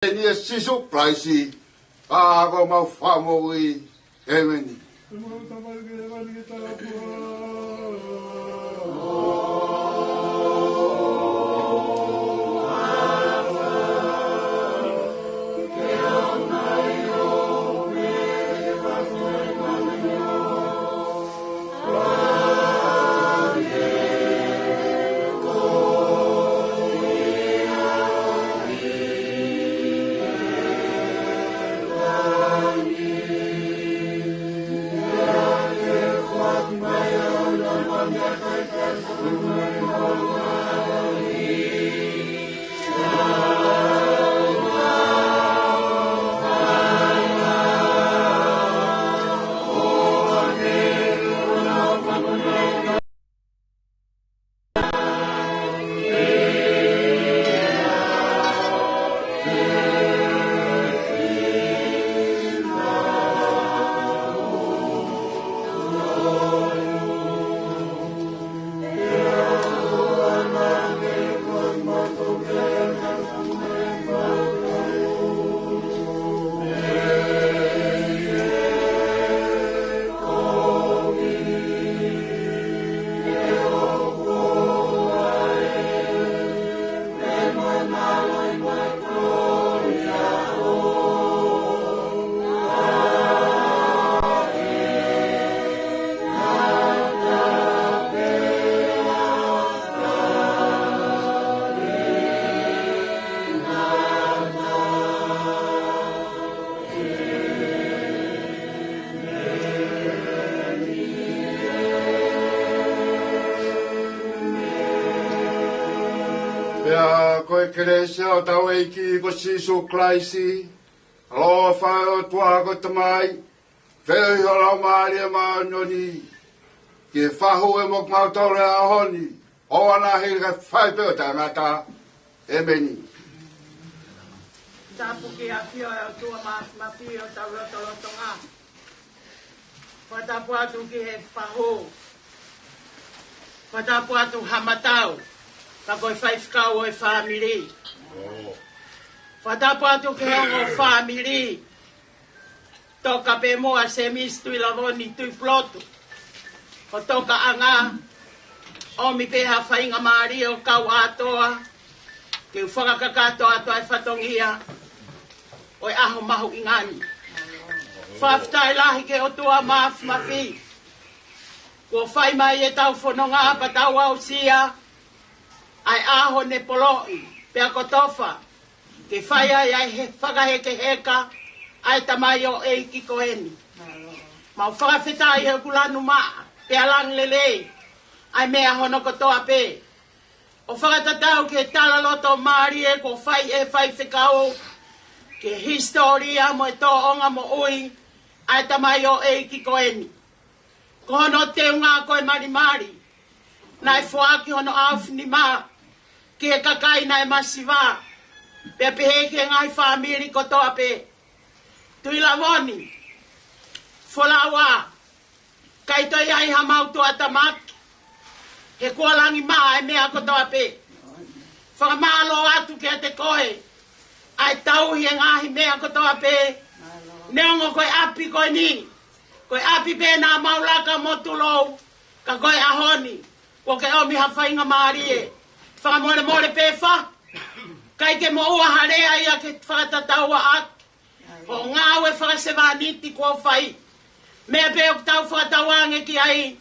Ni sisu praisi ako mafamoi amen. Ecclesia o tau eiki ko sisu klaisi, aloa whae o tua ko tamai, whei o lau maari e maanoni, ke whahu e mok mautore a honi, o ana hei ka whae peo tangata, e meni. Tapu ki a fio e o tua mafi o tau loto ngā. Whatapu atu ki he whahu. Whatapu atu hamatau. Ka koe whaifkau o e whamiri. Whatapu atu ke hongo whamiri. Toka pe moa se mis tui lavoni tui plotu. Ko toka anga. O mi pe ha whainga maari o kau atoa. Ke whakakakato atoa e whatongia. O e aho mahu ingani. Whaftai lahi ke o tua mafi. Ko whai mai e tau whanonga pa tau au sia. Ai aho ne poloi, pea kotofa, ke whaia ai he whakaheke heka, ai tamai o eiki koeni. Mau whakawhetai he kulanu maa, pea lang lele, ai mea hono kotoa pe. O whakatatau ke tala loto maari e ko whai whekau, ke historia mo e tō onga mo ui, ai tamai o eiki koeni. Ko hono te unga koe mari, nai whaaki hono awhini maa, ke kakai na e masiva, pe pehe ke ngai whamiri kotoa pe. Tui lavoni, wholawa, kai toi ai hamautu atamaki, he kualangi maa e mea kotoa pe. Whakamalo atu ke te koe, ai tauhi e ngahi mea kotoa pe, neongo koe api koe ni, koe api pe nā maulaka motulou, ka koe ahoni, ko ke omi hawhainga maari e. Whakamore more pefa, kai ke mo ua harea ia ke whakatataua aki. O ngāwe whakasewaniti kua whai. Mea pe o tau whakatauange ki ai,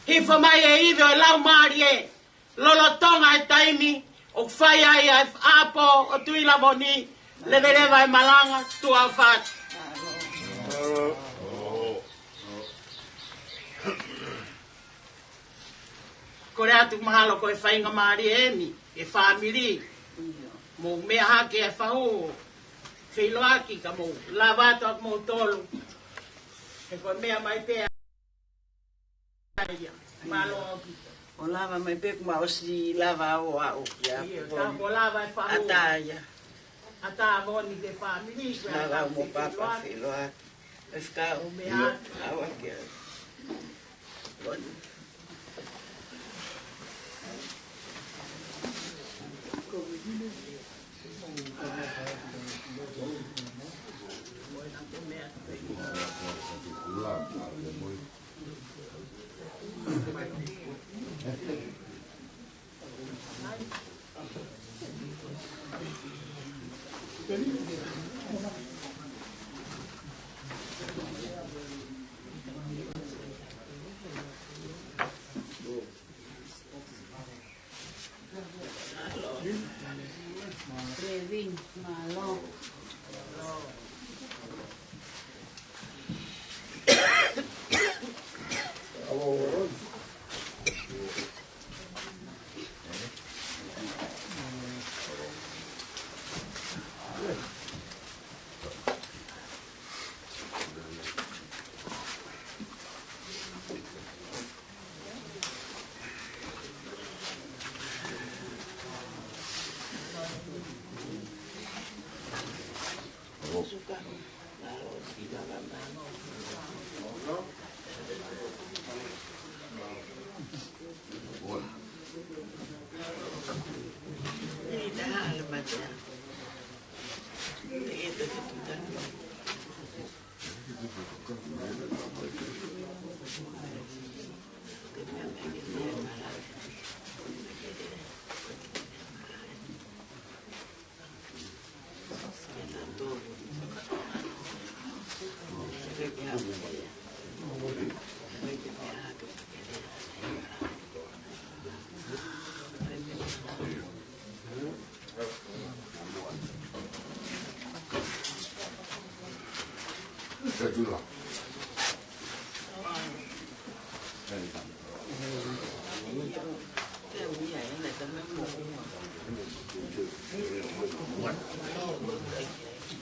hifo mai e iwe o lau maari e. Lolotonga e taimi, o whai ai e apo o tui lavoni, levereva e malanga tua o whati. Kore atu mahalo koe whainga maari e mi, e whamiri. Mo mea hake e whahu, whiloaki ka mo, lavato ak mo tolu. E koe mea mai pea. Malo o kita. O lava mai peku ma osi lava o au. O lava e whahu. Ataya. Ata avoni ke whamiri. Lava o mo papa whiloaki. E whika o mea awa kia.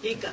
Ika.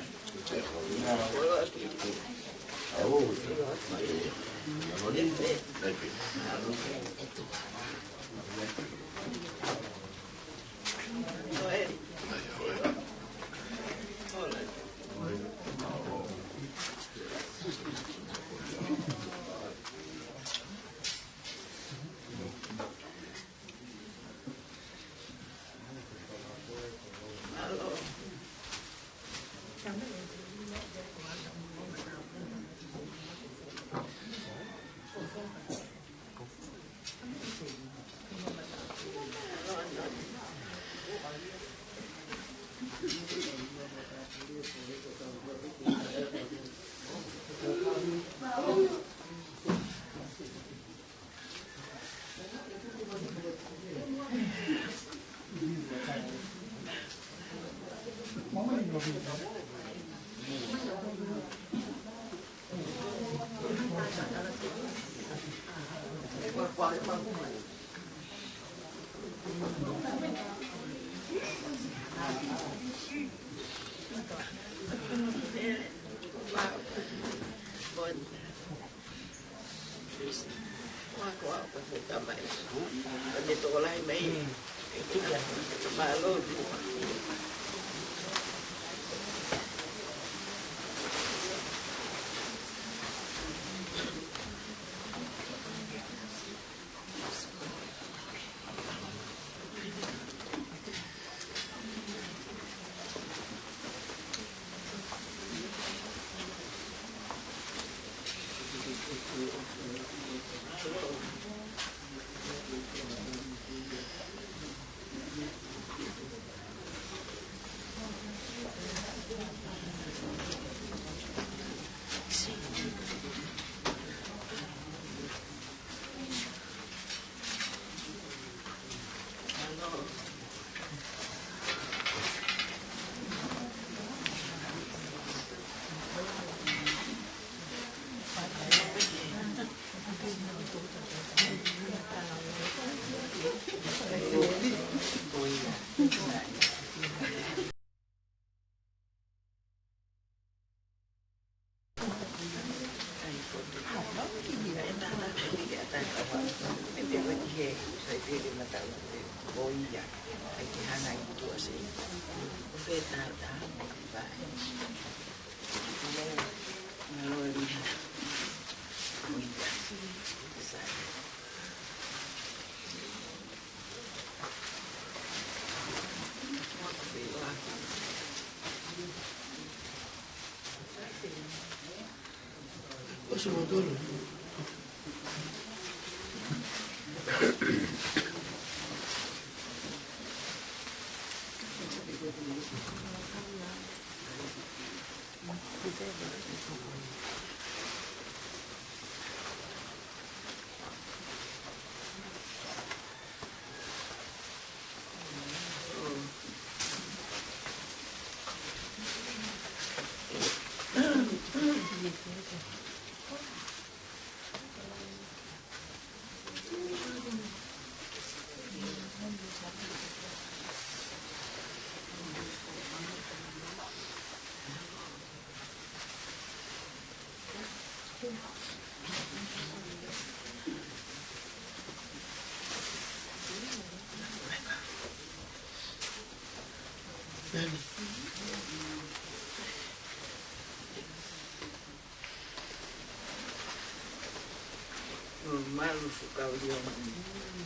Malu suka dia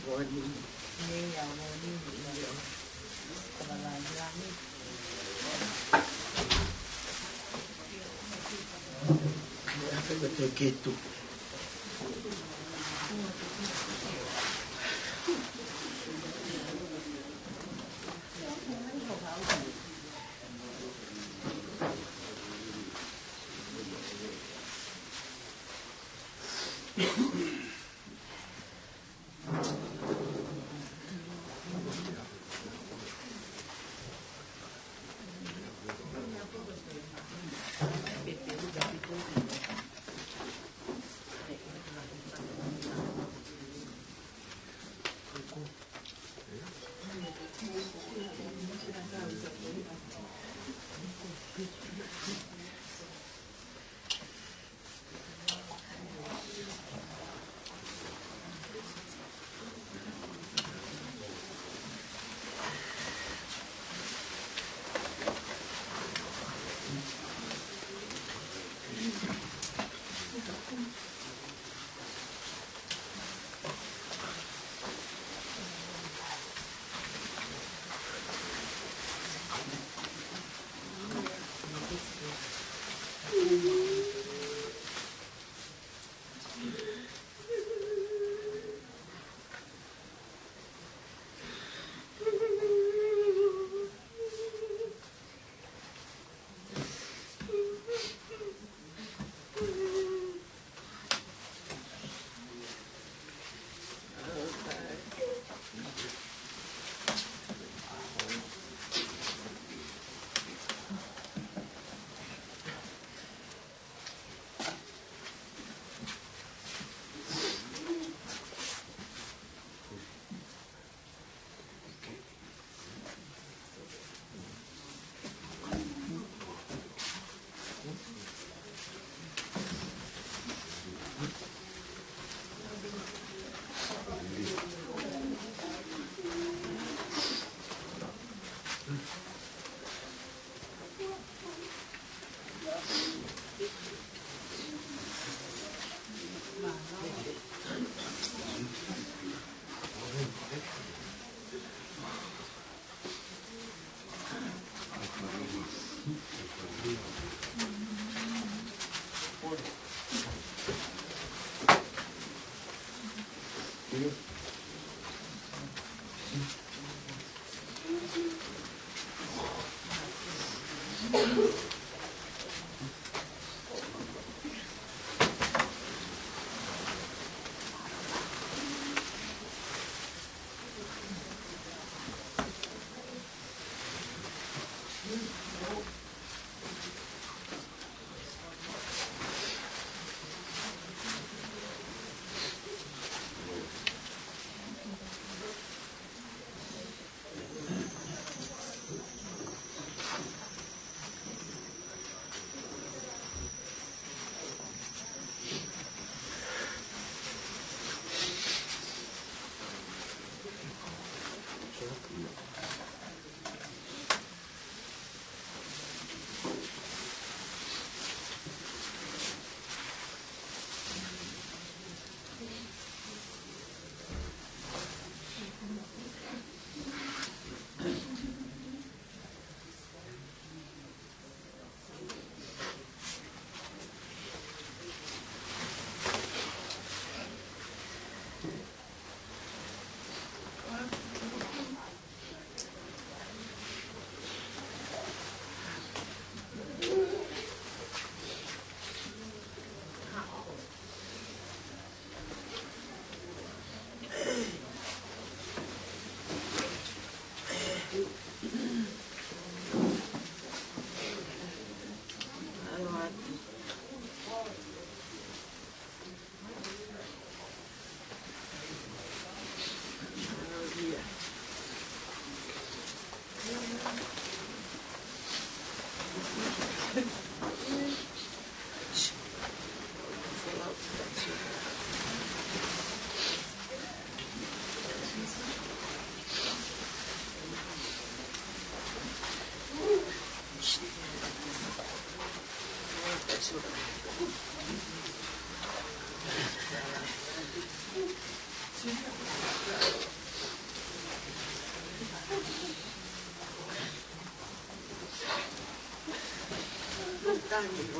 boni. Ni yang boni ni yang kalau lagi Apa betul gitu?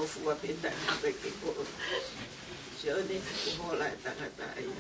Fua pinta sampai ke bawah. Jadi mulai tengah air.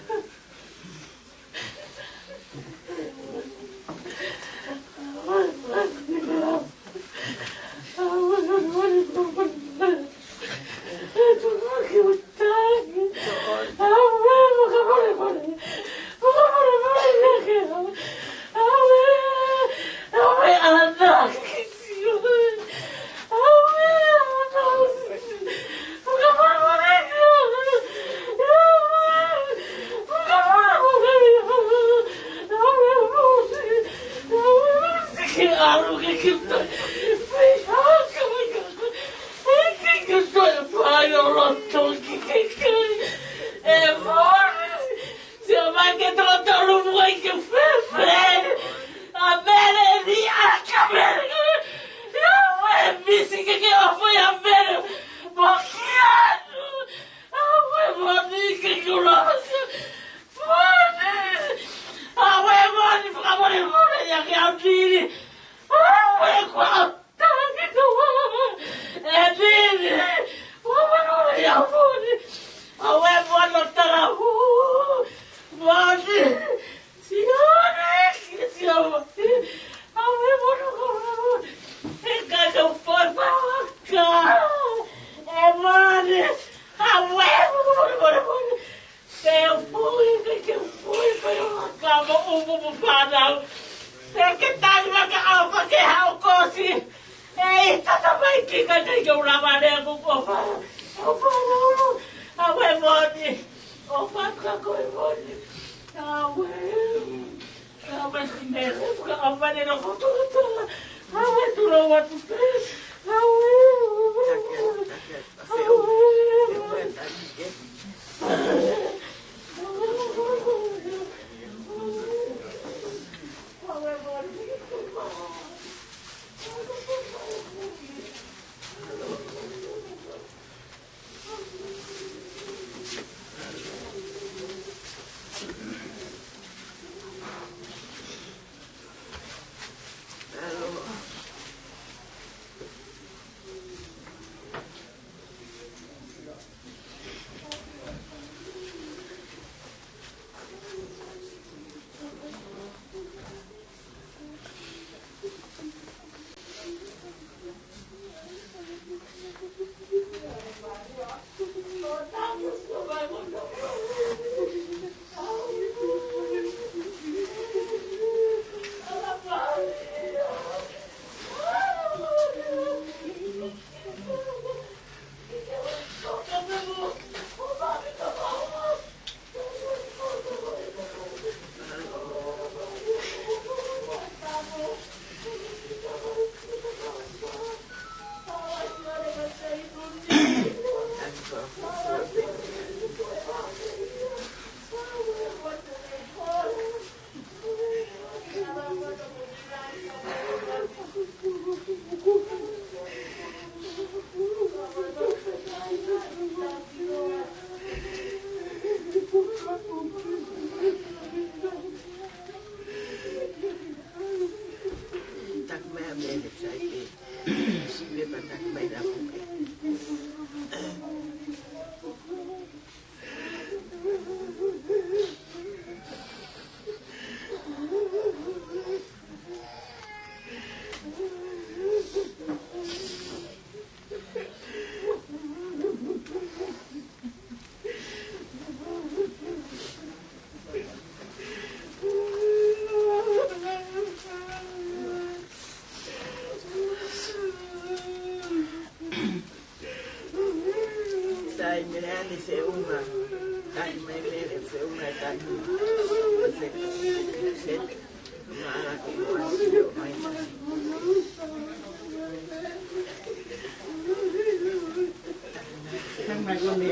mai ko me.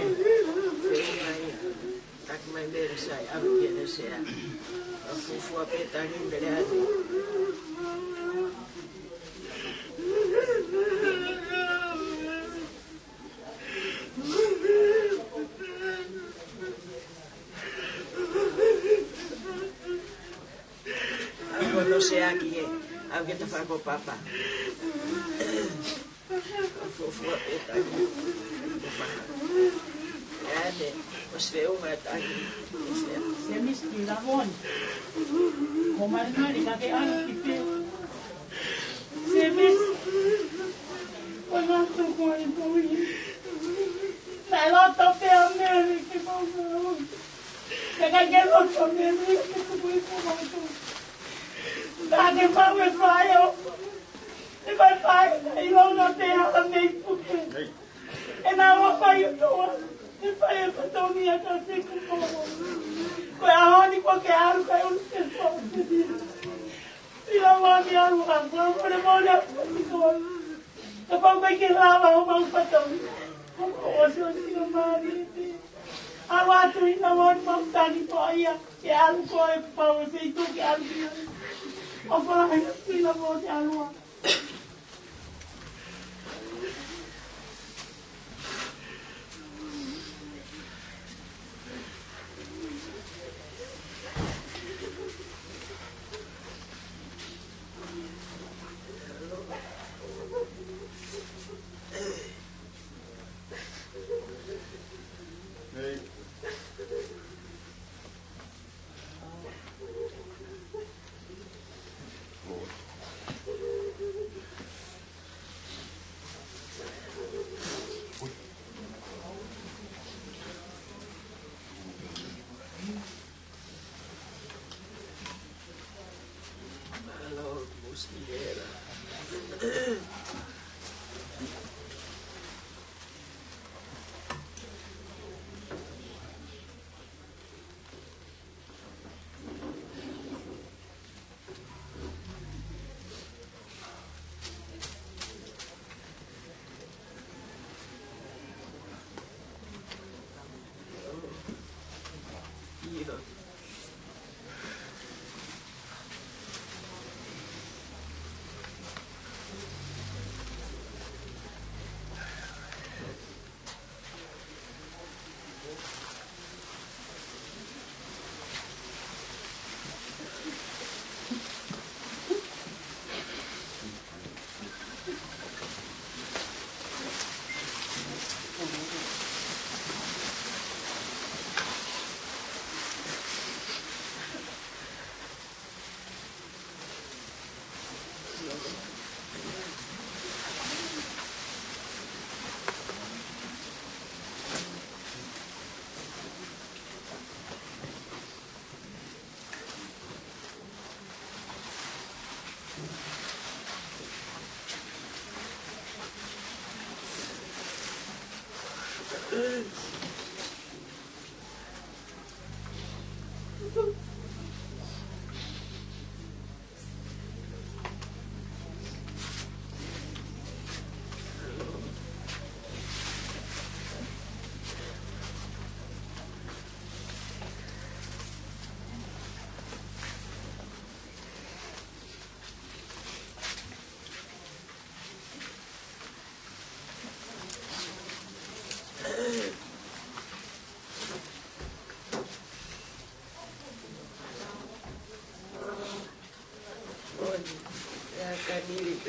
Tak mai mer sai au ke ne se. Fu pe ta ni bele ati. No sé aquí, alguien te fa con papa. Fue os veo uma tarde. Se me estira bom. Como é que ele que ano que fez? Se me o nosso corpo foi. Sai lá tope a mim que bom. Pega que não come que foi como Dane mame faio. E vai fai, e não não tem ela nem porque. E não vou faio tua. E fai para tua minha casa com como. Com a onde qualquer algo caiu no pessoal. E não vai me arrumar, por olhar para eu vou ver que lava uma fatão. Como hoje eu tiro marido. Agora tu ainda vai montar de toia. Que algo corre para você e tu que algo. Apa yang kita mau jalan?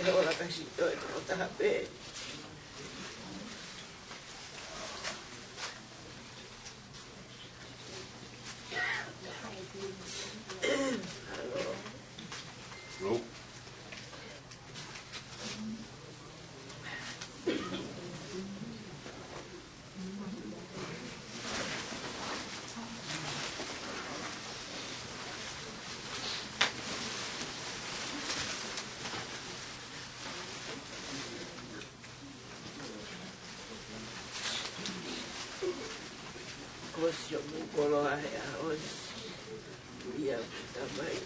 Ora casito e trota bene. Kosio mukolo aya on. Ia tamai.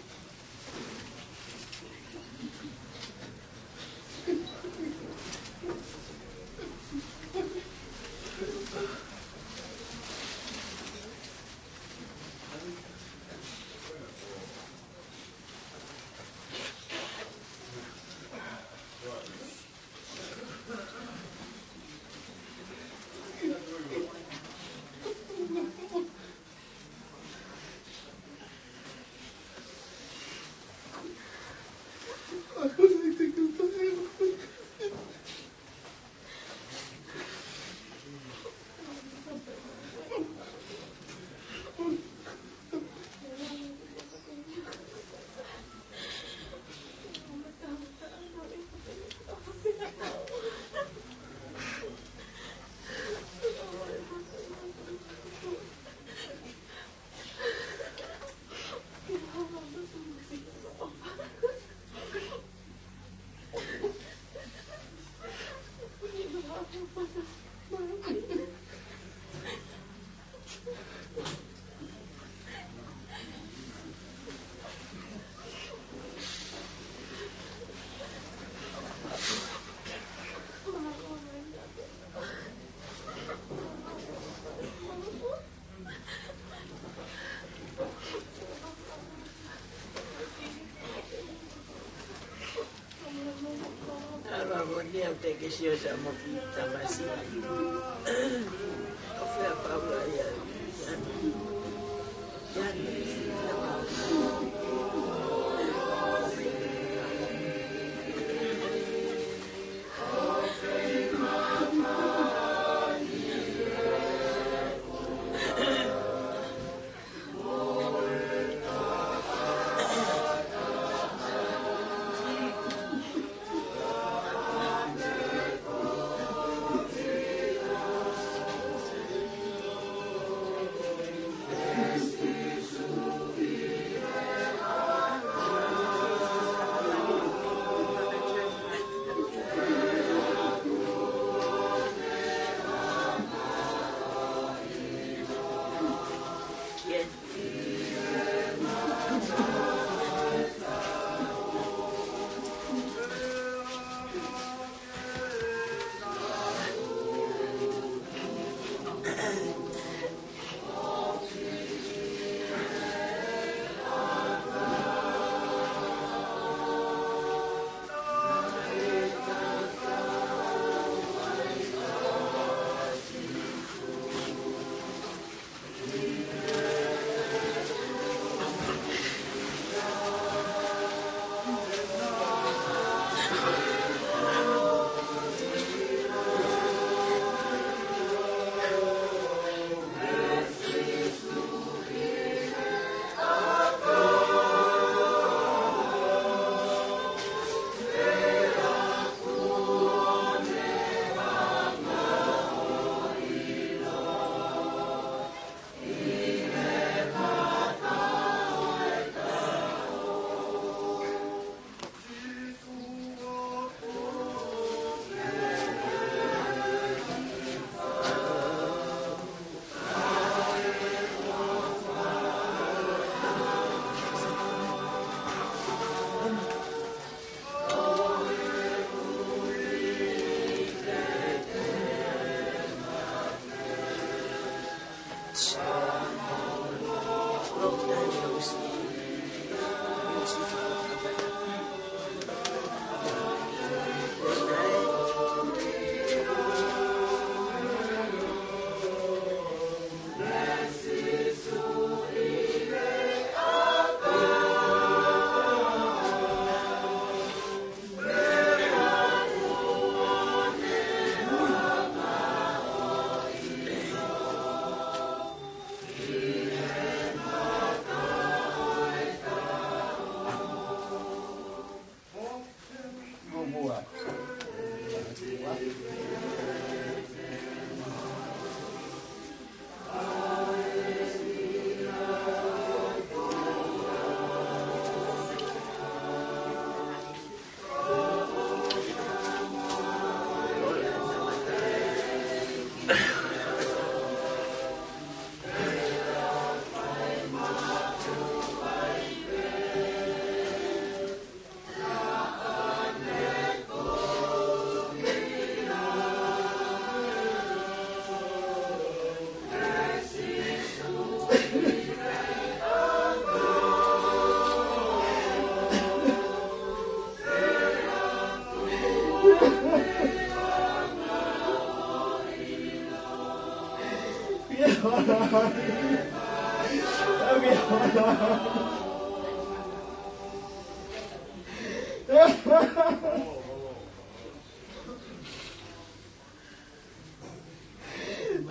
Que si yo llamo quita más y o fue a Pablo ya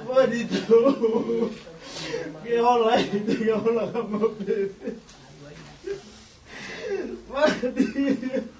Bonito. Que rola aí, que rola com meu bebê. Maldito.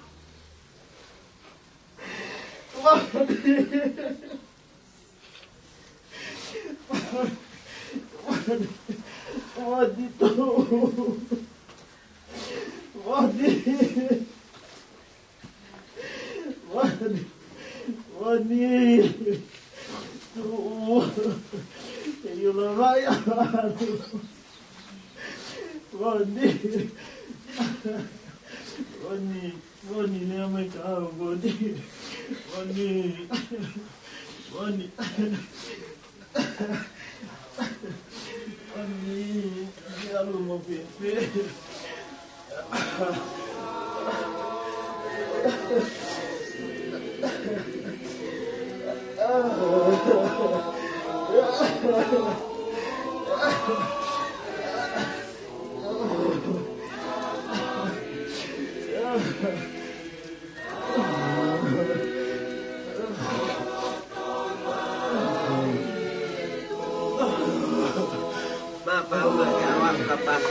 Io non vai a Boni ni amekao Boni. Boni, dia lu mau pipi. Bapak berjawab kapan?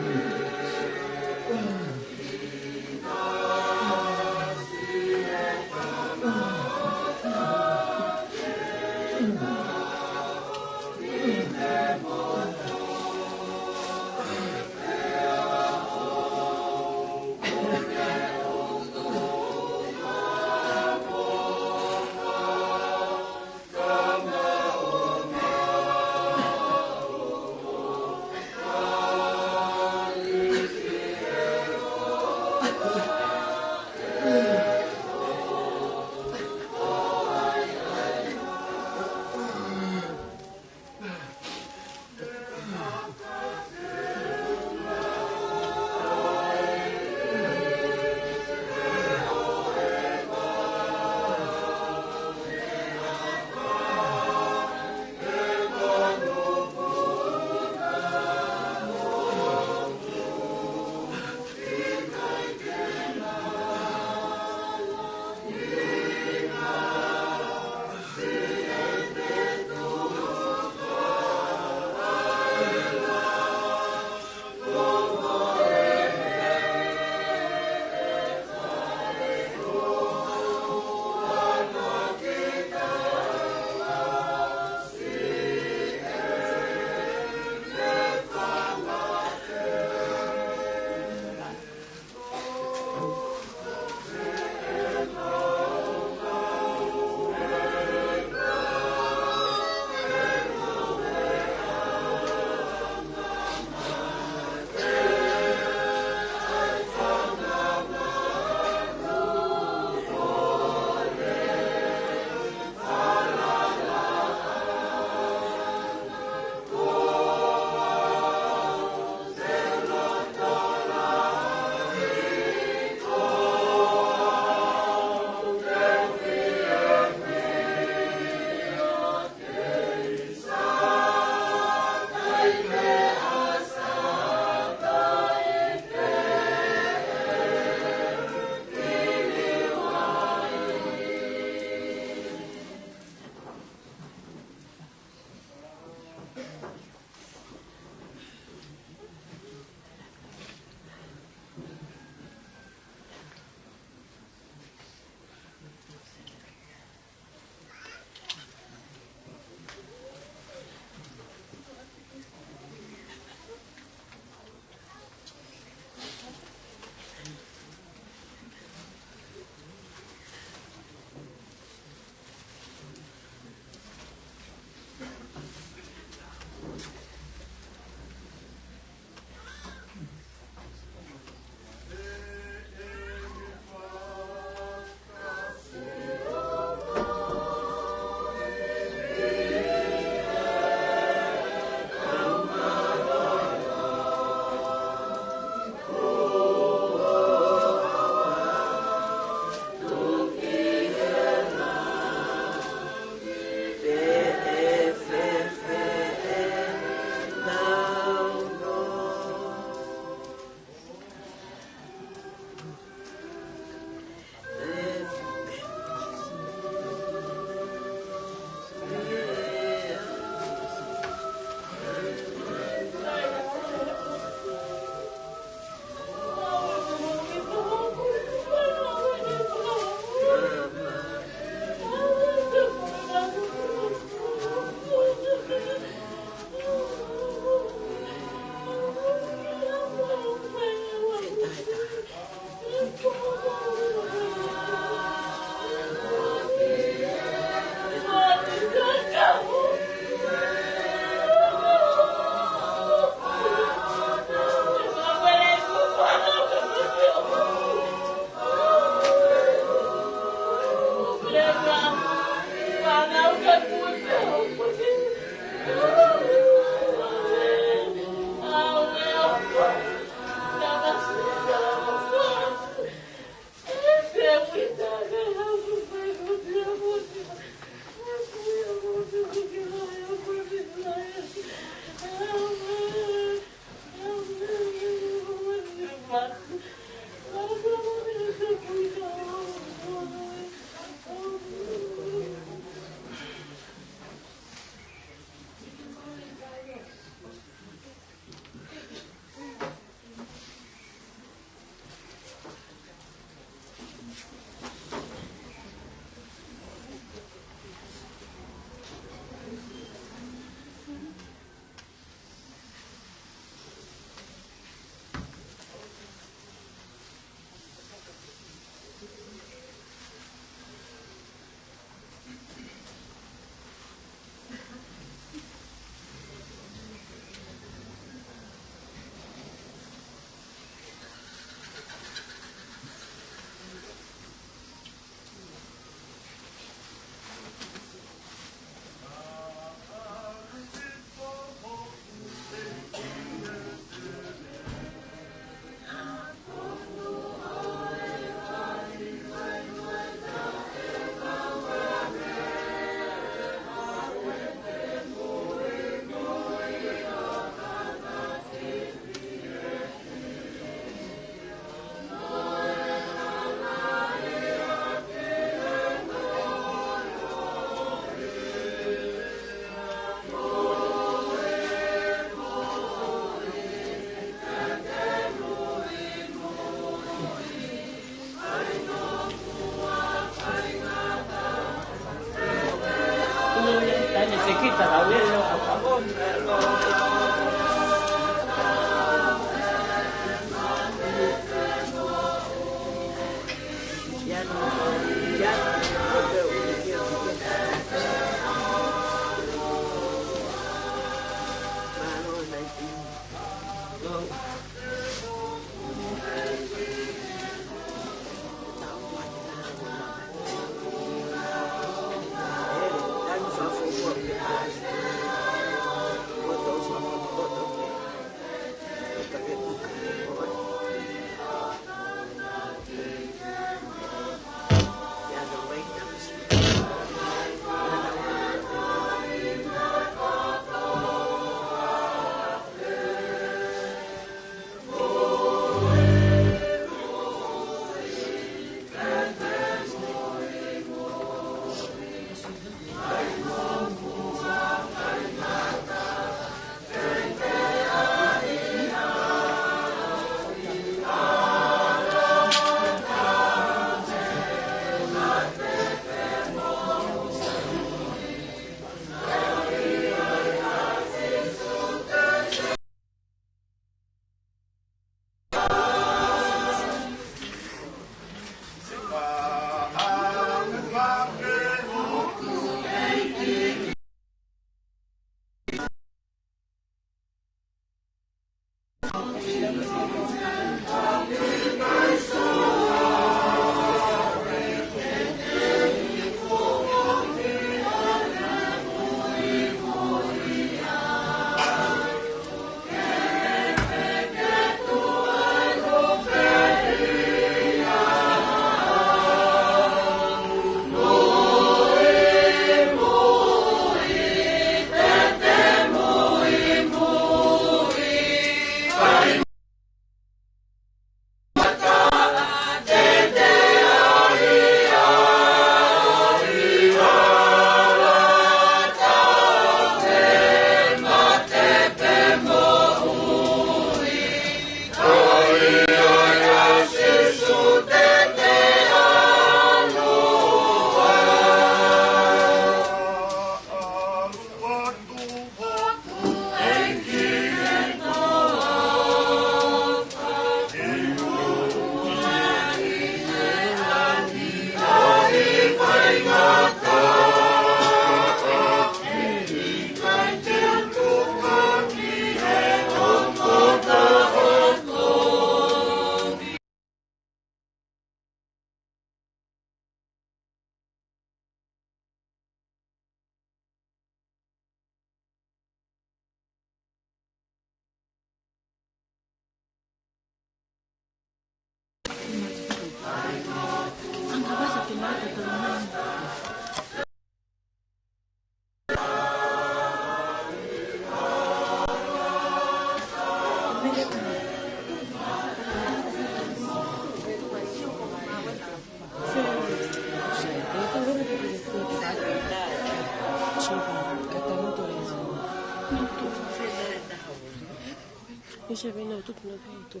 se ve no tu no ve tu.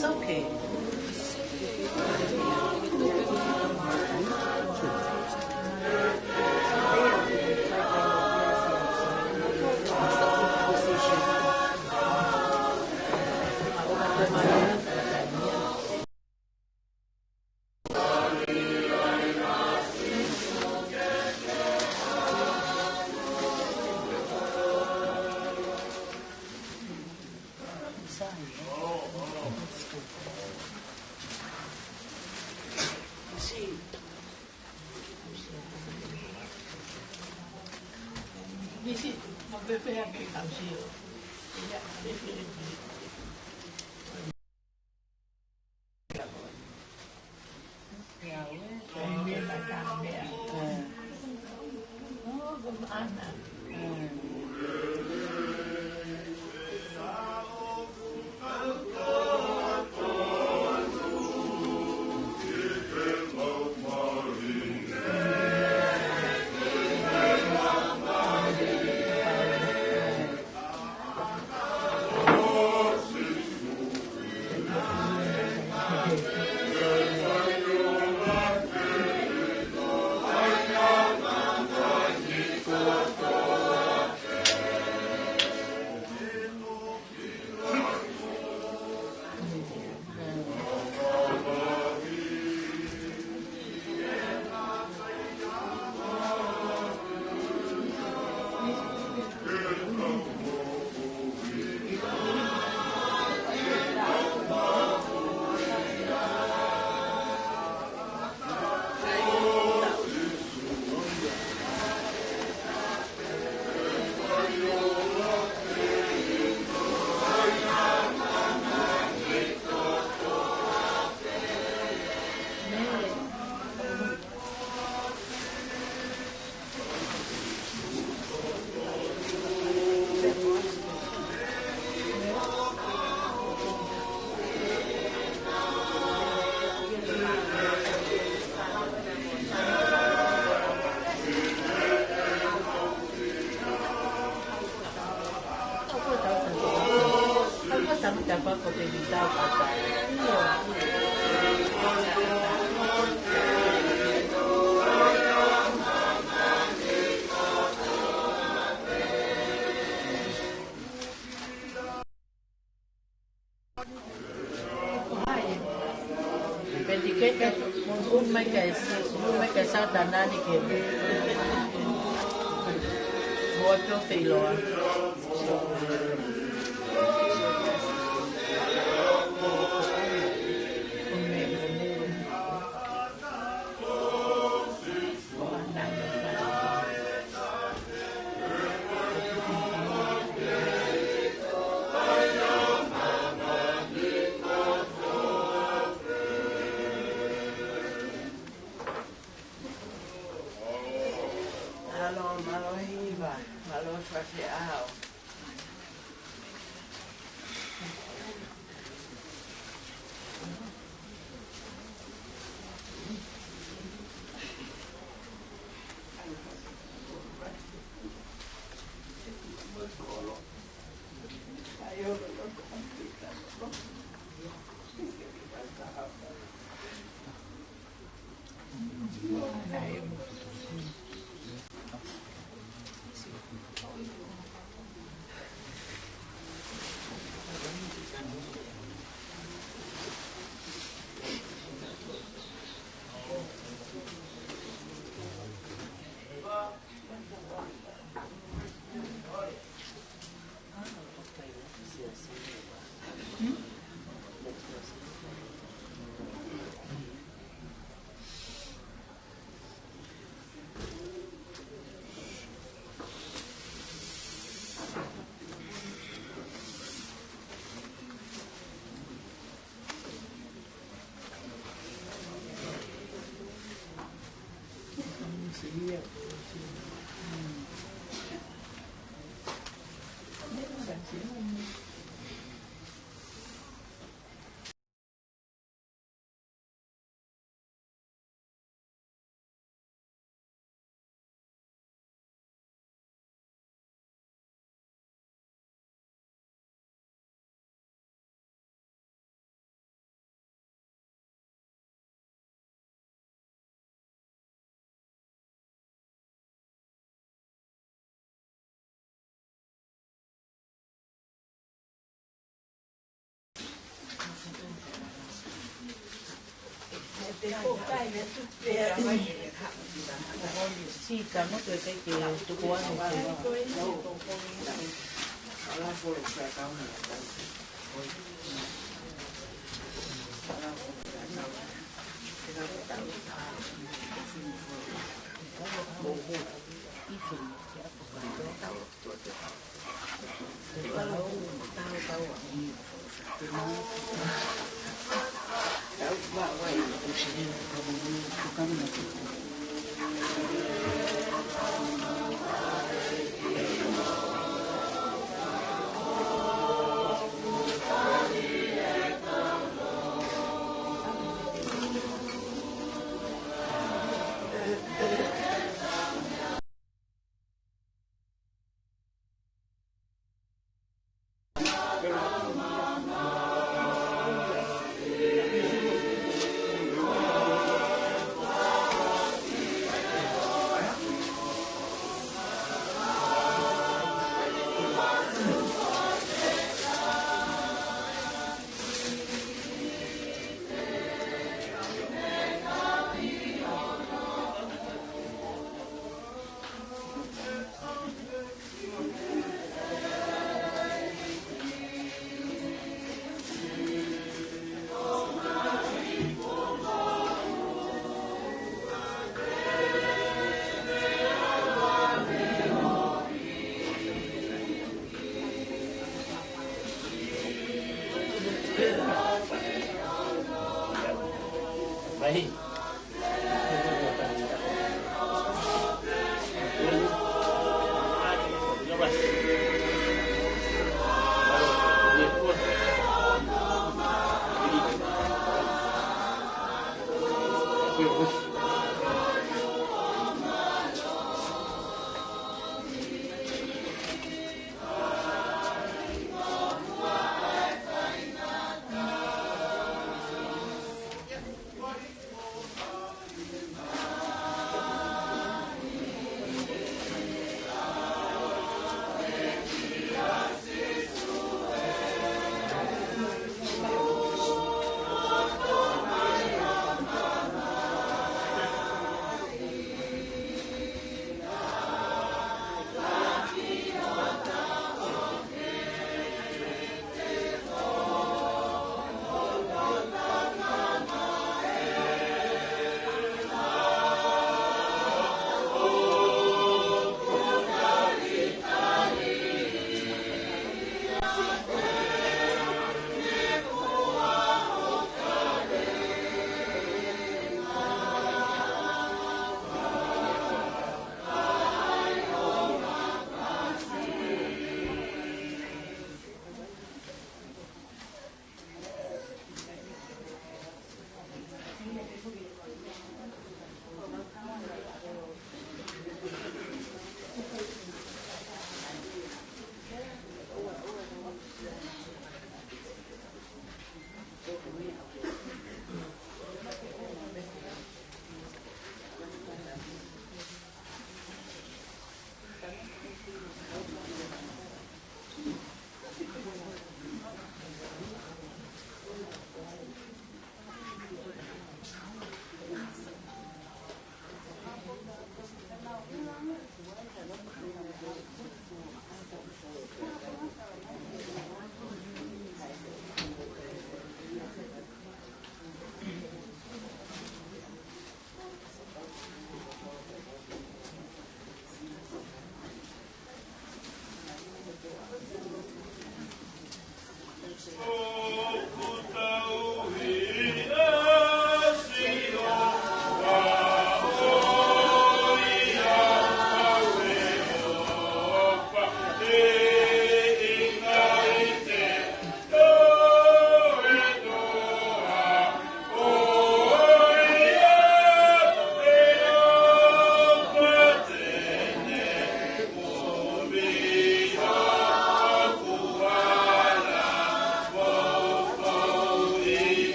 It's okay. Disi, mabebe ang kikausiyo. Iya, Si kamu tu kayak tu kuat baik.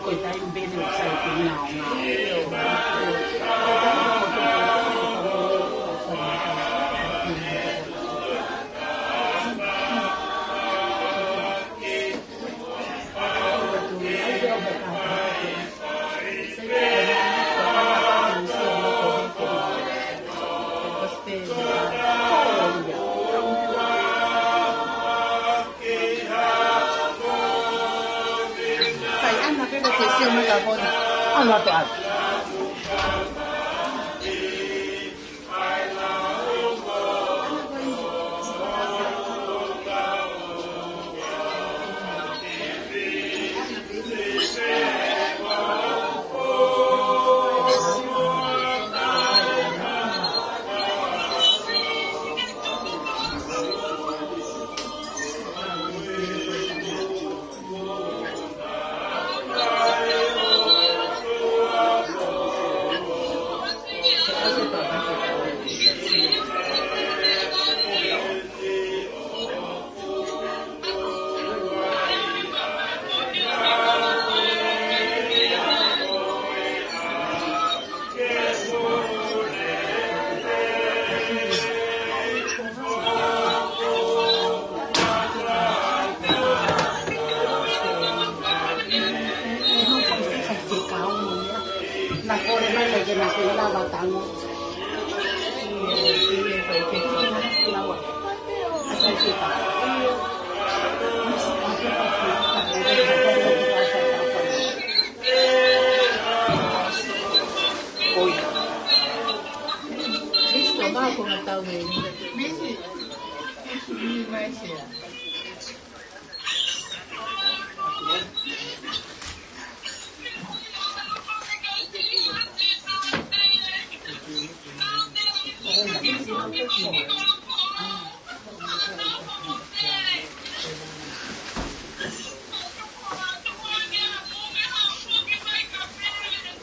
Koe tai mbele o sai te ngao ngao.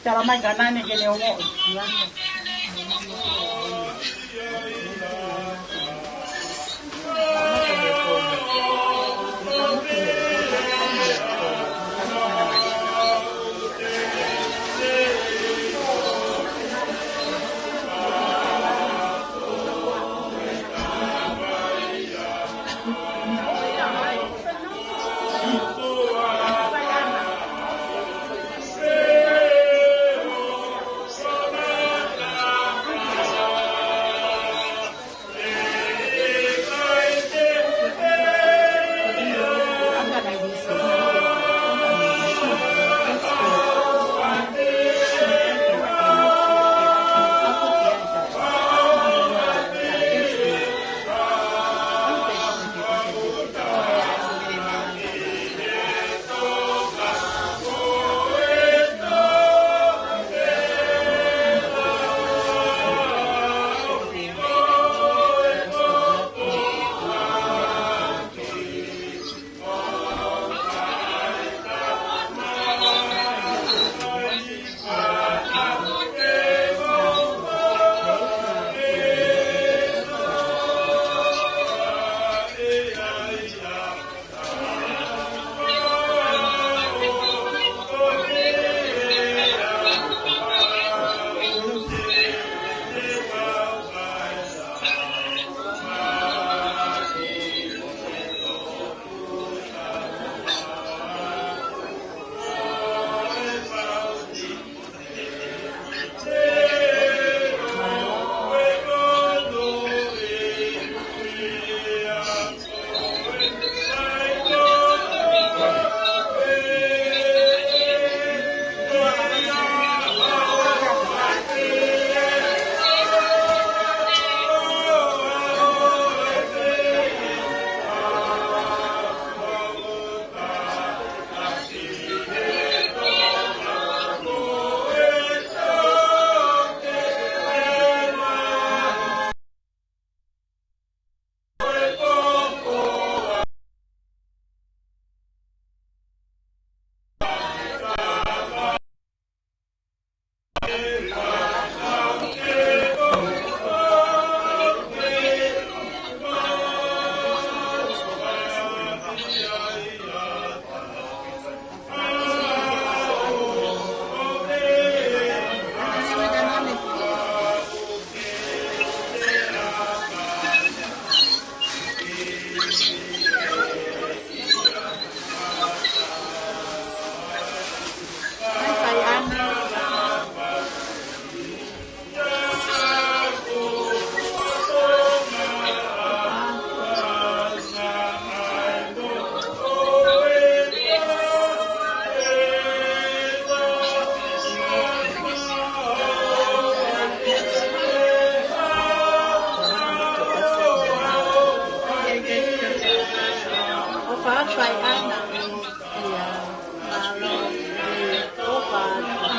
Cara mai ganane que le omo. whawhai ana. Ia, alo, o whātua.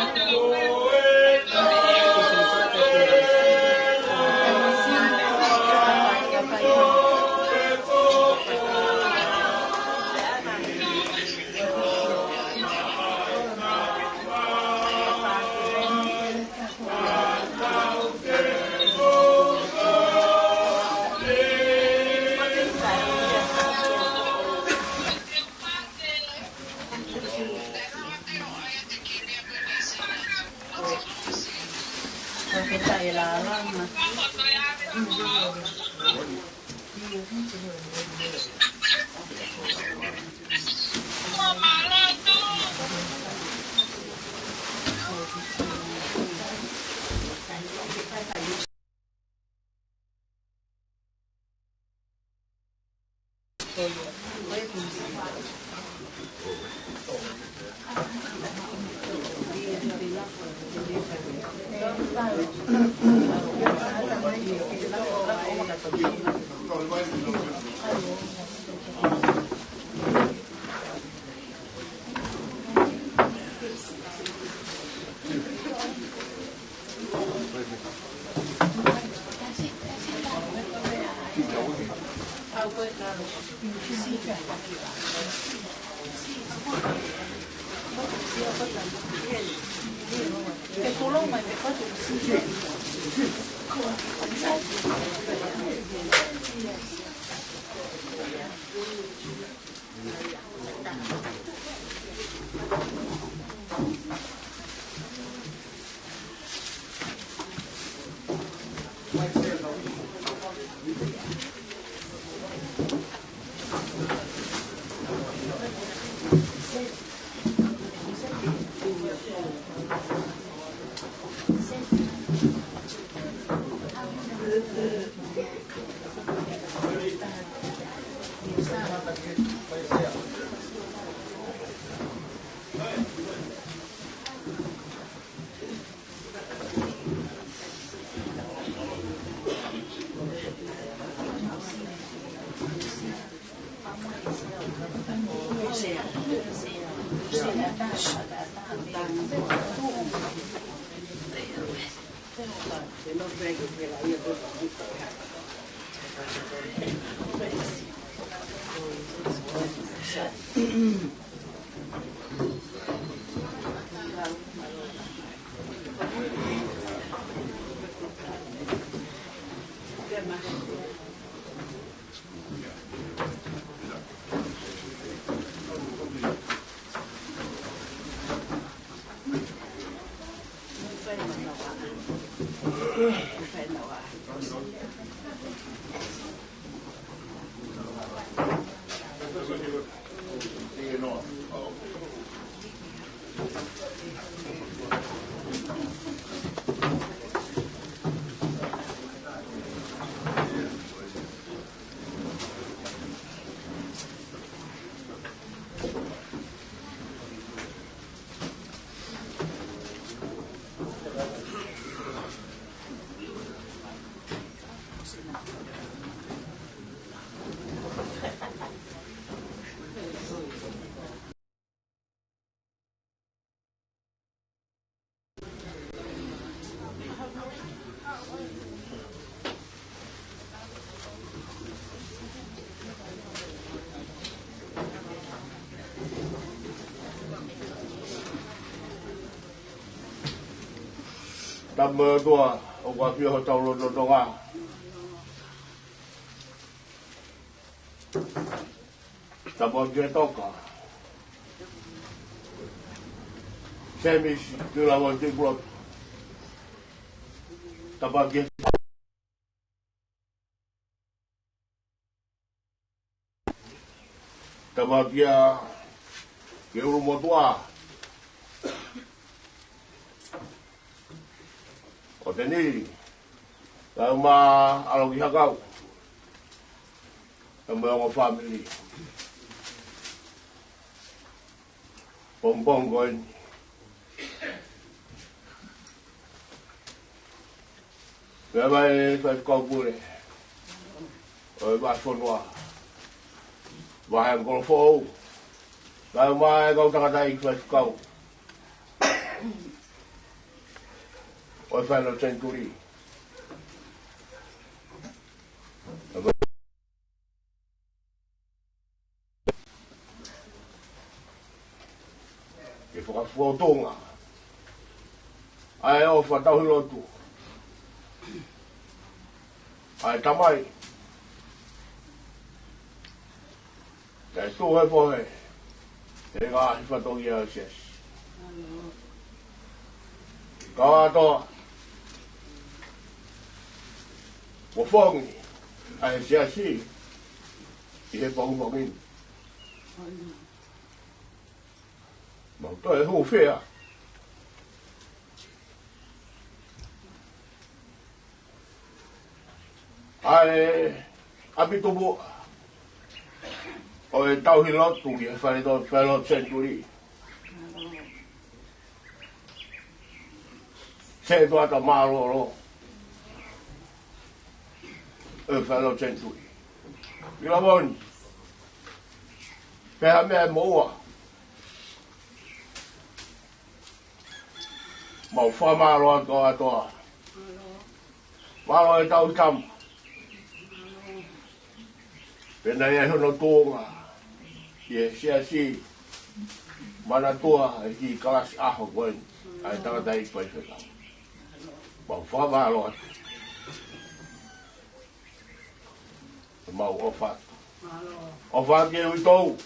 Kita ilalang na. Nam tua o wa fi ho tau lo do nga ta bo ge toka semis de la volta blot ta ba ge ta ba ge ru mo tua o te ni la ma alo ki hakau ta mo family pong goin la vai fa ko pure o va sonwa Vai ngol fo. Lai mai kau takatai fai kau. Oi fai lo centuri. Ke whakafuatonga. Ai o whatau hilotu. Ai tamai. Kei tō he pohe. Te ngā hi whatongi au sias. Ka atoa. Mo whongi. Ai siasi. I he pahumangin. Mau toi hou whea. Ai apitobo. O e tau hi lotu ki e whare centuri. Se to ata maroro. E whare centuri. Mila moni. Peha mea moa. Mau whamaro atoa. Maro e tau tamu. Pena ia hono tōnga. Ie siasi. Mana toa e ki kalas aho koen. Ai tangata i koe wheka. Mau whamaro atu. Mau ofatu. Ofatu e ui tau.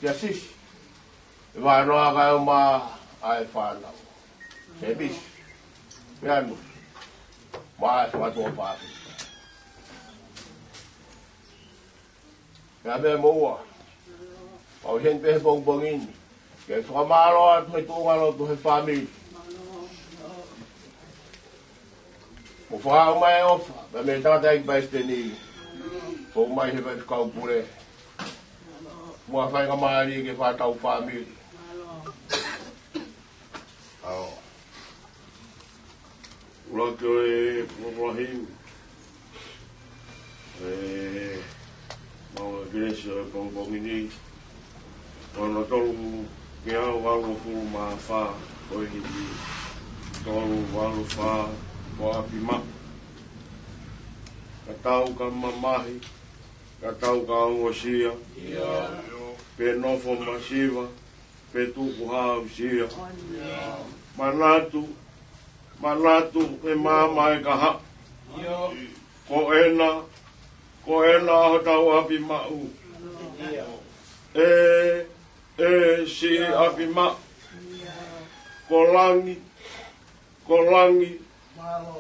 Siasisi. E vai noa kai o mā ai whanau. Se bisi. Me anu. Mā e whatu o whatu. Nga mea moua. Pau hen pehe bongbongini. Ke whakamaro atu he tōngaro tu he whamiri. Mo whakau mai ofa. Me me tata ik baiste ni. Pau mai he vai whakau pure. Mua whainga maari ke whatau whamiri. Ao. Loto e Ibrahim. Mau Gresio e bongbongini. Ono tolu ke au walu fulu maa wha. Oi hiti. Tolu walu wha. O api ma. Ka tau ka mamahi. Ka tau ka ongosia. Pe nofo masiva. Pe tuku hau sia. Manatu e mama e kaha. Ko ena ho tau api mau. Si api ma. Ko langi.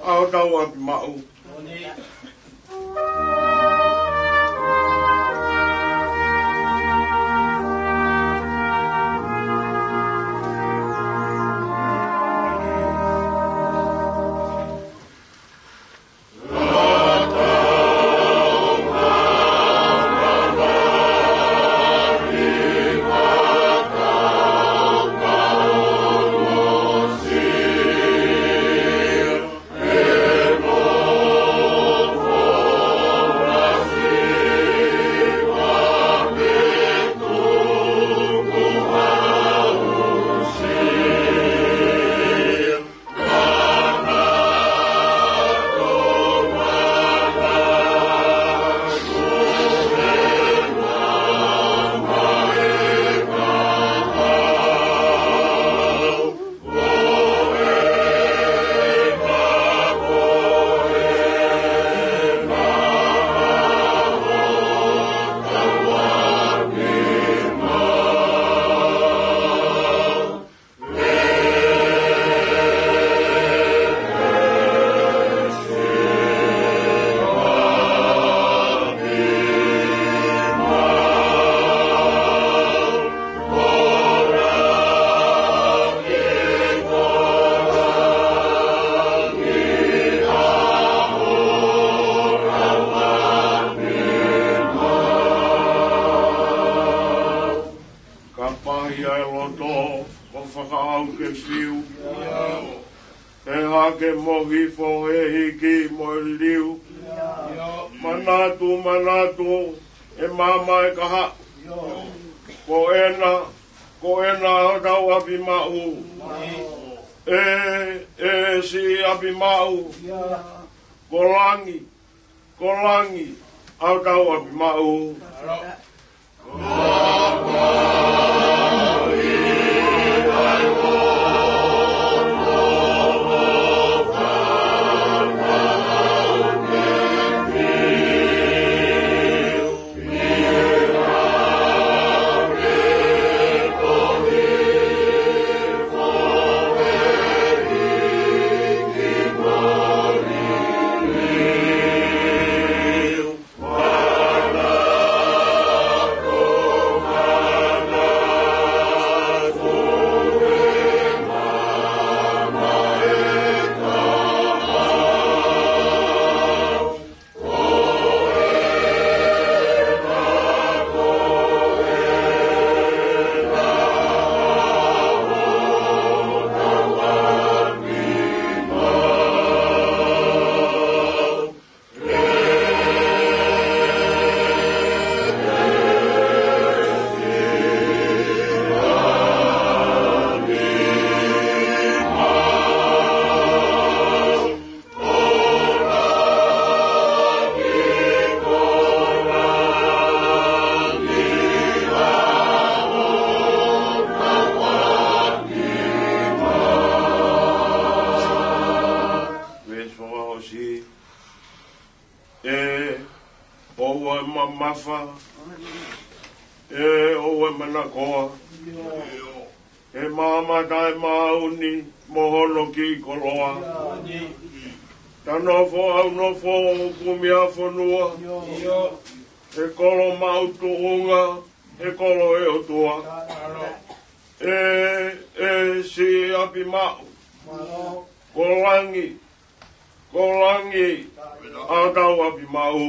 Aho tau api mau. Manatu, e mama e kaha. Ko ena o tau api mau. Si api mau. Ko langi, au tau api mau. Mafa, o manakoa, mama tai mauni, moholo ki koloa. Tanofo au nofo kumia fonua, kolo mautu unga, kolo otua. Si api mau, kolangi, atau api mau.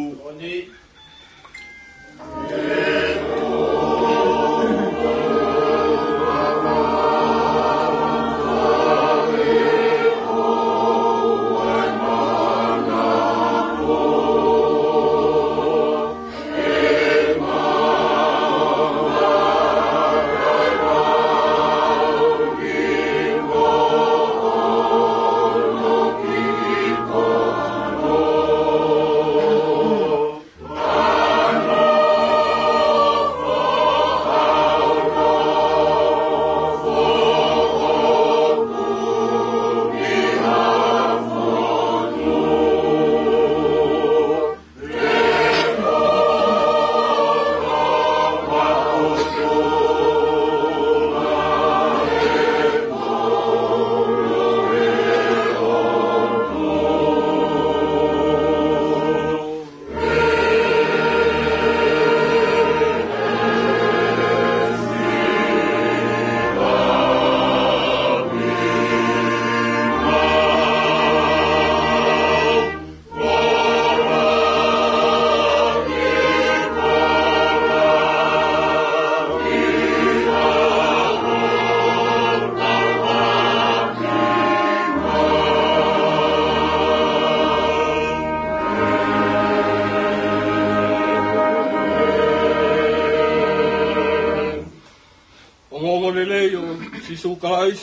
Sukais,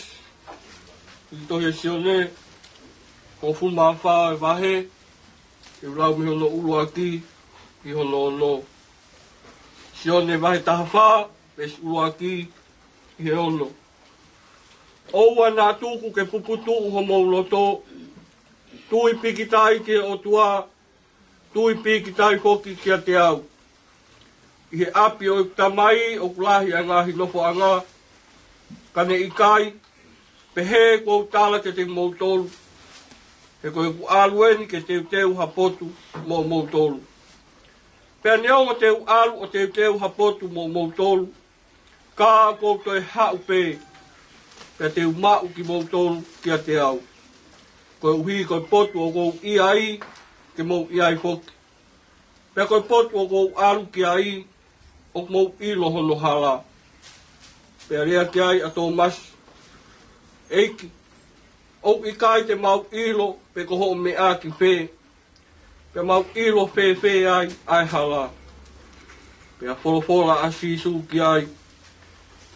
ito yesione, kofu mafa vahe, iulau mi hono uluaki, ki hono ono. Sione vahe tahafa, pes uluaki, ki hono. Oua nā tuku ke puputu uho mauloto, tui pikitai ke o tua, tui pikitai foki kia te au. I he api o tamai o kulahi angahi nofo anga, kane ikai, pehe kou tala ke te mautolu, he koe ku alueni ke teu hapotu mo mautolu. Pea neonga teu alu o teu hapotu mo mautolu, ka kou toi hau pe, pea teu mau ki mautolu kia te au. Koe uhi koe potu o kou iai, ke mau iai foki. Pea koe potu o kou alu ki ai, o mau ilo hono hala. Pea rea ki ai a tō mas, eiki, o i kai te mau ilo, pe koho me a ki whē. Pea mau ilo whē ai hala. Pea wholofola a sisu ki ai,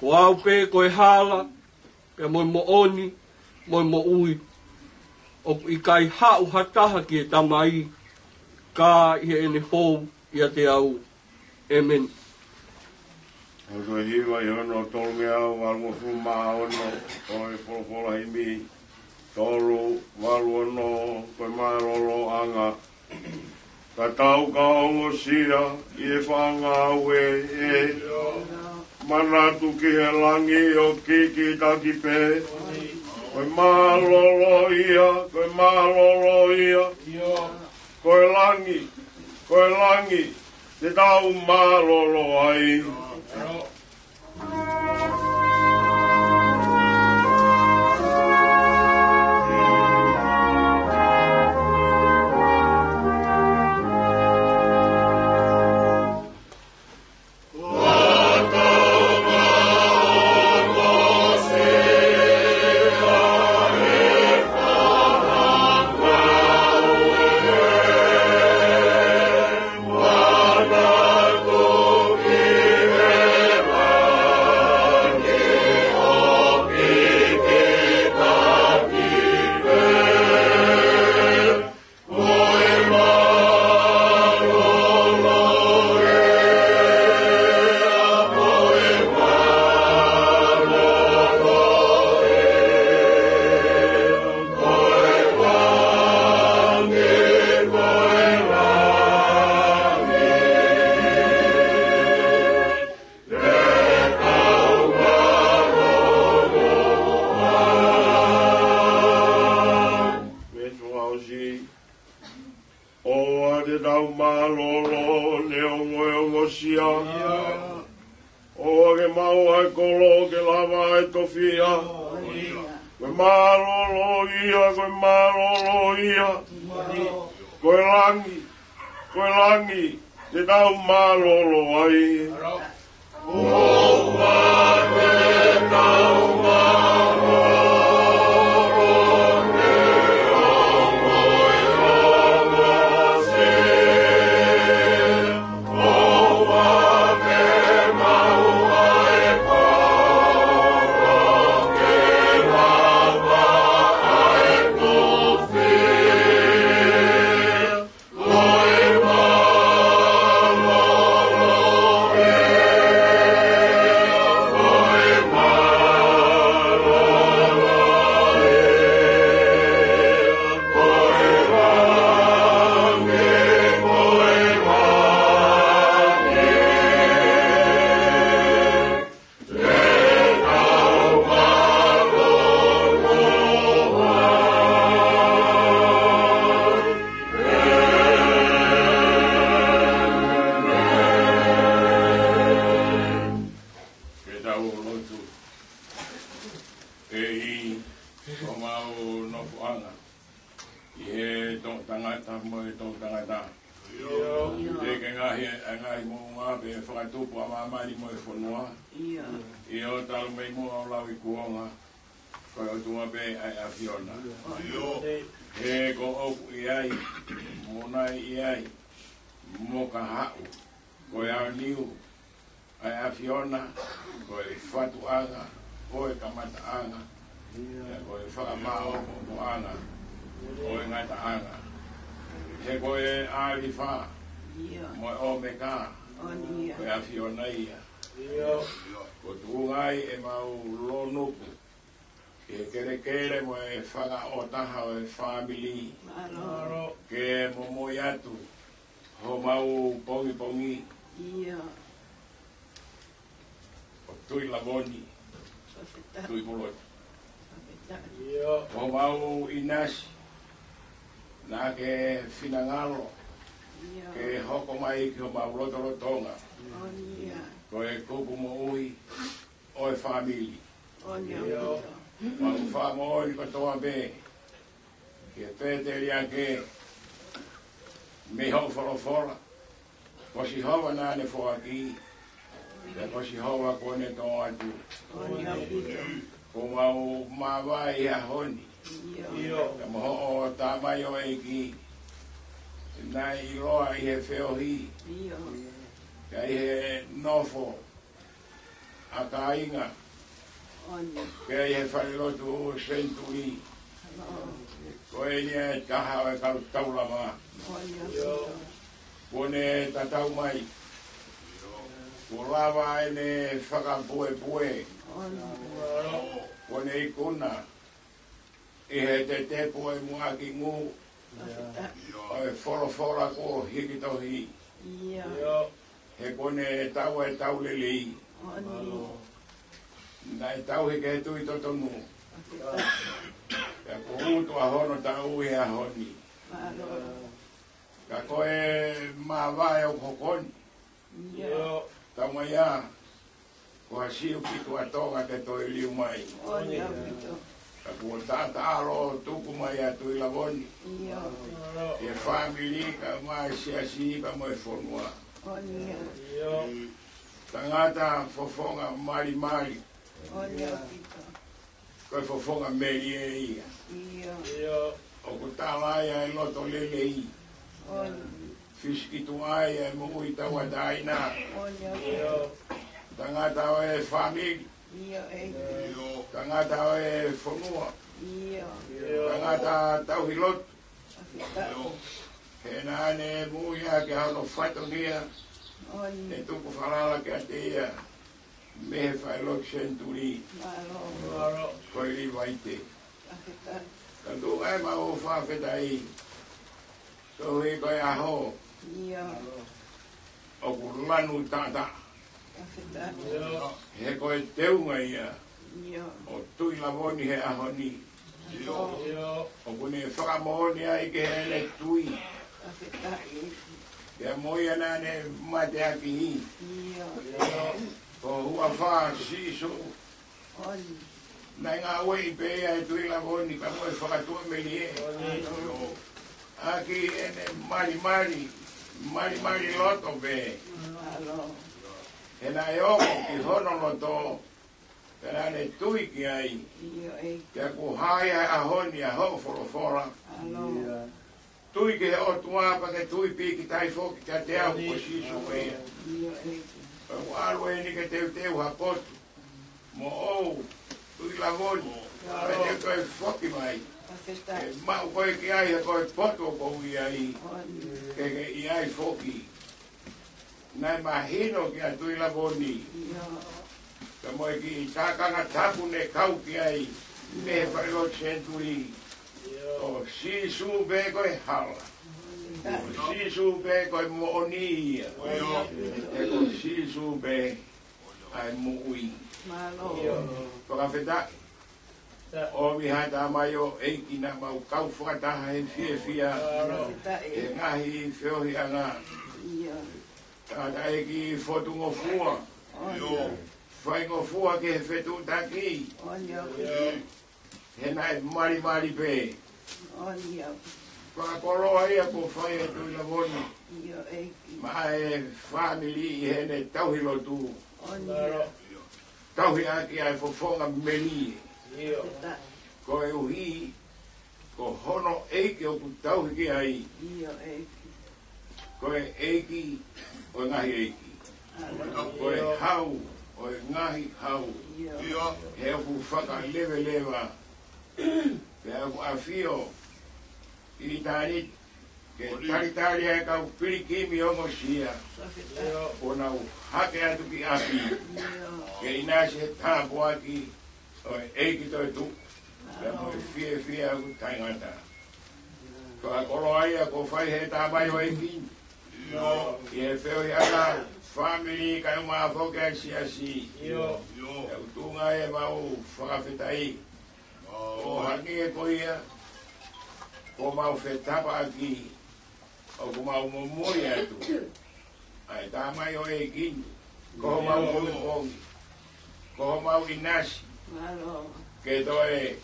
Ko au pe koe hala, pe moi mo oni, moi mo ui. O i kai hau hataha ki e tamai, ka i ene fōu i a te au. Amen. Oto hiwa i hono tolunge au, walmo fuma ono, koe polopola i mi, tolu, walu ono, koe marolo anga. Ka tau ka ongo sia, i e whanga au e, manatu ki he langi o kiki taki pe, koe malolo ia, koe langi, te tau malolo ai. Koe langi, te tau malolo ai. Family, ke momo yatu, ho mau pongi, tui lagoni, tui polot, ho mau inas, na ke finangalo, ke hoko mai ke ho mau rotonga, ko e kupu mo ui, oi family, mau famo oi katoa be. Ke pēteria ke me hau whorofora, ko si hawa nāne whoaki, ko si hawa kone tō atu, ko mau mawai a honi, ka moho o tāmai o eiki, nai I roa I he whiohi, ka I he nofo, akainga. Kea i he whalelotu o senturi. Ko e nia e taha o e karu taulama. Kone tatau mai. Ko lava e ne whakapue. Kone i kuna. I he te tepo e mua ki ngu. O e whorofora ko hikitohi. He kone e tau lelei. Nai tau he ke tui totonu. Ka ko utu a hono tau e a honi. Ka koe mawae o kokoni. Tau mai a. Ko ha siu ki tua tonga te toi liu mai. Ka kua tata alo tuku mai a tui lavoni. E family ka mai siasi ka moe fonua. Tangata fofonga mari. Koe fofonga meri e ia. O ku tālaia e loto lele i. Fiskitu ai e mui taua daina. Tangata o e family. Tangata o e fonua. Tangata tau hilotu. He nane mui a ke hano whatonia. E tuku whalala ke a te ia. Me fai lok senturi. Koe li waite. Kandu ai ma o whawhetai. So he koe aho. O ku lanu tata. He koe teunga ia. O tui lavoni he ahoni. O kune whakamohoni ai ke hele tui. Ke moi anane mate aki hi. Ko hua wha siso. Nai ngā wei pēia e tui lavoni ka moe whakatua meni e. Aki ene mari loto pē. E nai oko ki hono loto. Ka nane tui ki ai. Kia ku haia a honi a ho forofora. Tui ke o tuapa ke tui piki tai foki ka te au ko siso pēia. O alwe ni ke teu hapotu. Mo ou, tui lavoni. Ka te koe foki mai. E mau koe ki ai he koe poto ko i ai. Ke i ai foki. Nai mahino ki a tui lavoni. Ka moe ki tākanga tapu ne kau ki ai. Me whaelo senturi. O sisu be koe hala. O sisu be koe mooni ia. E ko sisu be ai mui. Whakawheta. O mi hata mai o eiki na mau kau whakataha he fia. E ngahi whiohi a ngā. Tata eki whotu ngofua. Whai ngofua ke he whetu taki. He nai mari pe. Whakakoroa ia ko whai e tui lavoni. Ma e family i hene tauhilotu. Tauhi aki ai fofonga meni. Ko e uhi. Ko hono eiki o ku tauhi ki ai. Ko e eiki o ngahi eiki. Ko e hau o e ngahi hau. He o ku whaka lewa. Ke au afio i tāni ke taritari e kau pirikimi o mosia o nau hake atu ki api ke inasi he tāpu aki o e eiki toi tu ke mo e fie au taingata ko a kolo aia ko whai he tāpai o eiki i e wheo i ana family kai maa whoke ai siasi e au tunga e mau whakawhetai o hangi e koia, ko mau whetapa aki, o ko mau momoi atu. Ai tā mai o e kini, ko mau kongi, ko mau inasi. Ke toe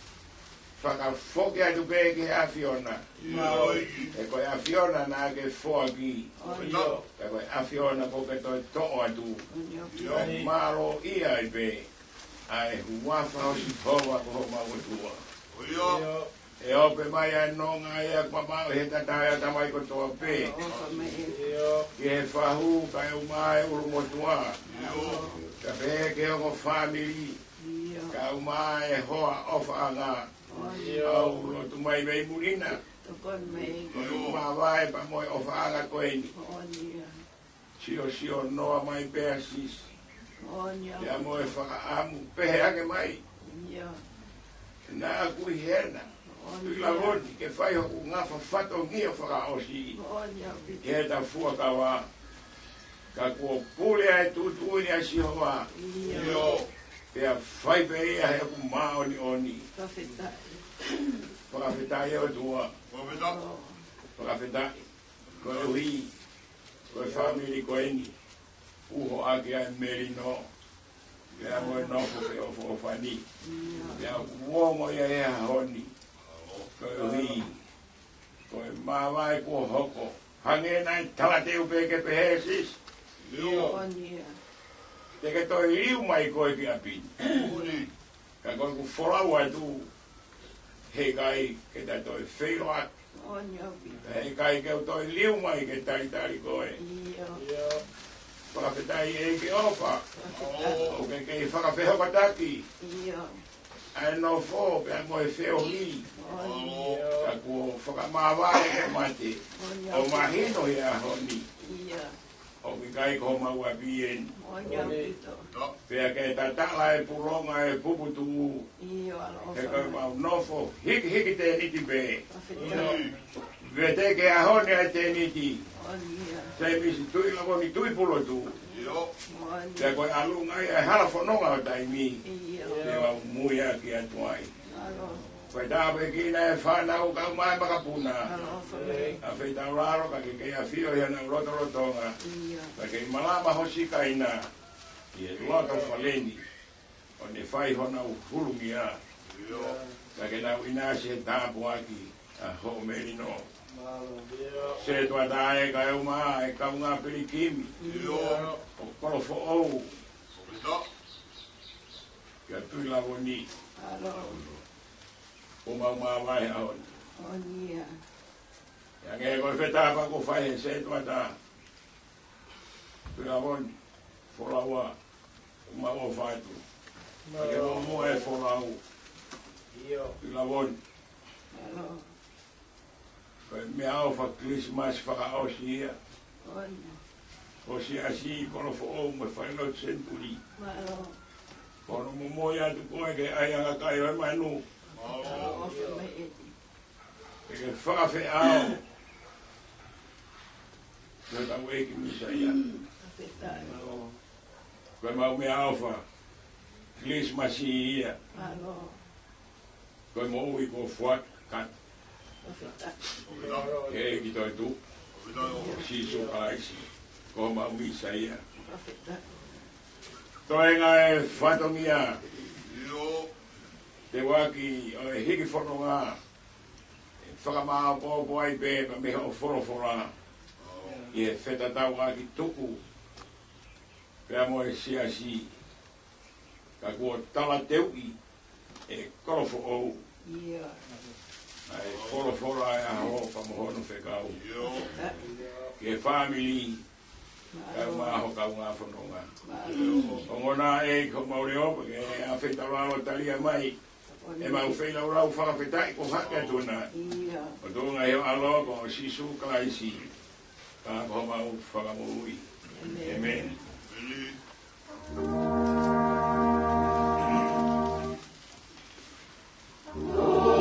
whakawhoke atu pē ke awhiona. E koe awhiona nā ke whoaki. E koe awhiona ko ke toe to'o atu. Ai maro ia i pē. Ai huafa o si toa ko ho mau tua. E ope mai anonga e a mamau he tataya tamai ko toa pe. Ki he whahu kai umai uru motua. Ka pehe ke ongo family. Ka umai hoa ofa anga. Au lotu mai mei murina. Ko umawai pa moi ofa anga koeni. Sio noa mai pea sis. Ia moe whakaamu pehe ake mai. Nā kui hena. Tui la roti ke whai hoku ngā whawhato ngia whakaosi. Ke he ta fua kawa. Ka kua pule ai tutuini a si hoa. Pea whai pe ia he ku maoni oni. Whakawhetai eo tua. Whakawhetai. Koe ui. Koe family koeni. Uho ake ai meri no. Pea moe nofo pe o whofani. Pea uongo ia ea honi. Koe ui. Koe mawai kua hoko. Hange nai talateu peke pehe sis. Teke toi riu mai koe ki apini. Ka koe ku wholau atu. He kai ke ta toi whiro atu. He kai keu toi liu mai ke tari koe. Whakawhetai e ke opa. O ke kei whakawheho pataki. Ai no fo pe moe wheo li. Ka kua whakamawai e mate. O mahino hea honi. O ki kai ko maua bien. Pea ke tatala e puronga e puputu. He kai mau nofo. Hiki te niti pe. Vete ke ahone a te niti. Sei misi tui lako ni tui pulotu. Pea koe alunga e hala whanonga o taimi. Pea muia ki atuai. Koe tāpe kina e whanau kau mai makapuna. A whai tau raro ka ke kei a whio hea nau rotonga. Ka kei malama hosi kaina. I e loto whaleni. O ne whai honau hulungi a. Ka ke nau inasi he tāpu aki. A ho meri no. Se tua tae ka e uma e ka unga pirikimi. O kolofo ou. Kia tui lavo ni. O mau vai aon. Ya nge koe whetapa ko whai he se tua ta. Tui lavo ni. Wholaua. O mau o whaitu. Ke o mua e wholau. Tui lavo ni. Koe mea au wha Christmas whakaosi ia. O si asi kolofo ou me whainot centuri. Kono momoi atu koe ke ai anga kai oi manu. Ke whakawhe au. Koe tau eki misa ia. Koe mau mea au wha Christmas ia. Koe mo ui ko what kat. He ki toi tu. Sisu kaisi. Ko mau misa ia. Toi ngā e whatongia. Te waki o e hiki whanonga. Whakamao pōpo ai pē pa meha o whorofora. I e whetatau aki tuku. Pea mo e siasi. Ka kua tala teuki. E korofo ou. Ai whorofora e aho pa mohono whekau. Ke family. Kau maho kau ngā whanonga. O ngona e ko maure opa ke a whetawalo talia mai. E mau whailau rau whakawhetai ko haka tuna. O tōnga heo alo ko o sisu klaisi. Ka ko mau whakamui. Amen. Oh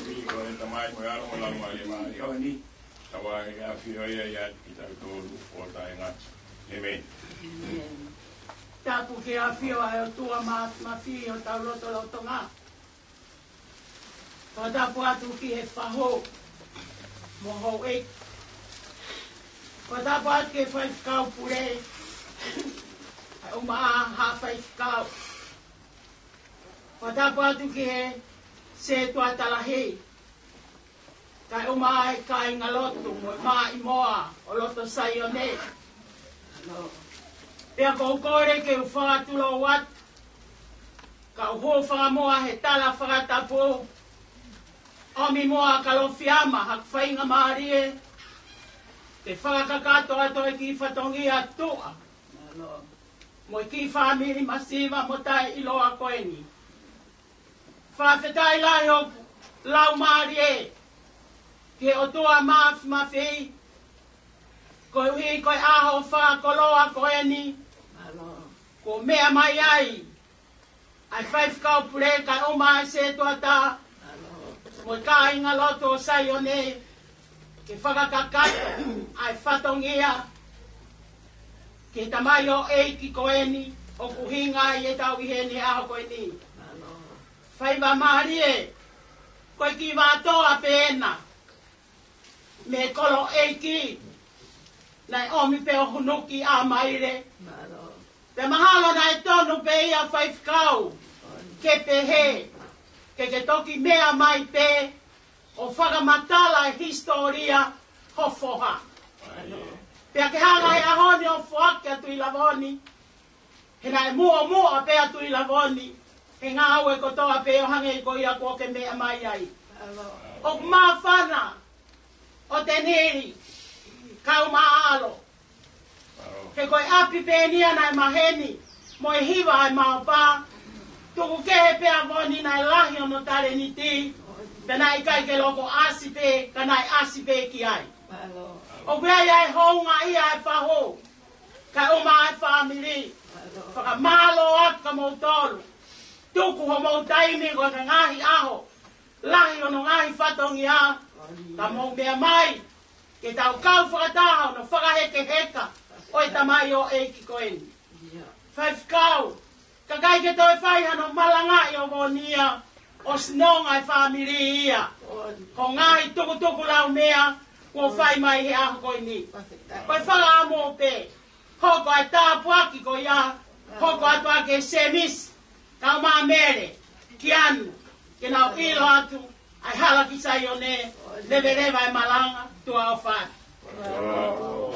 Ni ko ta mai mo alo la mo le mai o ni. Tawa ya fio ya kita to o ta nga. Amen. Tapu ke a fio a tua ma fio tau loto loto ngā. Ka tapu atu ki he whaho. Mo hou e. Ka tapu atu ke whaifkau pure. Ai o maa ha whaifkau. Ka tapu atu ki he se tua talahi. Kai o maa e kai ngā loto. Mo maa i moa o loto sai o ne. Pea ko kore ke u whakatulo wat. Ka u ho whakamoa he tala whakatapo. Omi moa ka lo fiama hak whainga maarie. Te whakakato ato e ki whatongi atua. Mo ki whamiri masiva mo tai iloa koeni. Whawhetai lai o lau maarie. Ke o tua maafi mawhi. Ko hui koe aho whakoloa koeni. Ko mea mai ai. Ai whaifkau pure kai o mai se tuata. Mo ka inga loto sai o ne. Ke whakakakato. Ai whatongia. Ke tamai o eiki koeni. O kuhinga i e tau ihene aho koeni. Whaiva maharie. Koe ki wātoa pēna. Me kolo eiki. Nai omi pe o hunuki a maire. Pe mahalo nai tonu pe ia whaifkau. Ke pe he. Ke toki mea mai pe. O whakamatala historia hofoha. Pe ke hanga e ahoni o whake atu i lavoni. He nai mua pe atu i lavoni. He ngā au e kotoa pe o hange i ko ia ko ke mea mai ai. O mawhana. O te neri. Kau maalo. Ke koe api pēnia nai maheni. Mo e hiwa ai maopa. Tuku kehe pēa voni nai lahi ono tare ni ti. Pe nai kai ke loko asi pē. Ka nai asi pē ki ai. O wea iai hounga ia e whaho. Kai o mai whamiri. Whaka malo aka mo tolu. Tuku ho mo taimi ko ka ngahi aho. Lahi ono ngahi whatongi a. Ka mo mea mai. Ke tau kau whakataha no whakaheke heka o e tamai o eiki koeni. Whaifkau, ka kai ke toi whaiha no malanga i o vonia o snonga i whamiri ia. Ko ngahi tuku lau mea ko whai mai he aho koeni. Koe whaka amo pe, hoko ai tāpuaki ko ia, hoko atua ke semis, kau maa mere, ki anu, ke nau ilo atu, ai hala ki sai o ne, levereva e malanga, tua o whai.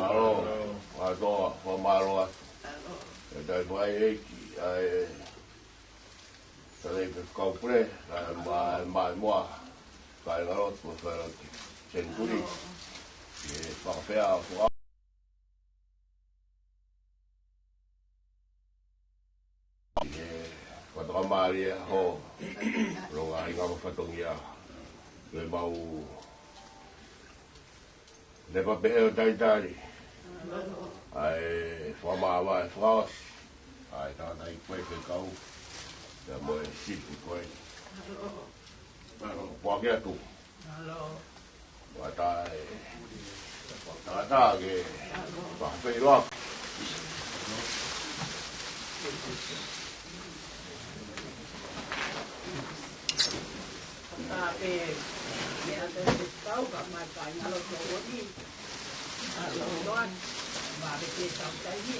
Alo, atoa, whamaroa. E tai whai eiki, ai tarei pe kaupure, ai mai moa, kai ngarot, mo whairoti, senturi, e whakawhea o wha. E whatakamaria ho, ronga inga mo whatongia, le mau never be able to die. I for my flash. I thought I quite go. The boy shit quite. Walk out to. But I get rock. Kau kat makan kalau kau ni, kalau tuan, babi kita tak ini.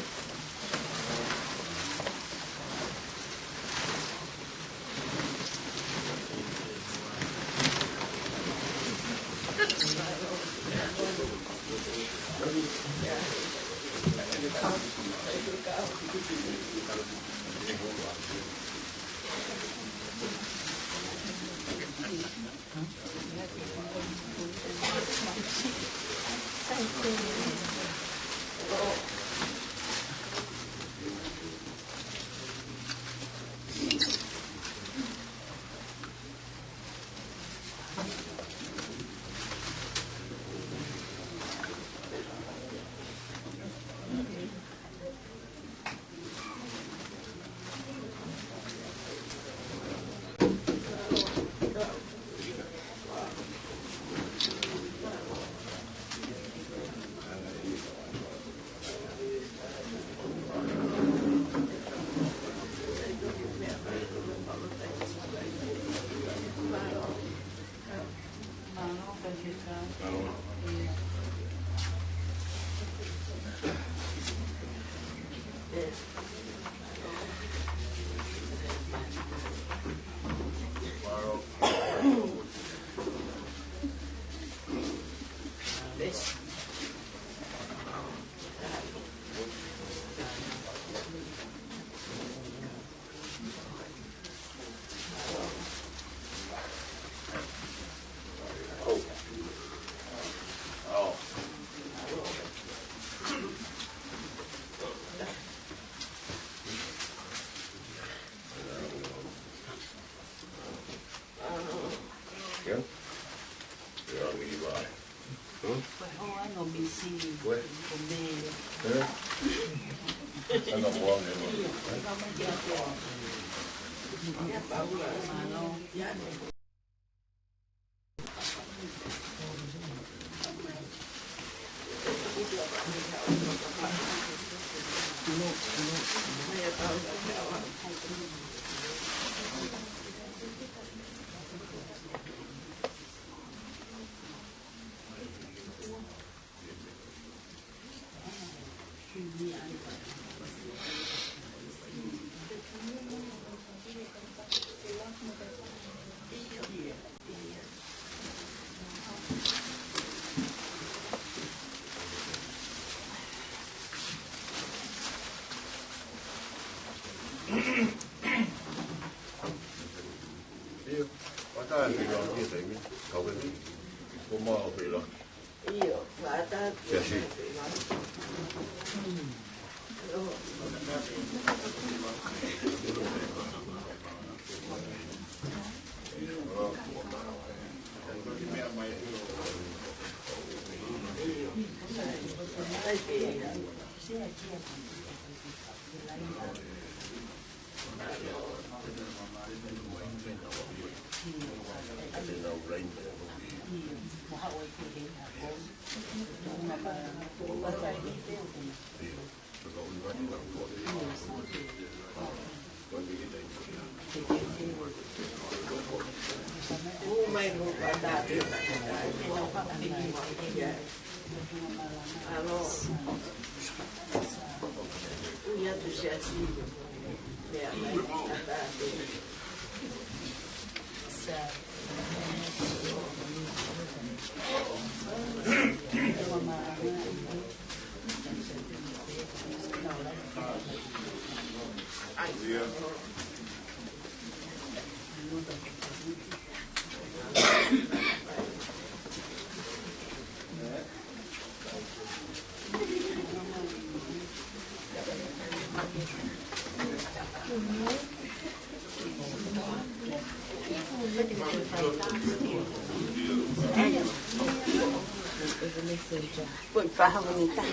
Poi fa unità.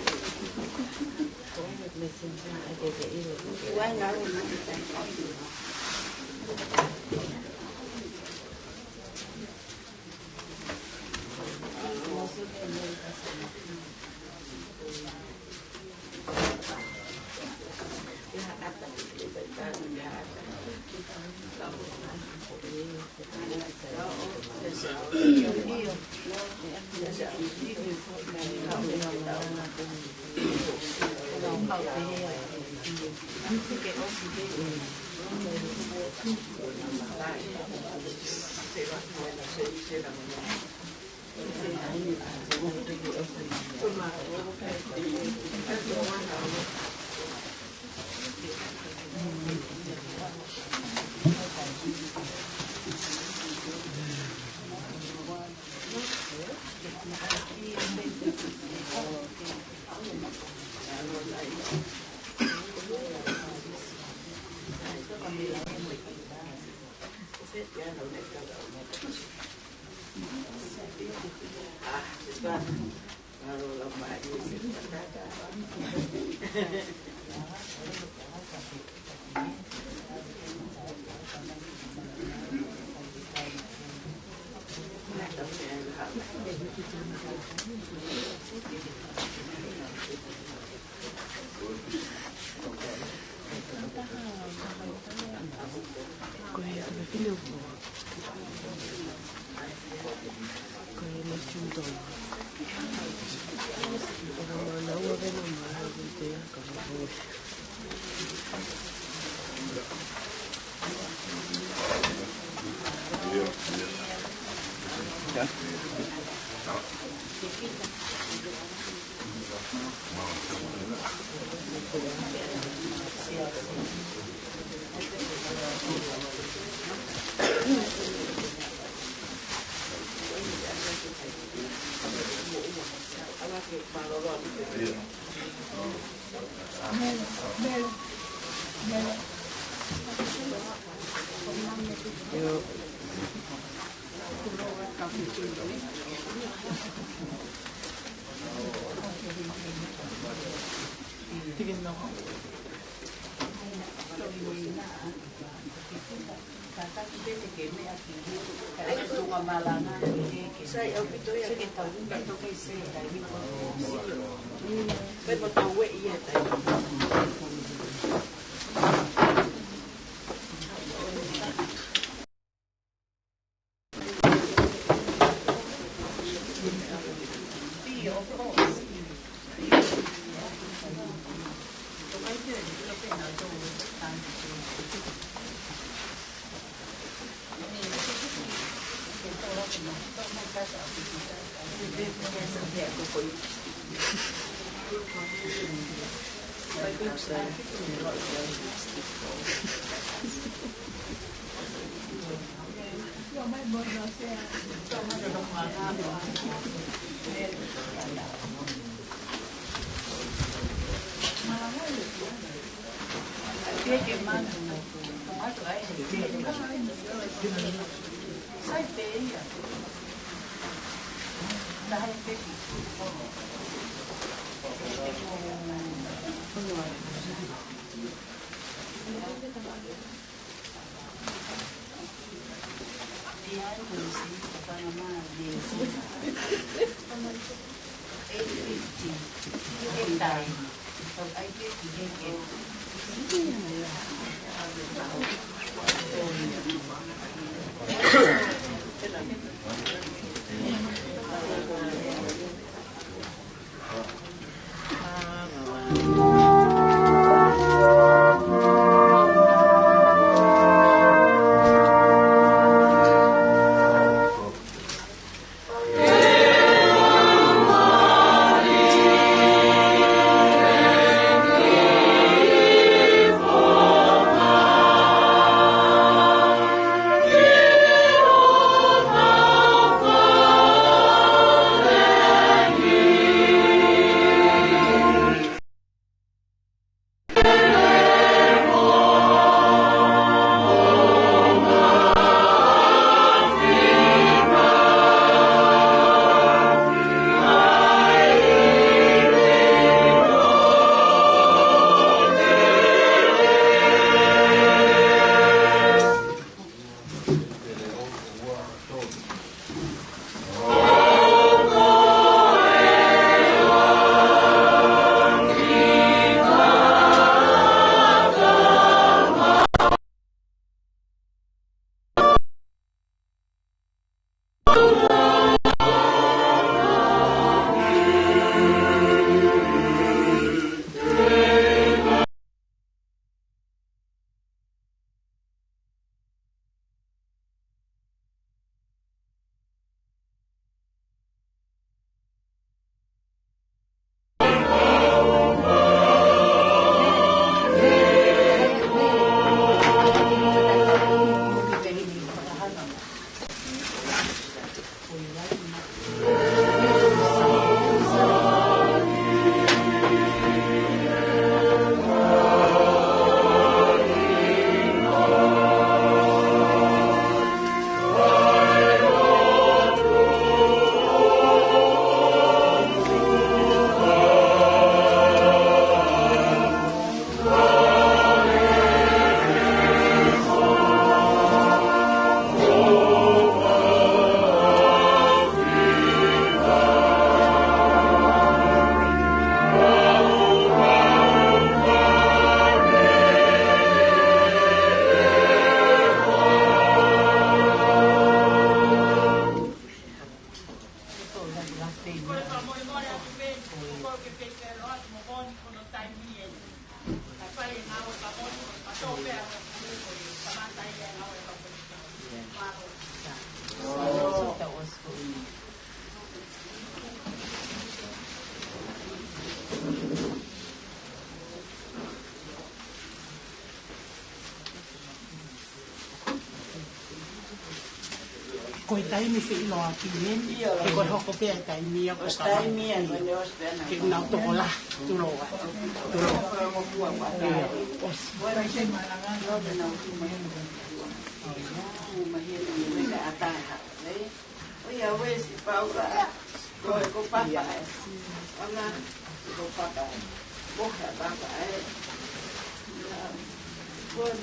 Koe tai mi fi loa ki nen, ke koe hoko pia tai mia ko ka Tai mia no ne os pena. ke nau toko la, tu loa. Tu loa. Bueno, se malanga no de na tu mai. Tu mai ni me ata ha. Oye, oye, si Paula. Koe ko papa. Ona ko papa. Boja papa. Bueno,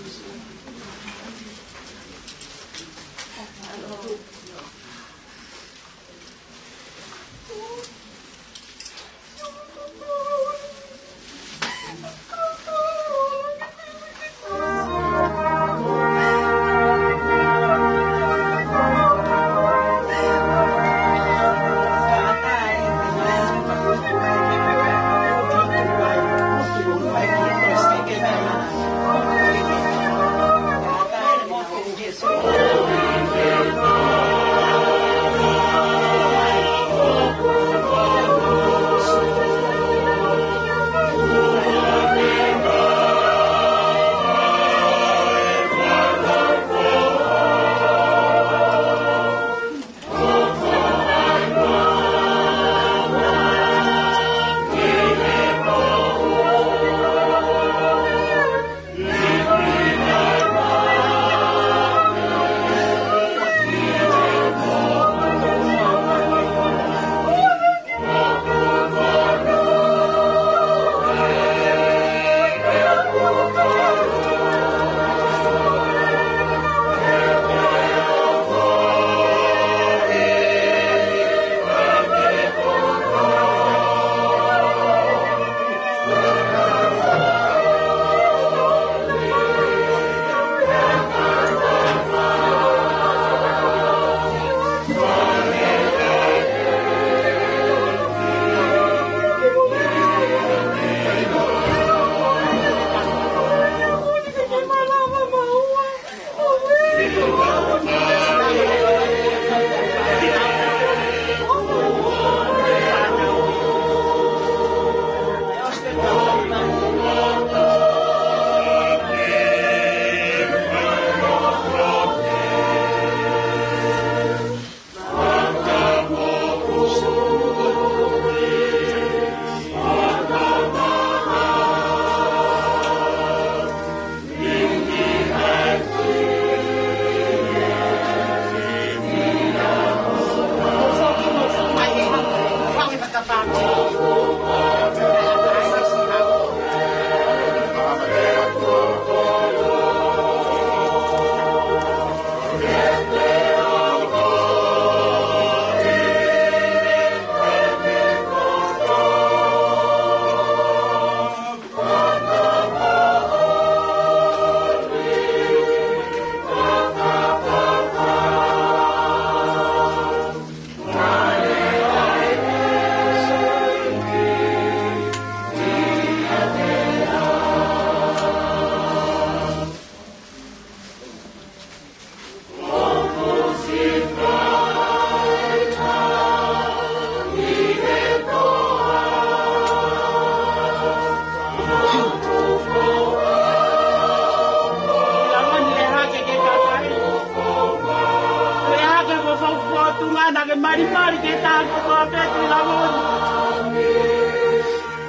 mari ke ta ko pe tu la mo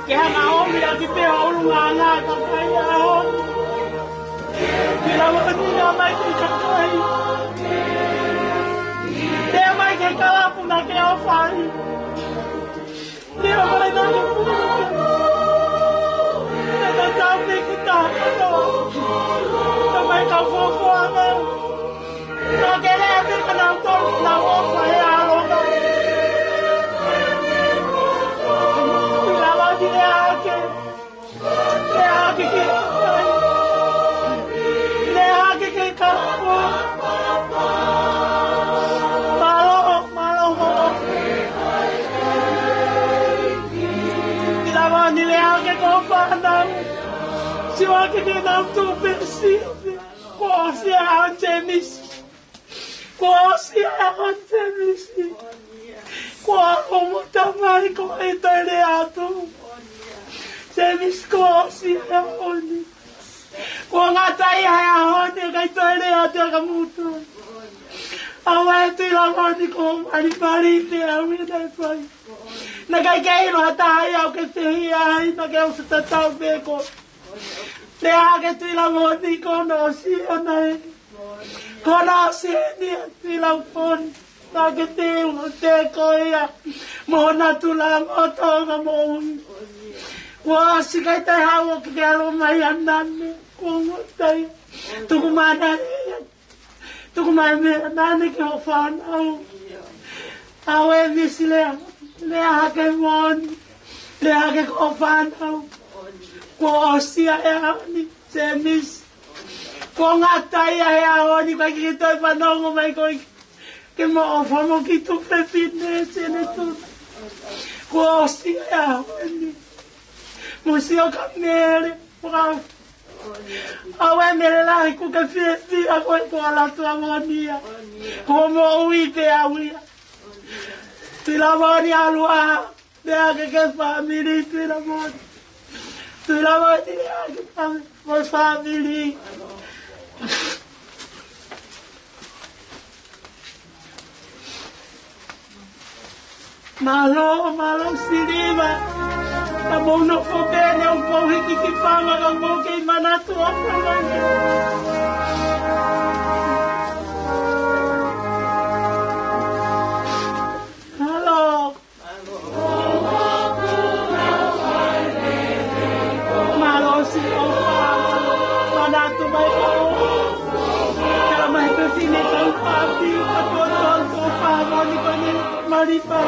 ke ha o mi a ki pe o lu nga ka ka ya o ki la mo ni na mai ki ka kai te mai ke ka la pu na ke o fa ni ni o mai na ni pu te ta ta pe ki ta ko ta mai ka fo fo ma no que le hace con autor la voz a lo que la voz de que malo Siwa ke na tu persi. Ko si a temis. Ko si a temis. Ko mo tamai ko etale atu. Temis ko si a oni. Ko ngatai ha oni ka etale atu ka mutu. Awa te la oni ko ari te awi dai pai. Na kai kai no atai au ke te ai na ke o sa tau be ko. Le ake tui la moni kono si anai. Kono si ni tui la moni. Ake te ungo te koia. Mona tu la motonga moni. Kua si kai tai hawa ki alo mai anane. Kua tai. Tuku mana ea. Tuku mai me anane ki ho whanau. Awe misi lea. Lea hake moni. Lea hake ko whanau. Ko sia e ani semis ko ngatai e ani ka ki toi panongo mai ko ke mo famo ki tu pepine sene tu ko sia e ani mo sia kamere wow awe mere la ku ka fiesti a ko la tua monia ko mo ui te awi ti la monia lua de que family ti la monia. Tu la voy a tirar por family. Malo siriba. Tamo no fobene un po' que panga con mo que manatu Hello. Si o manatu mai ko kala mai pe fine ko papi ko to fa moni ko ni maripa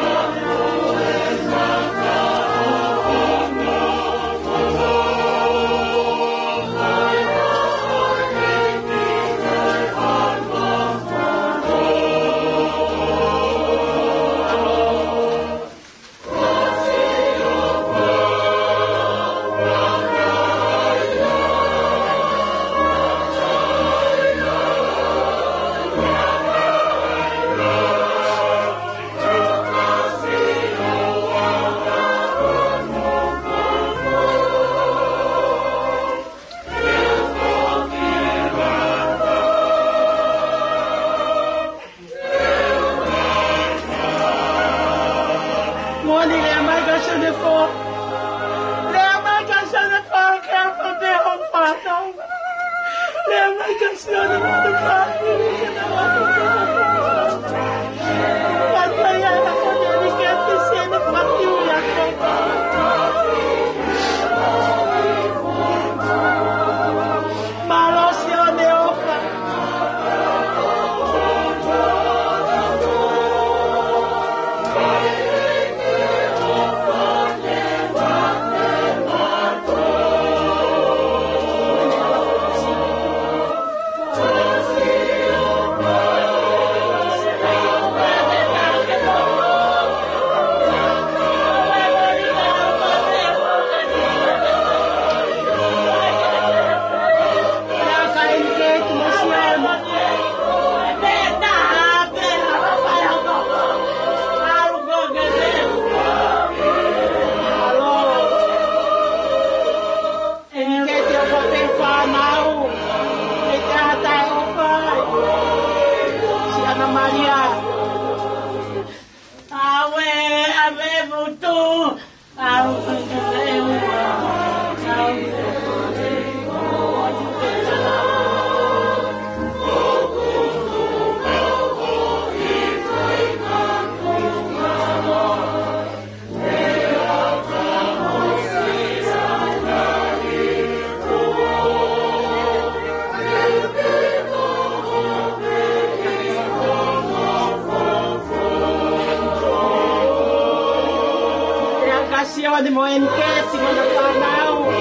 de Moenque, segunda Panau.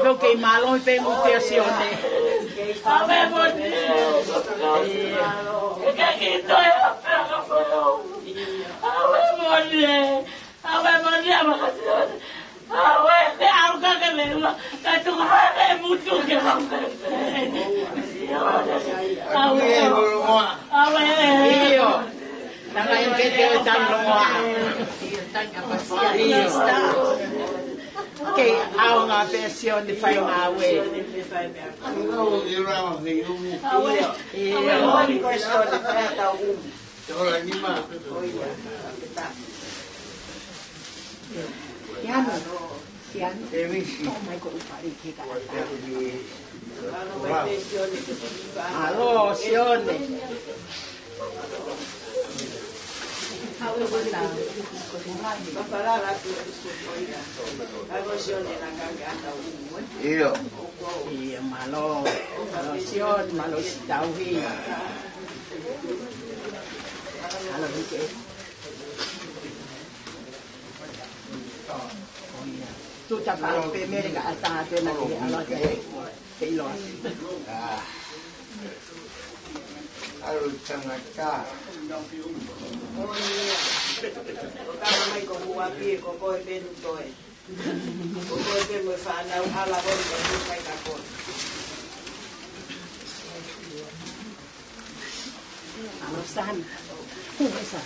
lo que malo y penitencione. Ave por Dios. Que aquí estoy a pero ave por Dios. Ave por Dios. Ave de algo que le que tu madre mucho que va a ave Tangan que dia tanloa. Okay, au nga version di fai ngawe. Awe question di fai tau. Hola, Nima. Yan. Oh my God, pari kita. Halo, sione. Iyo. Iya, malo siyon, malo si Tauhi. Malo dike. Tu cakap pemeri kat atas tu nak ala ke ilos. Alu sangat kah. Kama mai ko huapi ko ko ben toe. Ko ko ben mo fa na ala bon ko kai ka ko. Alasan. Kuasa.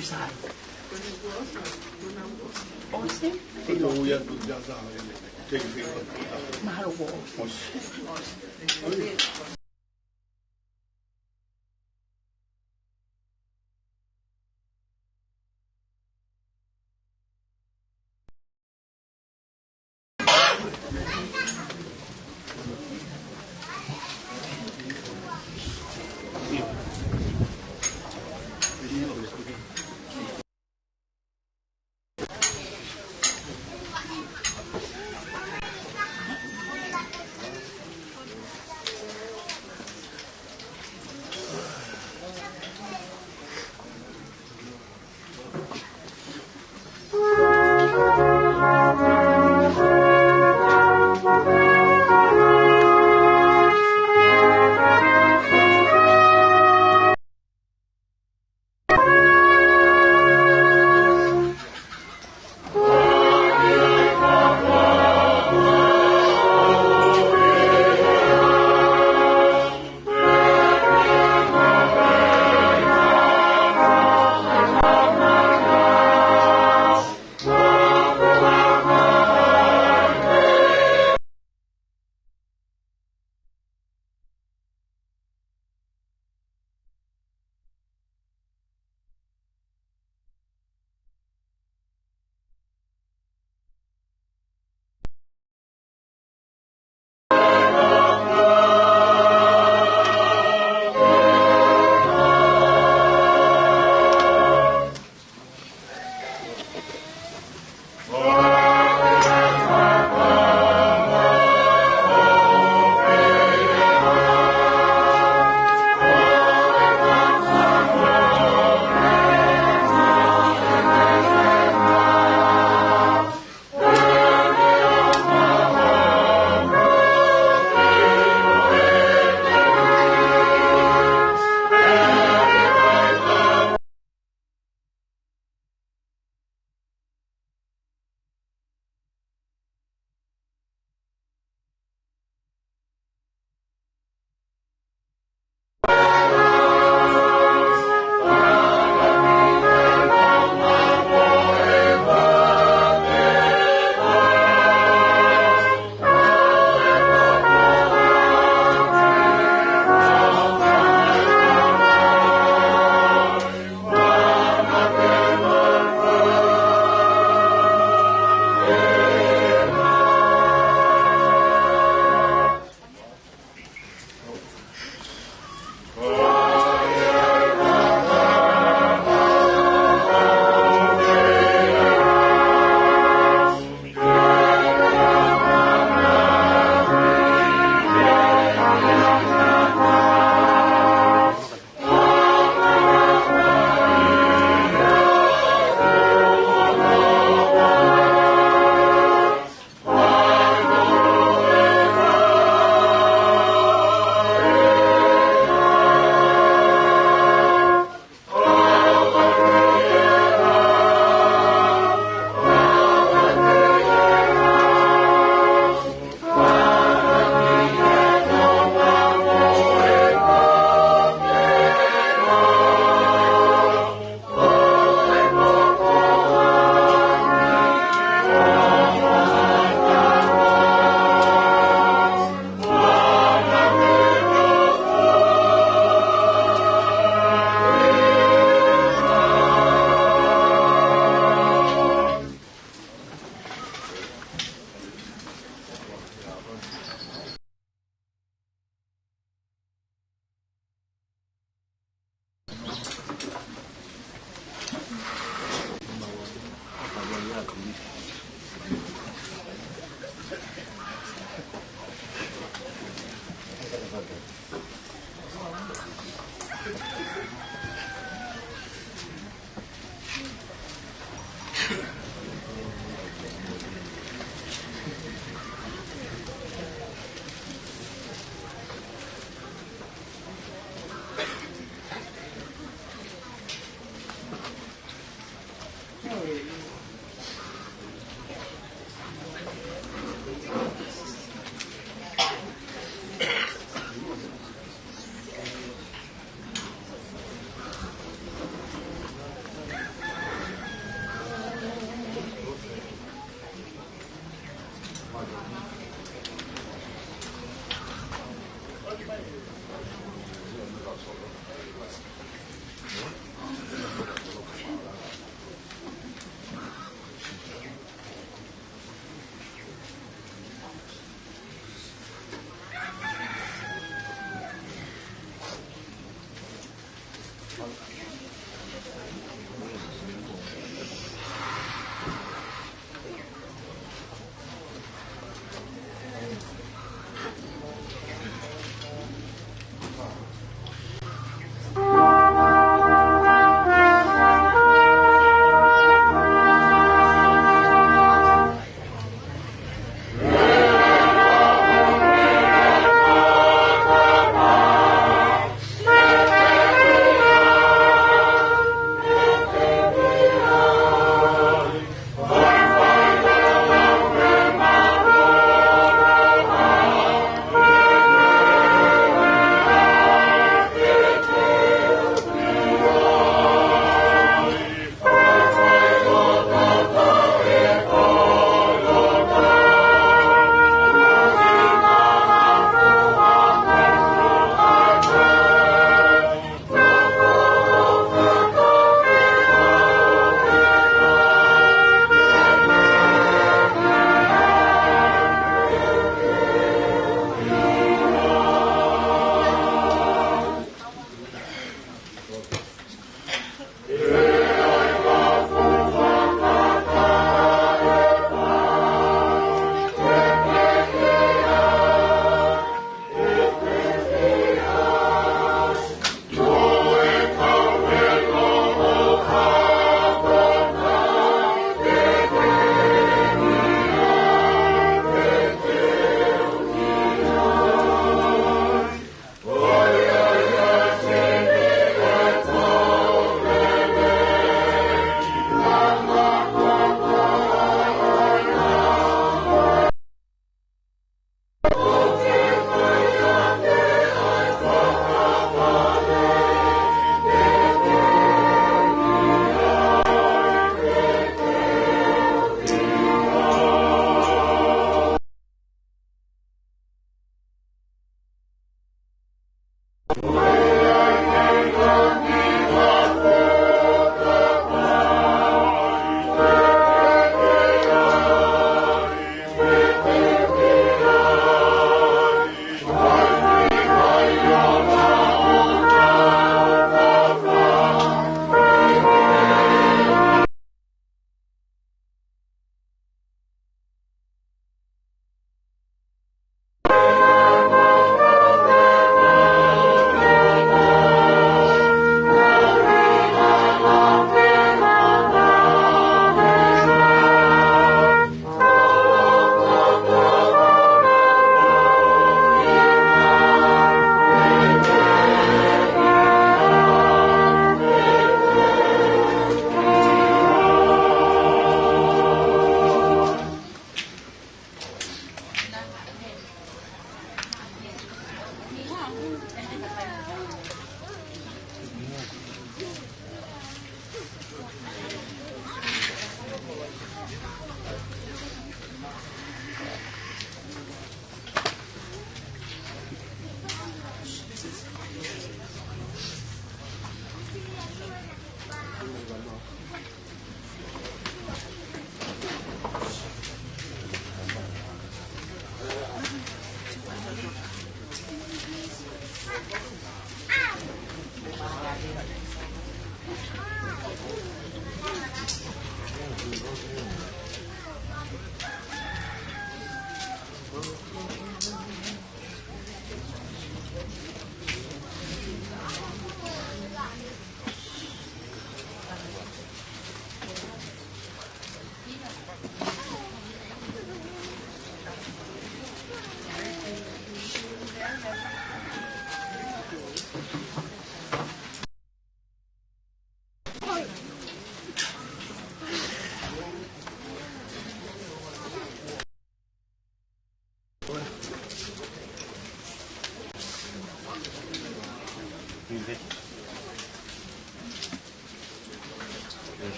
Usai. Osi? Luja tu jaza. Mahalo wo.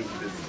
Thank you.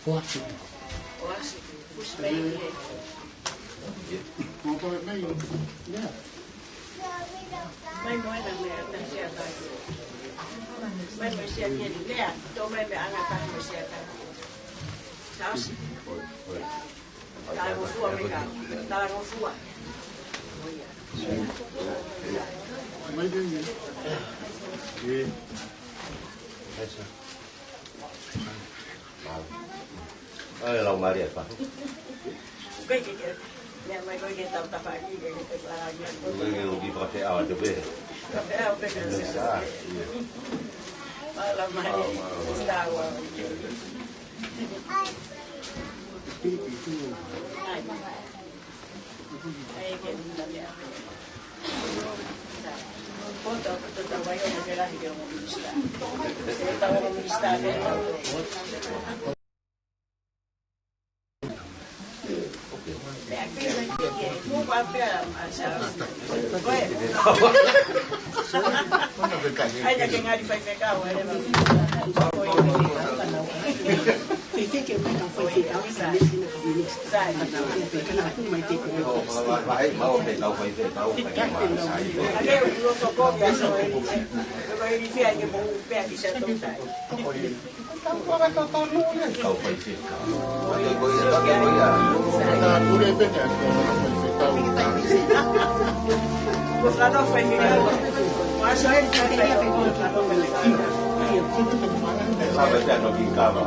Kuatsi. Kuatsi. Kus meidän. Onko meidän? Joo. Mai moi na me sieltä. Mai moi sieltä lää. Tuo mai me anna kahden sieltä. Taas. Täällä on Suomi. Täällä on Suomi. Mai ding. Ye. Eso. Ai lau Maria pa. Kaikki. Ja mai koi ke tauta fa ki ke klara ya. Ngi di pa te awa de be. Ja, op de Sa. Ala mai. Stawa. Ai ke nda ya. Foto foto vai o que la que mo vista. Se ta mo vista de. Ai que ngari fai pecado, ele vai. Fiquei que não foi ficar, sai. Sai. Vai, mau pe tau fai te tau fai sai. Aquele o socorro já só ele. Eu vai ele fia que bom pé que já tô sai. Tau fai te. Na pure bene Pues la no fue final. Mas só ele fai pecado. Sabe te no quincava.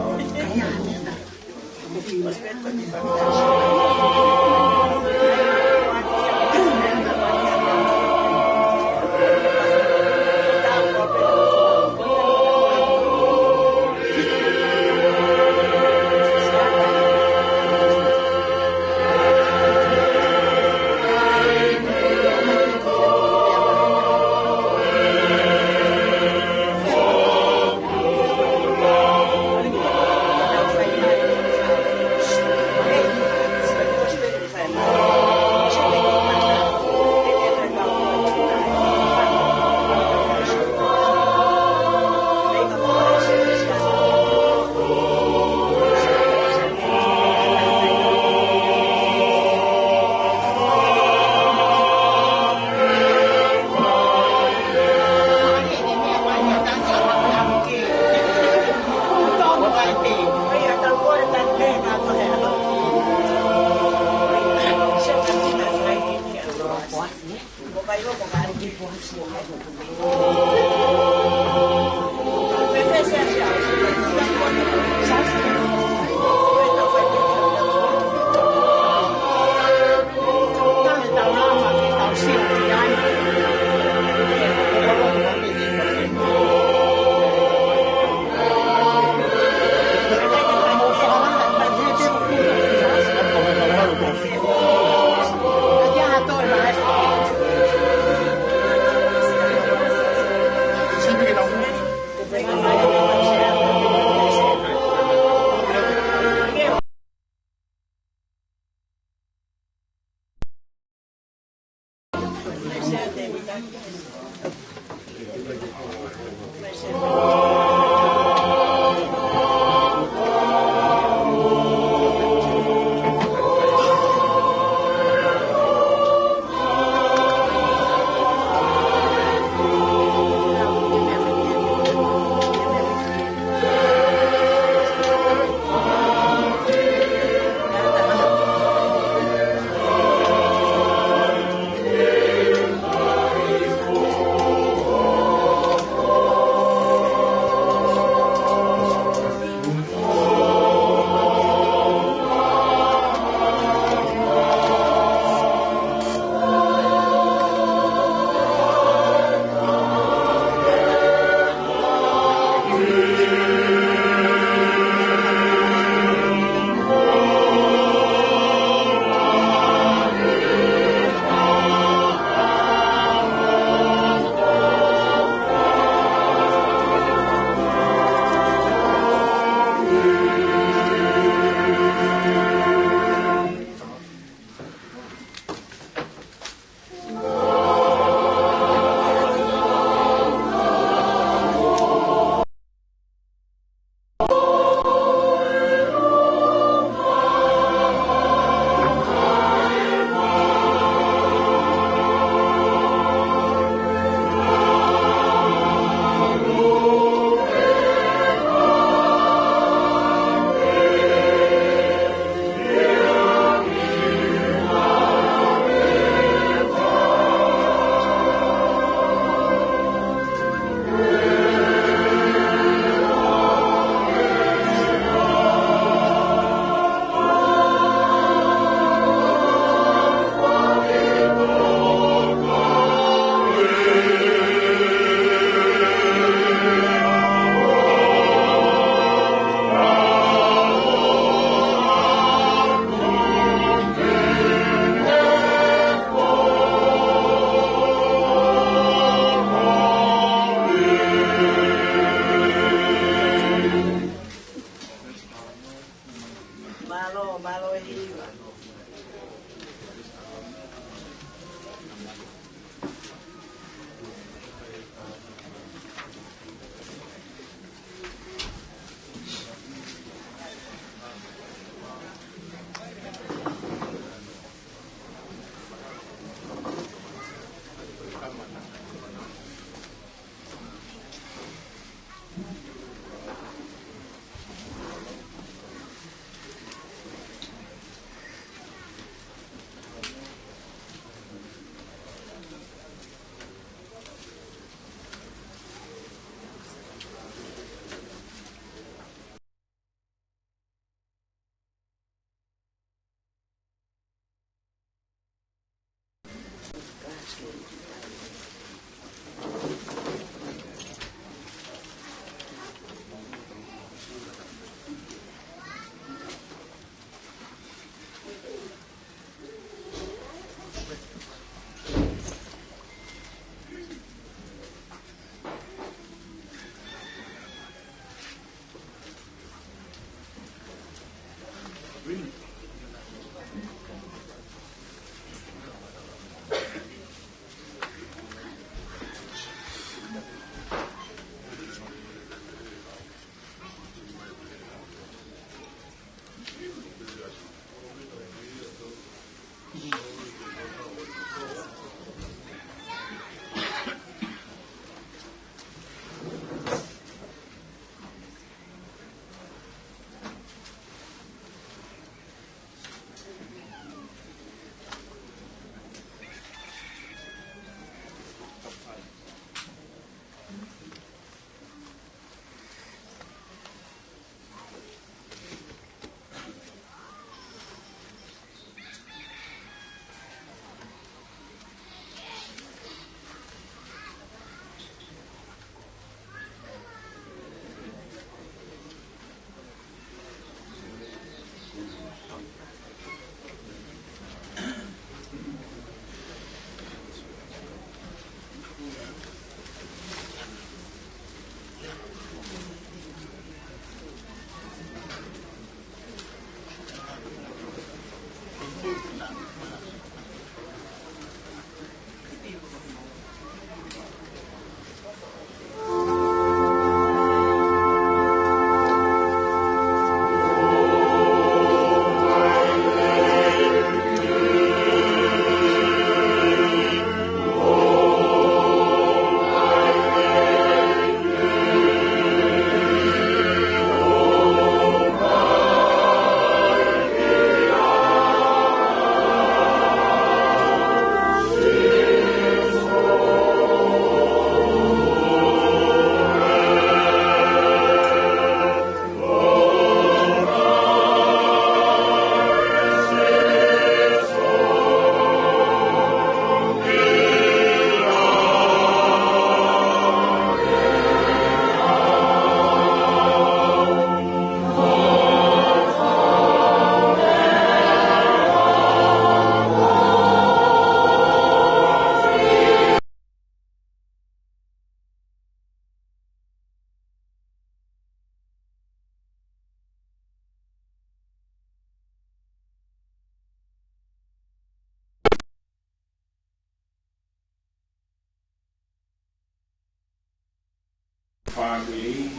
family,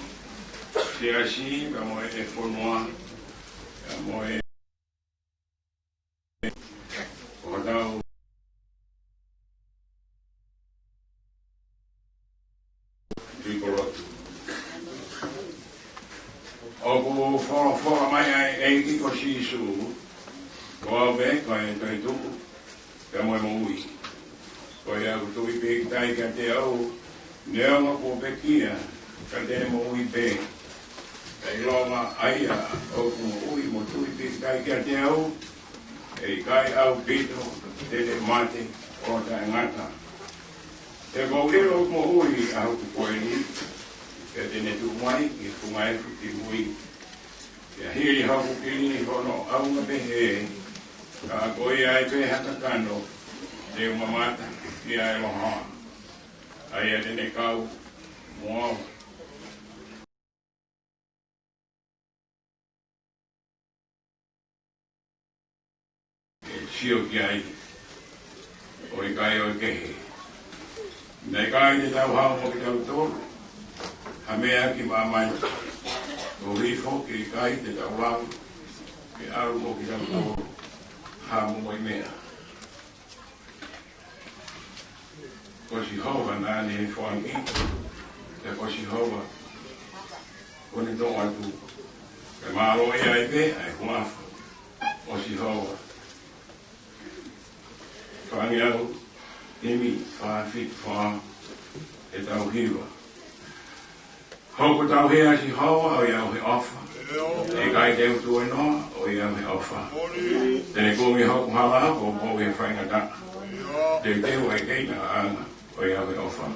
te asi, ka mo e whanua, ka mo e o tau Rikorotu. O ku whora mai ai ki ko sisu, ko au me, ko e toi tuku, ka mo e mo ui. Ko e au tui pe tai ka te au, neonga ko pe kia, ka te mo ui pe. Ei longa aia, o ku mo ui mo tui pe tai ka te au, ei kai au pito, te te mate, o ta ngata. Te kōrero mo ui a hoku koe ni, ke tene tu mai, ki kungai futi mui. Ke hiri hoku kini hono aunga pehe, ka koe ai pe hata kano, te umamata, ki ai loha. Ai a tene kau, moa. E sio ki ai, oi kai oi kehe. Nei kai te tau hao mo ki tau tōru, ha mea ki mamai, o rifo ki kai te tau lau, ki aru mo ki tau tōru, ha mo moi mea. Ko si hova nāne e whangi, te ko si hova, kone tō atu, ke māro e ai pe, ai kumafu, o si hova. Whangi au, Emi, whawhit, wha, e tau hiwa. Hoko tau hea si hawa, o iau he ofa. E kai te utu e noa, o iau he ofa. Tene kōmi hoku hala, o pō e whainga taka. Te teo e keina anga, o iau he ofa.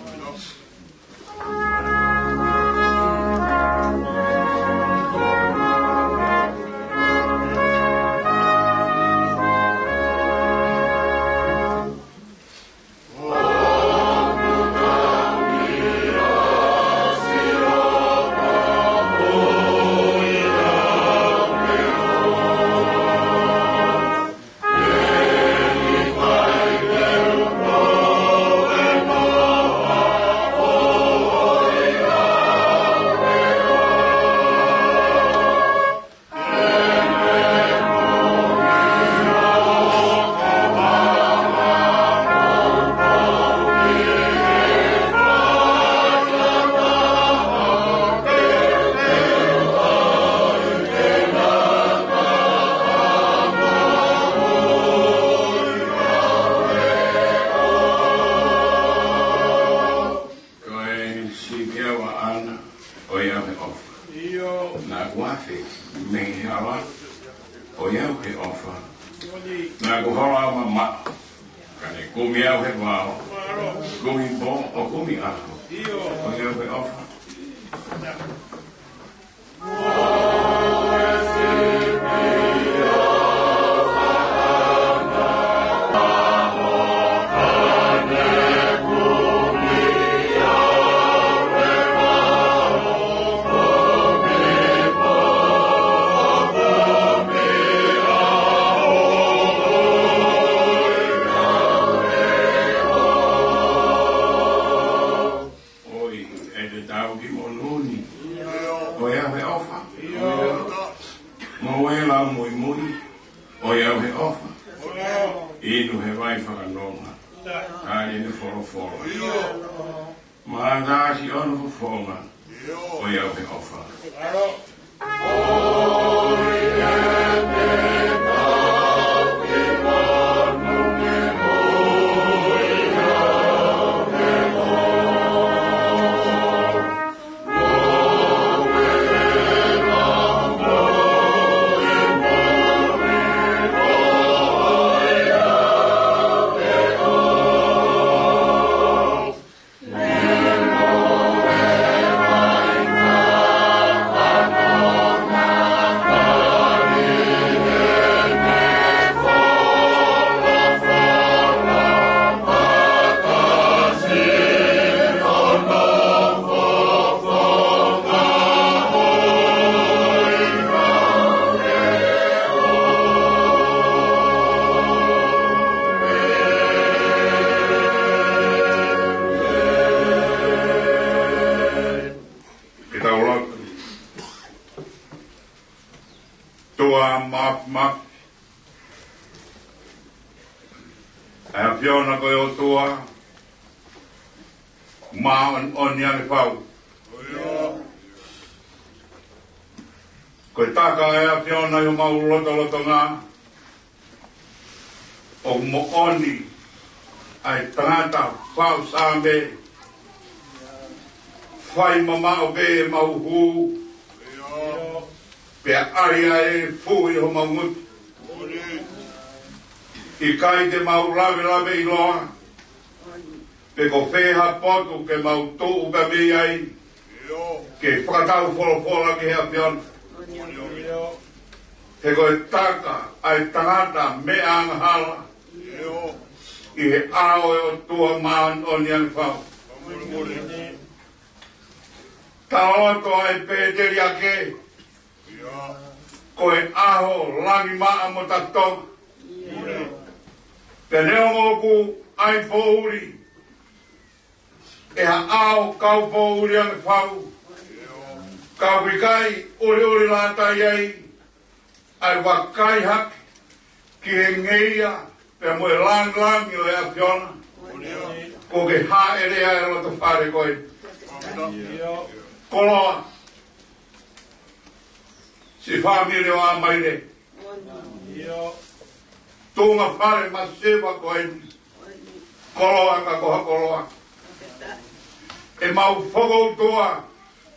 map. Ai fiona ko o tua. Ma on ya le pau. Ko taka ai fiona yo ma loto nga. O mo oni ai tangata pau sambe. Fai mama o be ma hu. Pe aria e fui ho ma mut. I kai te mau lave i loa. Pe ko wheha potu ke mau tōu ka mi ai. Ke whakatau wholofola ke hea pion. He koe taka ai tangata me angahala. I he ao e o tua maan o nian whau. Taoto ai pēteri ake. Koe aho langi maa mo tatonga. Te neo moku ai pouri. E ha ao kau pouri ane whau. Kau wikai ori lata iai. Ai wakai hake. Ki he ngeia. Pe moe lang o ea fiona. Ko ke ha ere ai roto whare koe. Koloa. Si whamire o a maire. Tunga whare ma sewa koe. Koloa ka koha koloa. E mau whoko toa.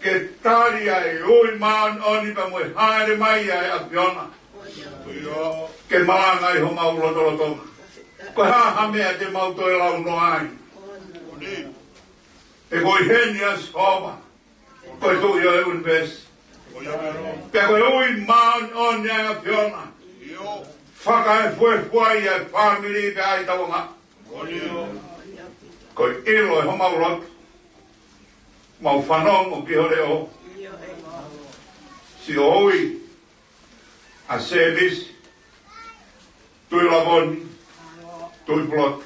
Ke taria e oi maan oni pa moe haere mai ai a piona. Ke malanga i ho mau loto. Ko ha mea te mau toi lau no ai. E koi heni a skoba. Koi tu i o e unves. Pe koi oi maan oni ai a piona. Whaka e fuai e whamiri pe ai tawanga. Koi ilo e ho mau loto. Mau whanong o ki hore o. Si oi. A service. Tui lavoni. Tui plot.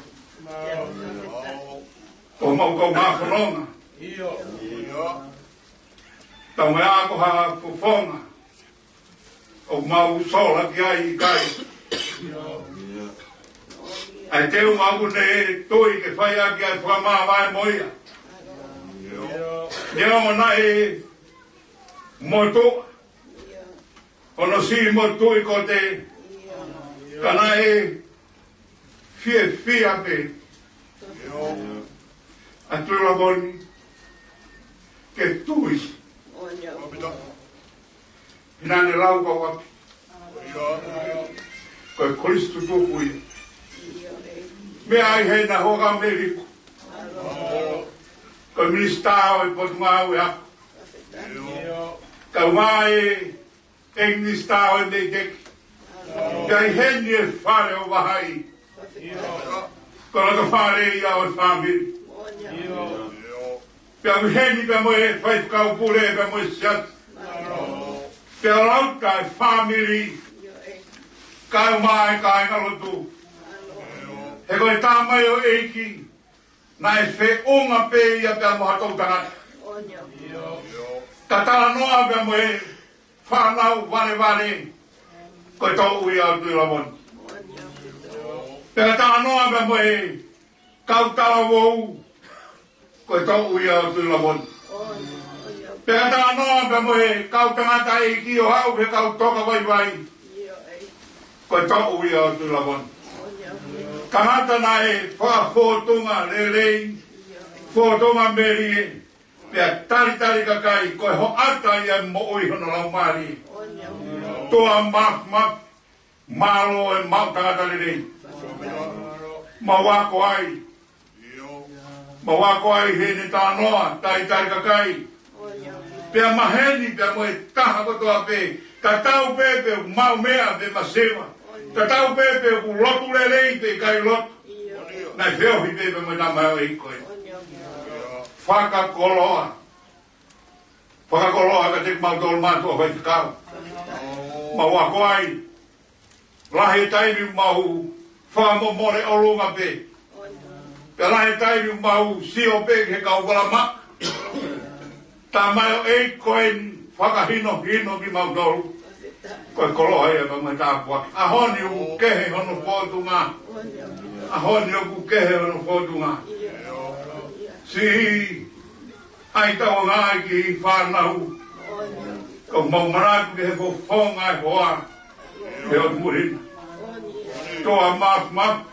O mau kau maa whanonga. Tau me ako ha fufonga. O mau sola ki ai i kai. Ai teu mau ne tui ke whai aki ai whamaa vai moia. Nea ona e moto. Ono si moto i ko te. Kana e fia pe. A tui lavoni. Ke tui. Nane lau ka wapi. Koe Kristu tukui. Me ai hei na hoka Ameriko. Koe ministao e potumau e hako. Kau mai e ministao e meideki. Kai heni e whare o wahai. Koe ka whare i au e whamiri. Pea heni pe moe whaifkau pure pe moe siat. Pea lauta e whamiri. Kau mai kai ngalotu. He koe tāmai o eiki. Na e whe unga pe ia pea moha tautangata. Ta tala noa pea moe whanau vare. Koe tau ui au tui lamoni. Pea tala noa pea moe kau tala wou. Koe tau ui au tui lamoni. Pea tala noa pea moe kau tangata e ki o hau he kau toka vai. Koe tau ui au tui lamoni. Tangata na e whakafōtunga lelei, fōtunga meri, pia tari kakai, koe ho ata ia mo oi hono lau mari. Toa maf, malo e mau tangata lelei. Ma wako ai. Ma wako ai hene tā noa, tari kakai. Pia maheni, pia moe taha kotoa pe, ta tau pepe mau mea pe masewa. Ta tau pepe ku lotu lelei pe kai lotu. Nai wheo hi pepe mo tamai o ikoe. Whakakoloa. Whakakoloa ka te mau tolu mātua whai whakau. Ma wako ai. Lahe taimi mau whamomore o lunga pe. Pe lahe taimi mau sio pe he kau wala mak. Tamai o ikoe whakahino ki mau tolu. Koe kolo ai ka mai tāpua. Ahoni o kehe hono whotunga. Ahoni o kehe hono whotunga. Si ai tau ngai ki whanau. Ko mau maraku ke he whonga e hoa. He o murin. Toa map.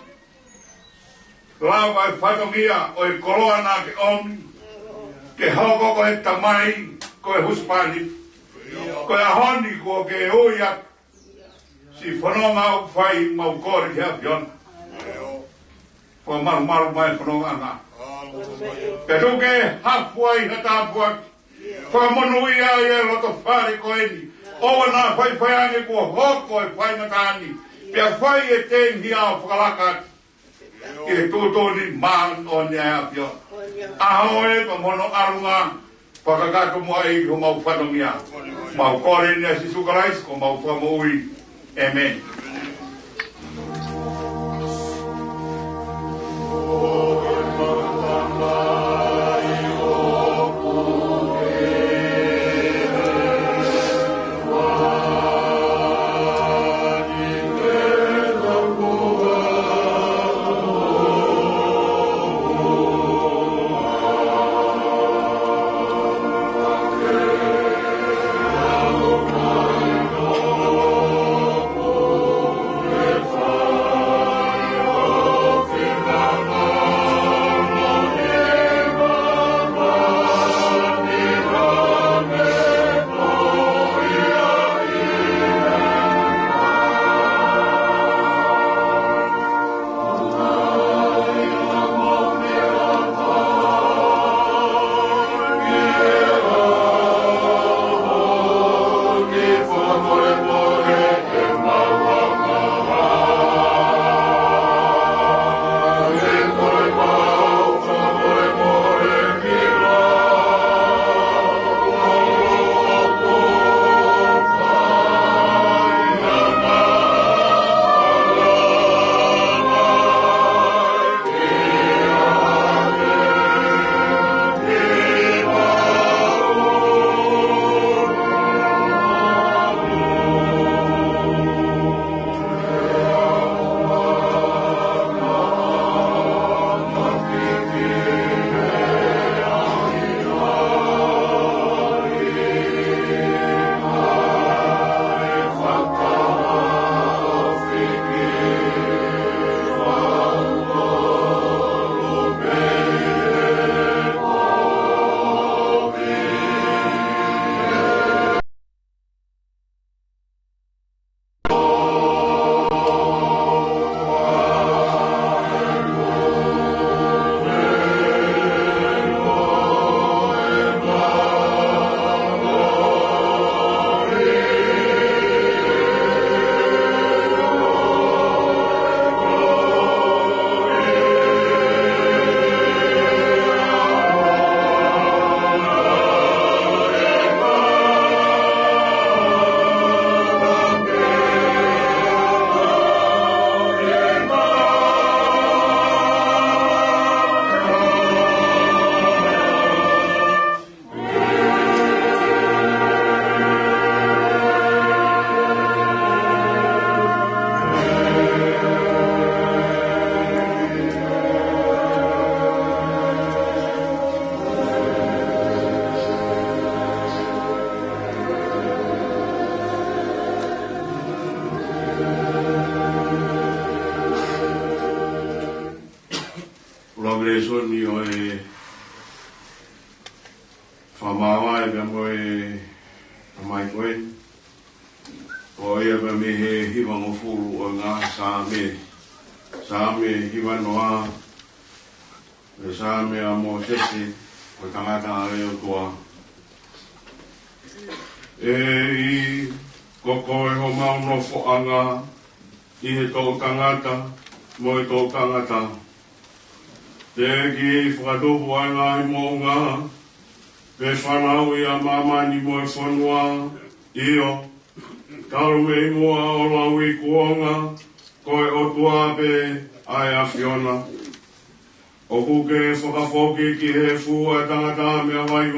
Lau ai whatongia o e koloa nā ke omi. Ke hoko ko he tamai ko e huspani. Ko e ahoni ko ke oia. Si whanonga o whai mau kore ki hapiona. Wha maru mai whanonga ngā. Pe tuke hafuai na tāpua. Wha monui au e loto whare ko eni. Owa nā whai ange ko hoko e whai na tāni. Pea whai e tenhi au whakalakati. Ki he tūtoni maan o ni ai apio. Aho e pa mono arunga. Whakakato mua e ko mau whanongia. Mau kore ni a sisukarais ko mau whamoui. Amen. Soni o e whamawa e pia mo e mai koe o ia pia me he hiwa ngofuru o ngā sāme hiwa noa e sāme a mo sese o tangata a reo toa e i koko e ho maunofo anga i he tō tangata mo e tō tangata te ki e whakatopu ai ngā i mō ngā pe whanau i a mamani mo e whanua io taru me i mua o lau i kuonga koe o tua pe ai a Fiona o kuke e whakafoki ki he fua e tangata mea vai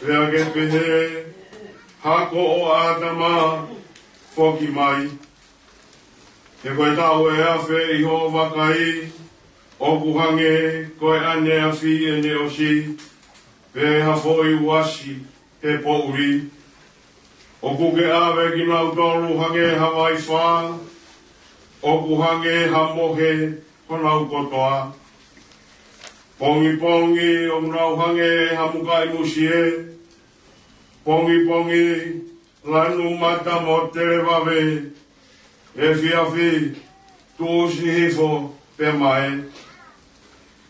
pea ke pehe hako o Adama, foki mai. He koe tau e awhe i ho wakai, o kuhange koe ane a whi e ne o si, pe hafo i wasi he pouri. O kuke awe ki nau toru hange Hawaii wha, o kuhange ha mohe ko nau kotoa. Pongi pongi o nau hange ha mukai musie, pongi pongi lanu mata mo tere wawe, e fiafi tu si hifo pe mai.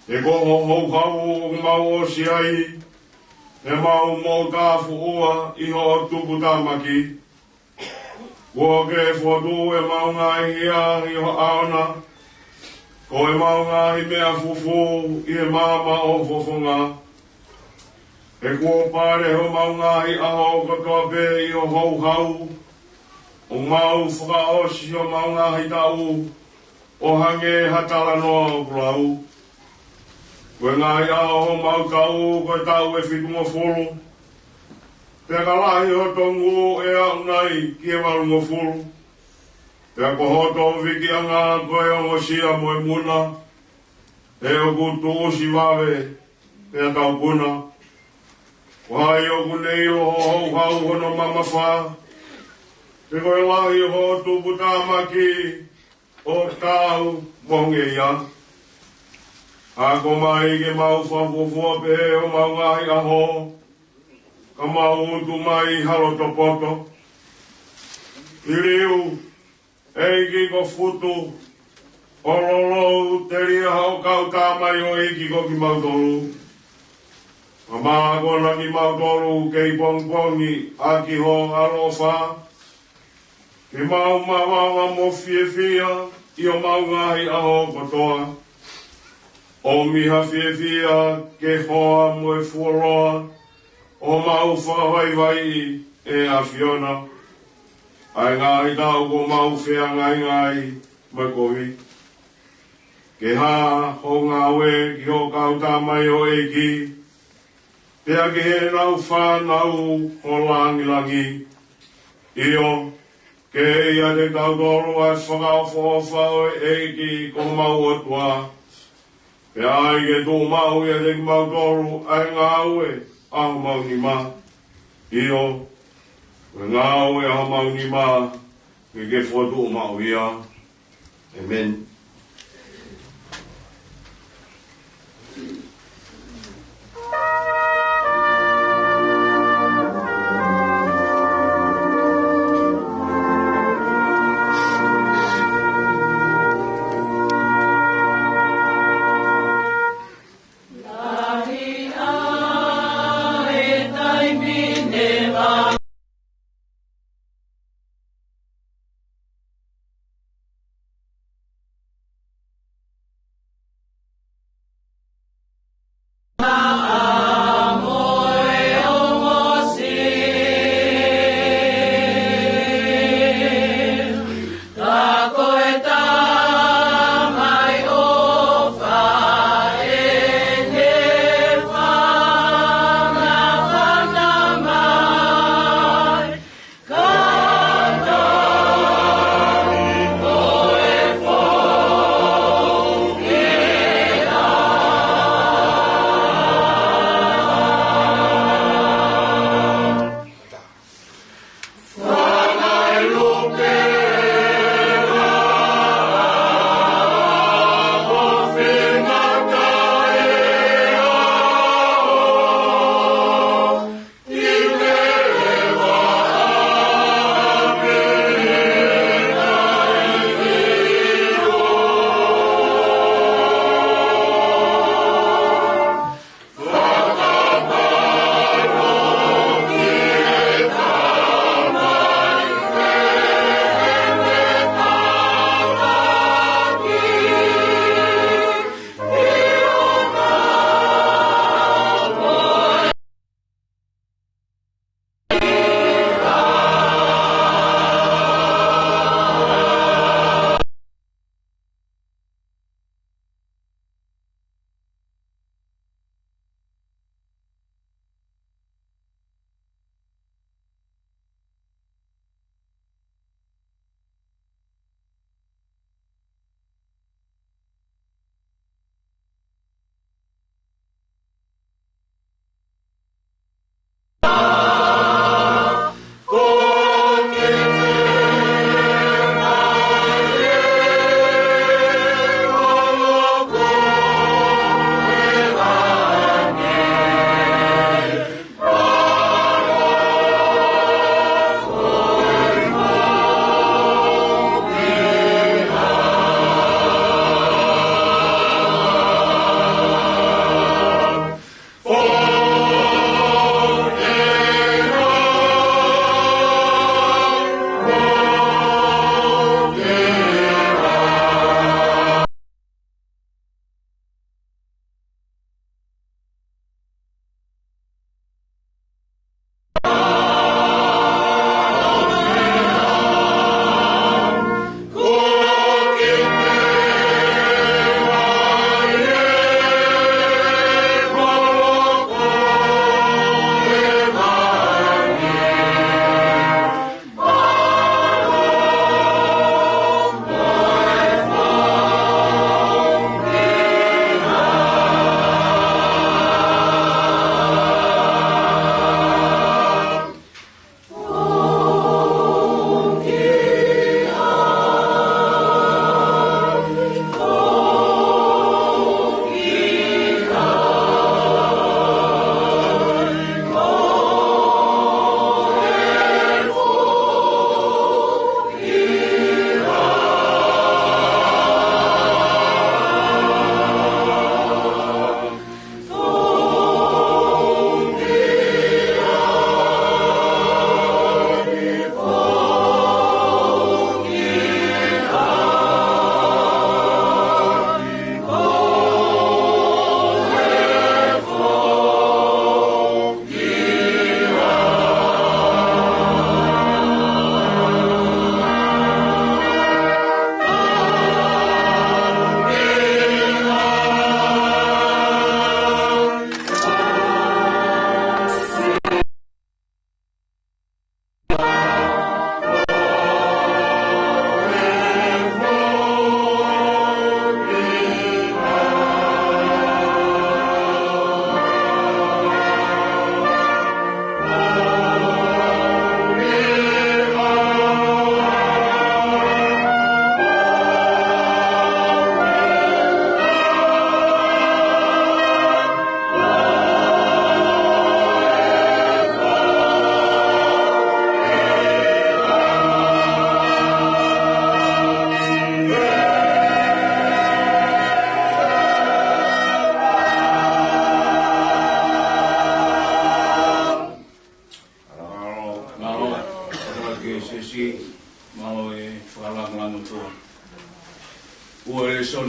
E koho hou hau o mau o si ai, e mau mō tāwhu ua i ho tupu tāmaki. Kua ke whatu e mau ngāi hia i ho aona, ko e mau ngāi mea fufu i e māma o fofonga. E kua pare ho mau ngāi aho katoa pe i ho hou hau, o mau whakaosi o mau ngāi tau, o hange hatala noa o kulau. Koe ngāi aho mau tau, koe tau e whitunga wholo. Peka lahi o tongu e au nei ki e walunga wholo. Peka hoto wiki anga koe o ngosia mo e muna. E o kutu osi wawe, peka tau puna. Wahai o kunei o hou hau hono mama wha. Peka e lahi o tupu tāmaki o tau monge ia. Ako mai ke mau whawhawhua pe o mau ngahi aho, ka mau utu mai halo topoto. I riu, eiki ko futu, o lolo te ria hao kau tāmai o eiki ko ki mau tolu. Ka maa kona ki mau tolu kei pongpongi a ki ho alofa. Ke mau mawawa mo fie fia i o mau ngahi aho kotoa. O miha fie fia ke hoa mo e fuoroa, o mau whakawaiwai e a Fiona. Ai ngai tau ko mau whea ngai mai kohi. Ke ha ho ngā we ki ho kau tāmai o eiki, pea ke he nau whanau ho langi. Io, ke ia te tau tolu ai whakawhawha o eiki ko mau atua. Pe ai ke tō mau ia te mau toru ai ngā ue aho mau ni mā. Io, e ngā ue aho mau ni mā, ke whatu o mau ia. Amen.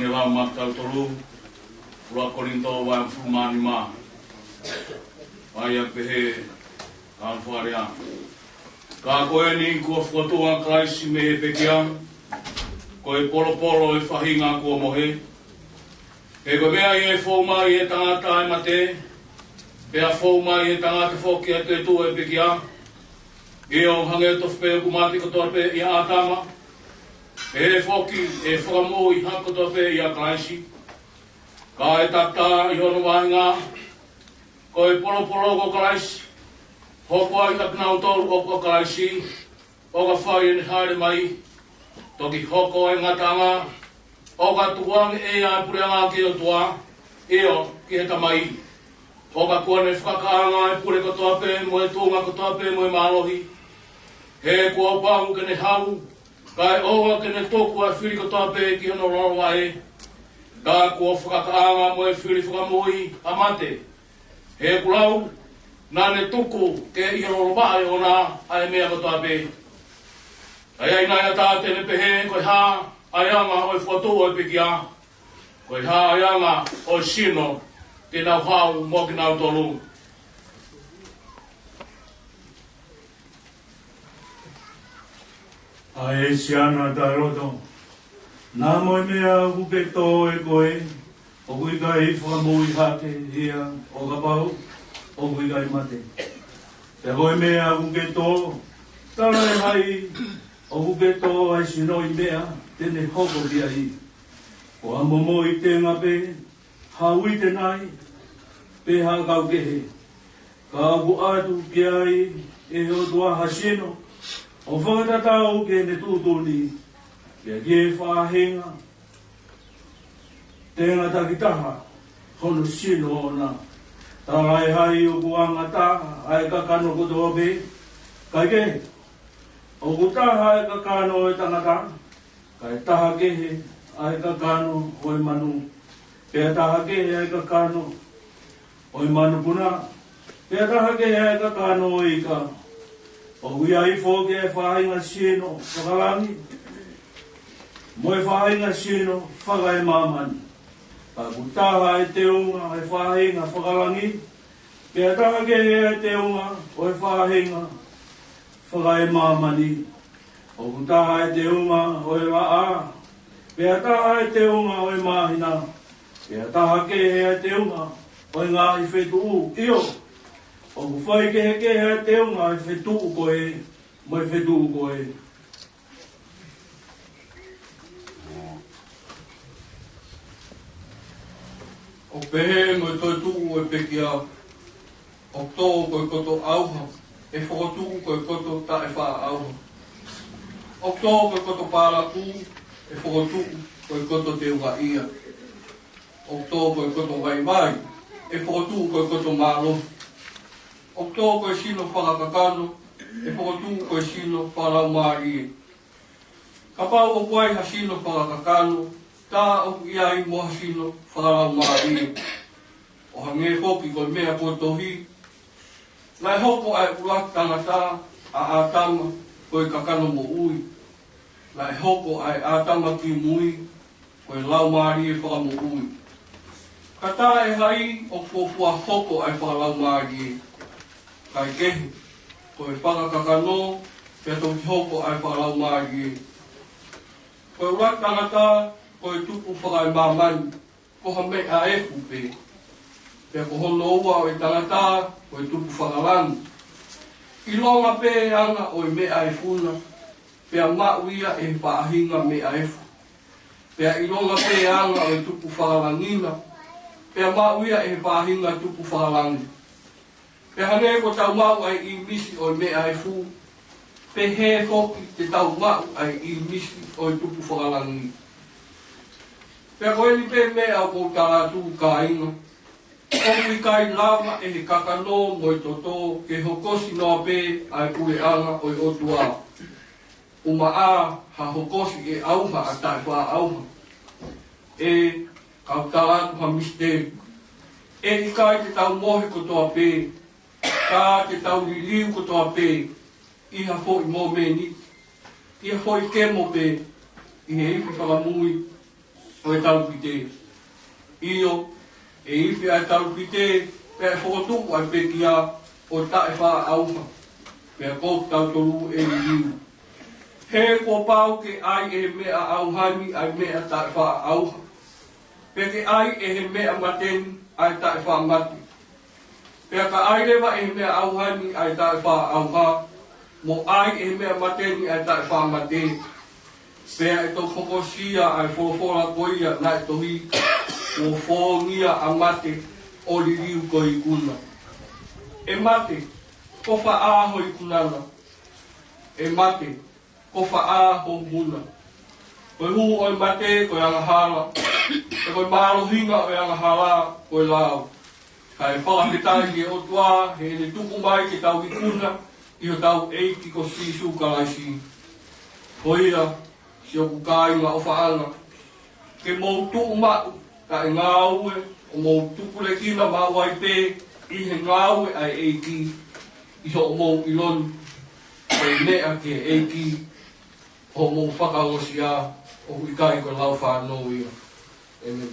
ne lau matau tolu, ua korinto wa fumani ma. Ai a pehe alfaria. Ka koe ni kua whatua Kraisi me he pekia, koe polo polo e whahinga kua mohe. E koe mea i e whauma i e tangata e mate, pea whauma i e tangata whoki a te tu e pekia, i o hange tof peo kumati kotoa pe i a atama, e he whoki e whakamu i hako toa pe i a Kraisi. Ka e tata i hono wahinga, koe polo polo ko Kraisi, hoko ai ka knau tolu o ko Kraisi, o ka whai ni haere mai, toki hoko ai ngatanga, o ka tuang e a pureanga ki o tua, eo ki he tamai, o ka kuane whakakaanga e pure kotoa pe, mo e tūnga kotoa pe, mo e mālohi, he kua pāhu kene hau, kai oa kene toku a whiri kotoa pe ki hono roroa e, ka kua whakakaanga mo e whiri whakamui a mate, he kulau, nane tuku ke i roroa e o nā ai mea kotoa pe. Ai ai nai a tāte ne pehe, koe hā aianga o e whatu o e pekia, koe hā aianga o e sino, te nau hau mo ki nau tolu. Ai siana ta roto, nā moi mea hupe tō e koe, o kui kai whakamui hake hia o ka pau, o kui kai mate. Te koe mea hupe tō, tala e hai, o hupe tō ai sino i mea, tene hoko ki ai. O a momo i te ngape, hau i te nai, pe ha kau kehe. Ka apu atu ki ai, e o tua hasino, o whakatatau ke ne tūtuni, kia kie whahenga, te ngata ki taha, hono sino o nā. Tārai hai o kuanga taha, ai ka kano kotoa pe, kai kehe. O ku taha e ka kano e tangata, kai taha kehe ai ka kano o e manu. Pea taha kehe ai ka kano o e manu puna. Pea taha kehe ai ka kano o ika. O kui ai fōke e whahinga sino whakalangi. Mo e whahinga sino whaka e mamani. Ka ku taha e te unga e whahinga whakalangi. Pea taha kehe e te unga o e whahinga whaka e mamani. O ku taha e te unga o e waa. Pea taha e te unga o e mahina. Pea taha kehe e te unga o e ngā i whetu u. Io, o ku whai kehe e te unga i whetu u koe. Mo e whetu u koe. O pehe mo e toi tuku e pekia. O tō koe koto auha. E whakotuku koe koto ta e wha auha. O tō koe koto pāra u. E whakotuku koe koto te unga ia. O tō koe koto vai mai. E whakotuku koe koto mālo. O tō koe sino whakakakano. E whakotuku koe sino wharau mārie. Ka pau o koe ha sino whakakakano. Tā o iai moha sino wharau mārie. O hange hoki koe mea koe tohi. Lai hoko ai urak tangata a atama koe kakano mo ui. Lai hoko ai atama ki mui koe lau maari e whaka mo ui. Kata e hai o fofua hoko ai whaka lau maari e. Kai kehe koe whaka kakano pia toki hoko ai whaka lau maari e. Koe urak tangata koe tupu whaka e mamani koha me a e hupe. Pea ko hono ua o e tangata, o e tupu whakalangi. I longa pe anga o e mea e funa, pea mauia e whaahinga mea e fu. Pea i longa pe anga o e tupu whakalangina, pea mauia e whaahinga tupu whakalangi. Pea hane ko tau mau ai i misi o e mea e fu, pe he hoki te tau mau ai i misi o e tupu whakalangi. Pea koe ni pe mea o kou taratu ka inga, Omi kai lama e he kakano mo i toto ke hokosi noa pe ai pule anga o i otua. Uma a ha hokosi e auha a tai wha auha. E kau talatu ha misteri. E i kai te tau mohe kotoa pe. Ka te tau liliu kotoa pe. Iha fo i mo meni. Iha fo i kemo pe. I he iwi whakamui. o e tau pite. Io, e iwi ai tau pite, pe whotu ai pe kia o tae wha auha. Pe a kou tau toru e liu. He ko pau ke ai e mea auhani ai mea tae wha auha. Pe ke ai e he mea mateni ai tae wha mati. Pe ka ai lewa e mea auhani ai tae wha auha. Mo ai e mea mateni ai tae wha mateni. Pea e tau whokosia ai whorofora koia na e tohi o whongia a mate o li riu ko i kuna. E mate, ko wha āho i kunana. E mate, ko wha āho muna. Koe hu o i mate ko i angahara. E koe mārohinga o i angahara ko i lao. Ka e whakapetai e o tua, he ne tuku mai ke tau i kuna, i o tau eiki ko sisu kalaisi. Koia, si o kukai ngā o whaanga. Ke mou tuku mau, ka e ngāue, o mou tuku le kina mau ai pē, i he ngāue ai eiki, i so o mou ilon, e mea ke eiki, o mou whakaosia, o kukai ko lau whanau ia. Amen.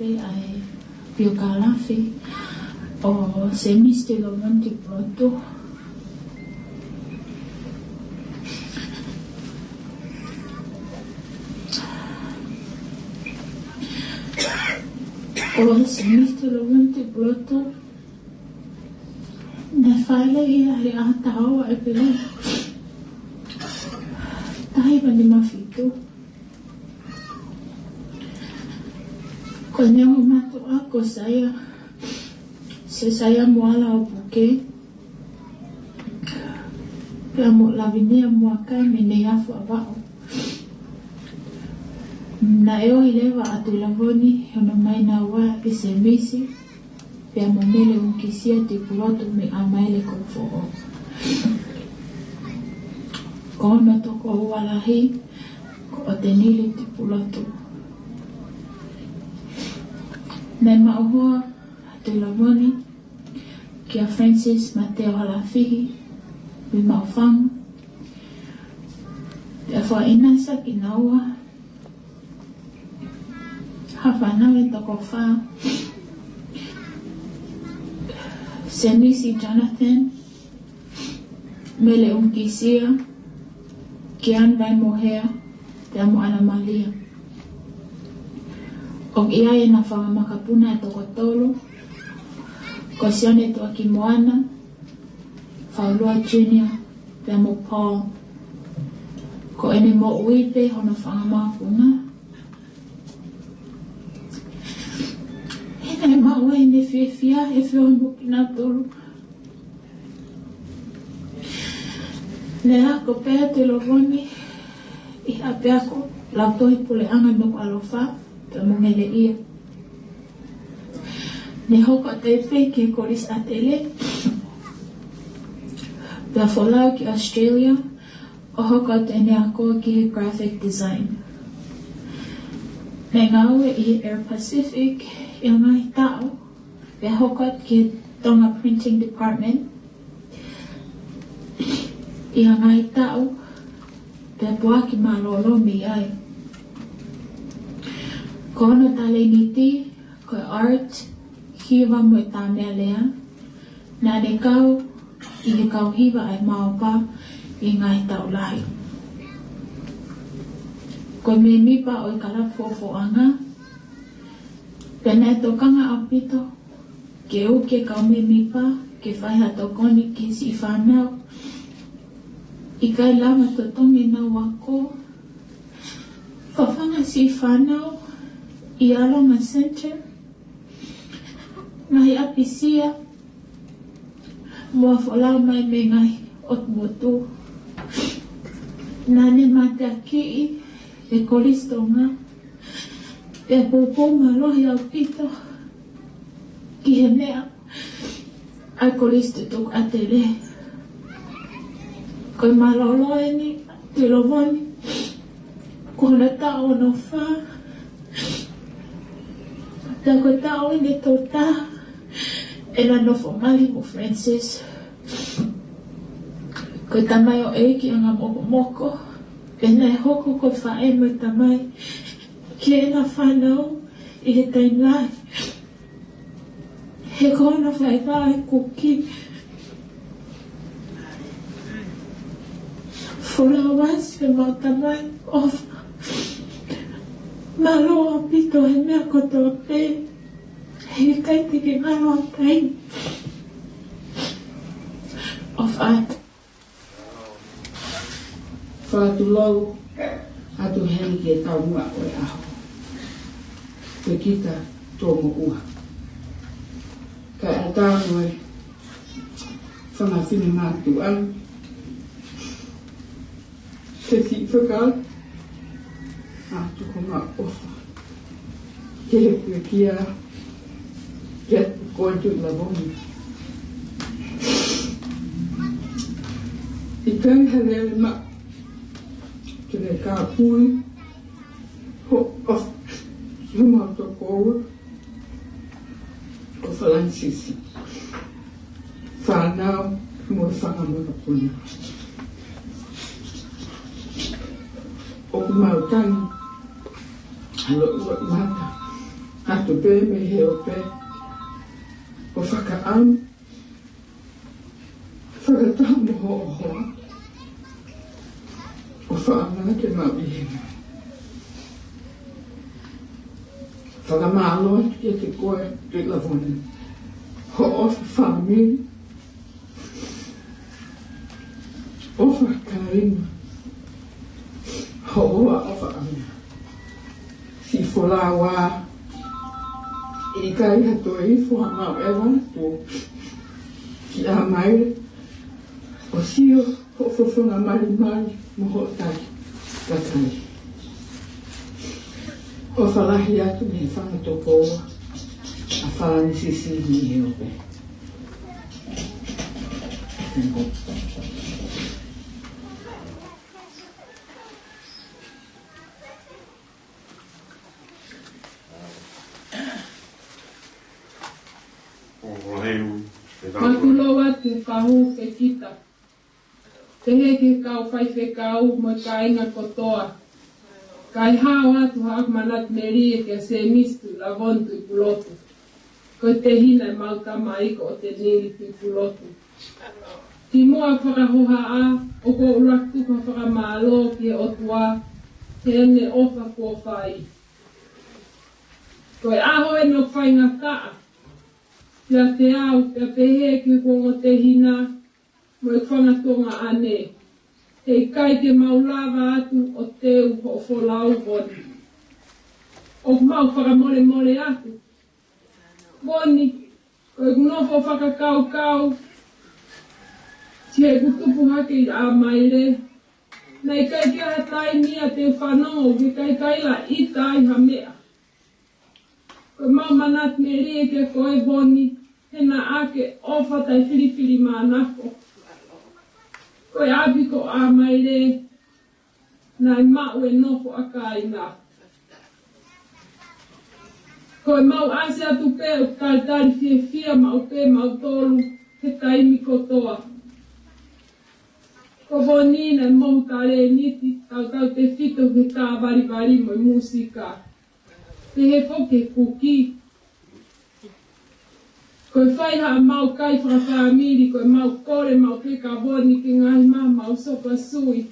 Ai Pio Kalafi o Semisti lo Monti Pronto o Semisti lo Monti Pronto ne file ia he atao e pele tahi vani mafito Kanya mo mato ako saya moala o buke pia mo lavinia moaka mene yafu abao na eo hilewa atu lavoni hono mai na wa isemisi pia mo mele unkisia tipuloto me amaile konfoo kono toko uwalahi ko otenili tipuloto Nei maohua atu lavoni kia Francis Mateo Halafihi mi maofang pia fua inasa ki naua hawhanau e toko wha Senisi Jonathan Mele Unkisia Kian Vai Mohea pia mo ana Malia O ia e na whangamakapuna e toko tolo, ko sione toa ki Moana, Whaulua Junior, pia mo Paul, ko ene mo uipe hono whangamakapuna. Hena e maua e ne whiawhia e whiono ki nā tolo. Ne ako pēa te lovoni, i hapea ko lautohi pule anga noko alofa. Mongele ia. Ne hoko te wheke koris atele. Pia wholau ki Australia. O hoko te ne ako ki graphic design. Ne ngaue i Air Pacific. I ngai tau. Pia hoko ki Tonga Printing Department. I ngai tau. Pia pua ki malolo mi ai. Kono tale niti, ko art, hiwa mo e tāmea lea, nā ne kau, i he kau hiwa ai maopa i ngai tau lahi. Ko me nipa o i kala fofoanga, pena e tokanga apito, ke uke kau me nipa, ke whaiha tokoni ki si whanau, i kai lama to tongi na wako, whawhanga si whanau, I Alonga Center, ngahi apisia, mua wholau mai me ngahi ot motu. Nane mate aki e kolistonga, e popo malohi au pito, ki he mea, ai kolisto tuk atele. Koe malolo eni, te lovoni, Kona tao no wha. Tako tao ine tō tā. E la no whamali mo Francis. Ko tamai o eiki o ngā moko moko. E nei hoko ko whae mo tamai. Ki e na whanau i he tainai. He kona whai whae kuki. Fulawas pe mau tamai ofa. Malo pito he mea koto pe. He kai te ke ngaro a tai. Ofa. Whātu lau, atu hei ke tau mua o e aho. Te kita tōmo ua. Ka e tāno e whangawhine mātu an. Te si whakal, atu ko ngā ofa. Ke he pua kia, ke koe tu la bongi. I kai halele mak. Kene ka pui, ho of, huma to koua, o whalansisi. Whanau, mo whangamona puni. O kumautangi, halo ua mata, hatu pe me he o pe, o whakaam, whakatamu ho o hoa, o whaamana ke mau i hena. Whakamāloa ki te koe te lavone. Ho ofa whaamini. Ofa kaima. Ho oa ofa amina. Si wholawa. I kai hato e fuha mau ewa to. Ki a maire. O sio ho whawhunga mari mari. Moho tai, katai. O whalahi atu me whangatoko a whalanisisi ni he ope. Matuloa te kahu ke kita. Te heke kau whai whekau mo ka inga kotoa. Kai hao atu haak manat meri e ke se mistu la vontu I pulotu. Ko te hina mau tamaiko o te niri I pulotu. Ti mua whakahoha a, o ko uraku ka whakamālo ki e otua, te ene ofa kua whai. Ko e aho e no whai ngā taa. Pia te au, pia pehe ki ko o te hina, mo e whangatonga ane. Hei kai te maulawa atu o teu ho o wholau boni. O mau whakamore more atu. Boni, ko e kunofo whakakau kau. Tia e kutupu hake I a maire. Nei kai kia hatai nia te whanau ki kai kaila ita I ha mea. Ko mau manat me rie ke koe boni. Hena ake ofa tai whiriwhiri mānako. Koe abiko a maire, nai mau e nofo a kaina. Koe mau ase atu pe o kaltari fia mau pe mau tolu, he taimi kotoa. Ko bonina mau tare niti, tau te fito ke tā vari mo musika. Te he foke kuki. Koe whaiha mau kai whakawhamiri, koe mau kore, mau peka woni ki ngai mau sopa sui.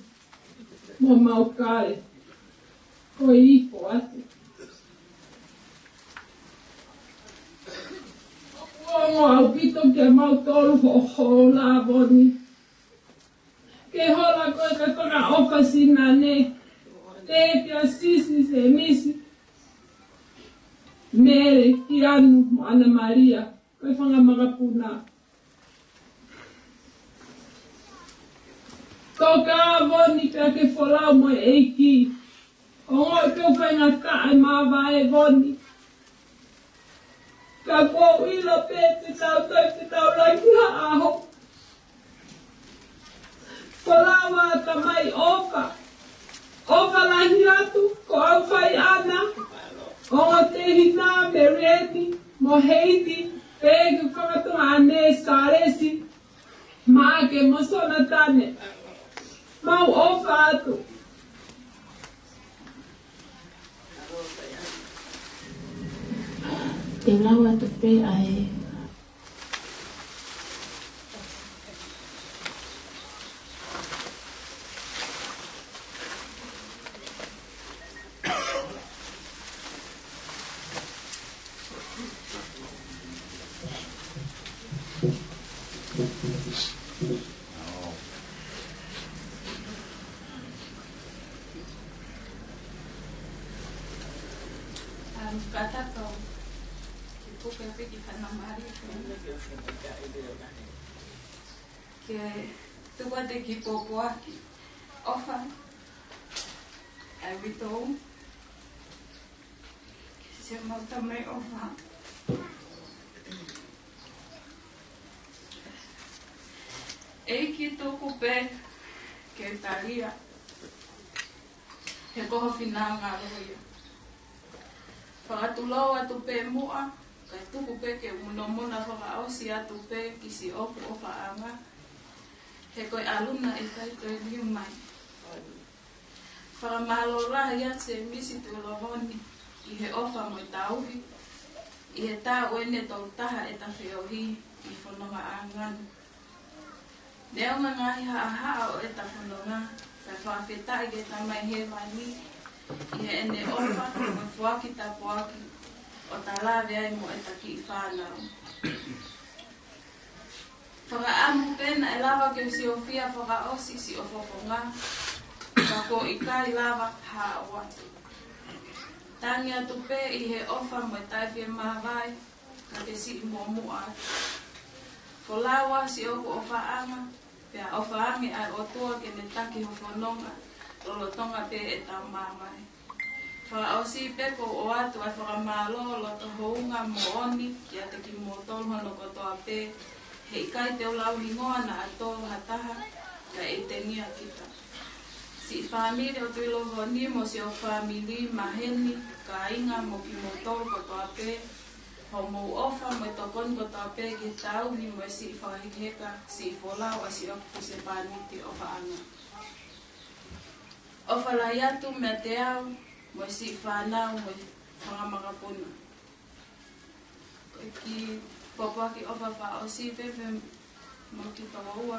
Mo mau kare. Koe ipo atu. Ongo au pito ke mau tolu ho la woni. Ke hola koe ka toka ofa sinane. Te pia sisi se misi. Mere ki anu mo Ana Maria. Koe whangamagapuna. Toka woni pia ke wholau mo eiki. O ngoi pio whainga tae mawa e woni. Ka kua uilo pe te tau langi ha aho. Wholau a tamai ofa. O whalahi atu, ko au whai ana, o te hina me reti, mo heiti, pēku whakatunga ane sāresi, mā ke mosona tane, mau ofa atu. Te lawa te pē ae. Tua te ki popoa ki ofa ai witou ki se mauta mai ofa ki tōku pē ke taria he koho whina ngā roia whakatulau atu pē mua kai tuku pē ke munomona whakaosi atu pē ki si oku o whaanga he koe aluna e kai koe liu mai. Whakamalo rahi at se misi tu lohoni i he ofa mo i tauhi, i he tā uene tau taha e ta whiohi i whanonga anganu. Neonga ngahi haa o e ta whanonga, kai whawhetai ke tamai he mani, i he ene ofa mo whuaki ta puaki, o ta lawe ai mo e ta ki i whanau. Whakaamu pēna e lawa ke si o whia whakaosi si o whoponga, whako i kai lawa haa o atu. Tangi atu pē i he ofa mo e taiwhia mawai, ka te si i mua mua atu. Wholawa si oku o whaanga, pēa o whaange ai o tua ke me taki ho whanonga, lolotonga pē e tau mamai. Whakaosi peko o atu ai whakamalo lo to hounga mo oni, kia te ki mo tolhono kotoa pē, he kai te o lau hingoa na ato hataha ka e te nia kita. Si whamiri o tui loho ni mo si o whamiri maheni ka inga mo ki mo tolu kotoa pē, ho mo ofa mo to kon kotoa pē ki tau ni mo si whahiheka si wholau a si oku se pāniti o whaanga. O whalai atu me te au mo si whanau mo whangamakapuna. Koe ki Popaki ofa wha o si pepe mo ki tawa ua.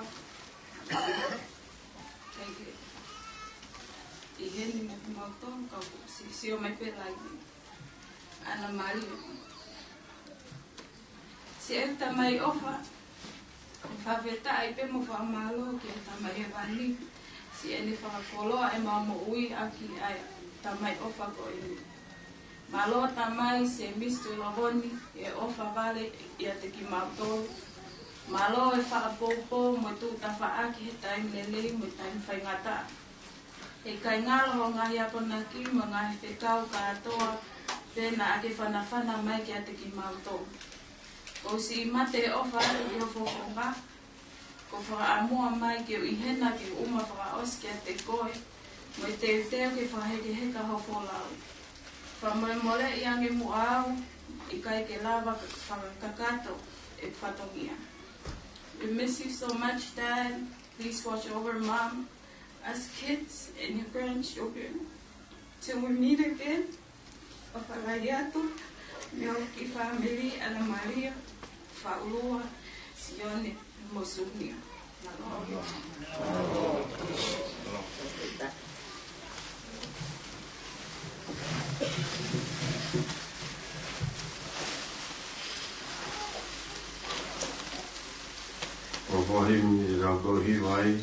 Kei i heni mo ki mautonu kaupu si o mai pe lai ana Maria. Si e tamai ofa, whaweta ai pe mo whamalo ki e tamai he wani. Si e ni whakakoloa e mamo ui aki ai tamai ofa ko e Malo tamai se mistu lohoni e ofa vale i a te ki mautolu. Malo e whaapopo mo tu ta whaaki he taim lelei mo taim whaingata. E kai ngalo ho ngahi apona ki mo ngahi whekau ka atoa pēna ake whanawhana mai ki a te ki mautolu. O si mate e ofa i o whokonga, ko whakaamua mai ki o ihena ki uma whakaos ki a te koe, mo i te uteo ki whaheke heka ho wholau. Whamore more i ange muau, i kai ke lava whakakato e whatongia. We miss you so much, Dad. Please watch over Mom, us kids, and your grandchildren. Till we meet again, o whalaiatu, me o ki family, Ana Maria, Whaulua, Sione, Mosunia. Whahim i rau kau hiwai,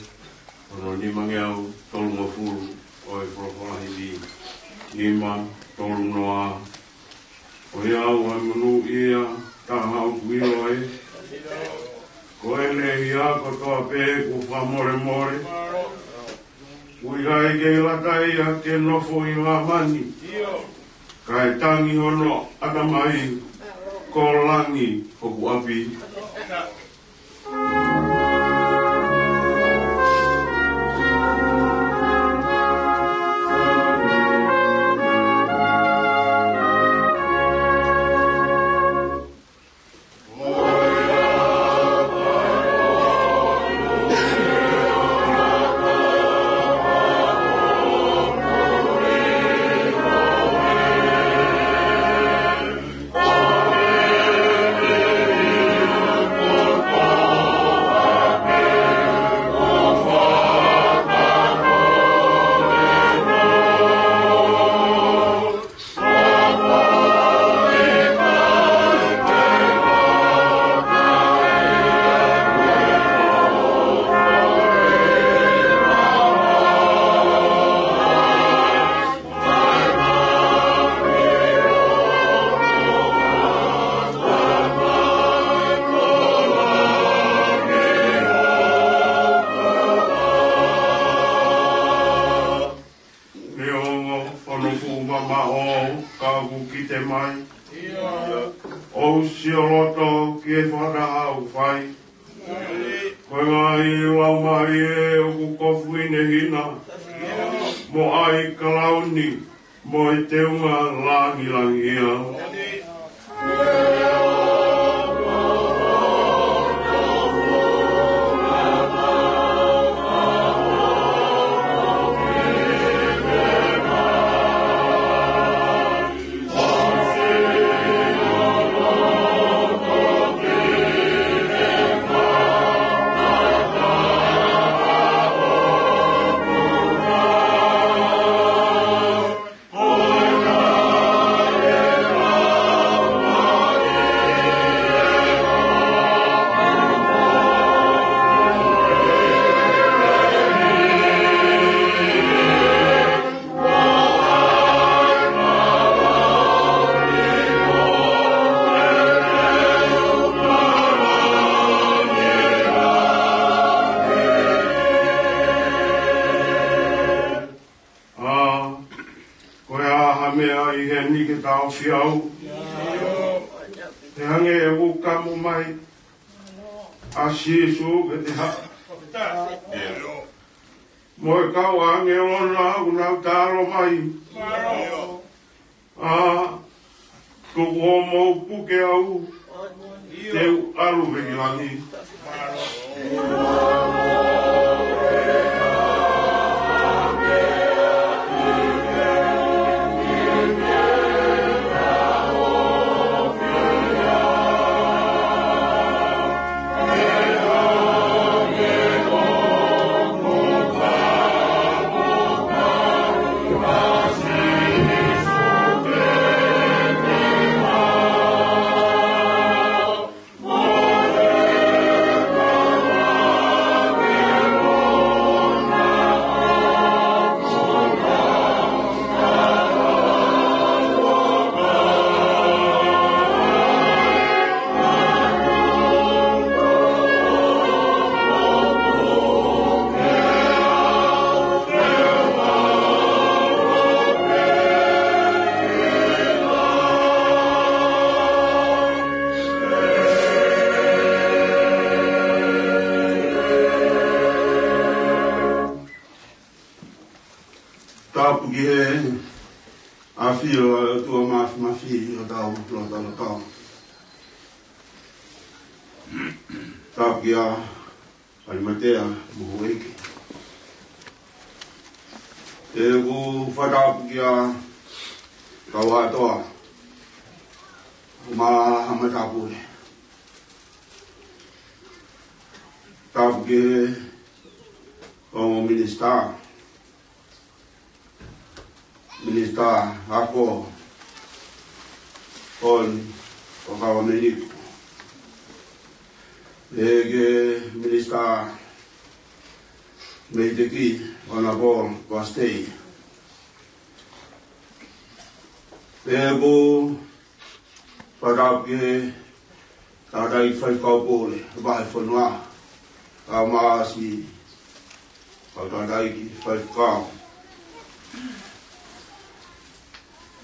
ono ni mangeau, tolu mafuru, o e whakalahi ni ma, tolu noa. O iau ai manu ia, tahau kuilo e. Ko e lehi a kotoa pē ku whamore more. Ui gai ke lakai a ke nofo i ngā mani. Kai tangi hono atamai, ko langi hoku api. mai. O si o loto ki e whara au whai. Koe ngai lau mai e o kukofu i ne hina. Mo ai kalauni, mo e te unga langi langi ia. Fiau te hange e wukamu mai a sisu ke te ha mo e kau hange ona unau taro mai a kuku mo puke au te aru veki langi Minister ako on Pagawamenik. Lege Minister Meiteki on a ball Bastei. Lego Pagawke Tadai Five Cowboy by Fonwa Amasi Tadai Five Cow.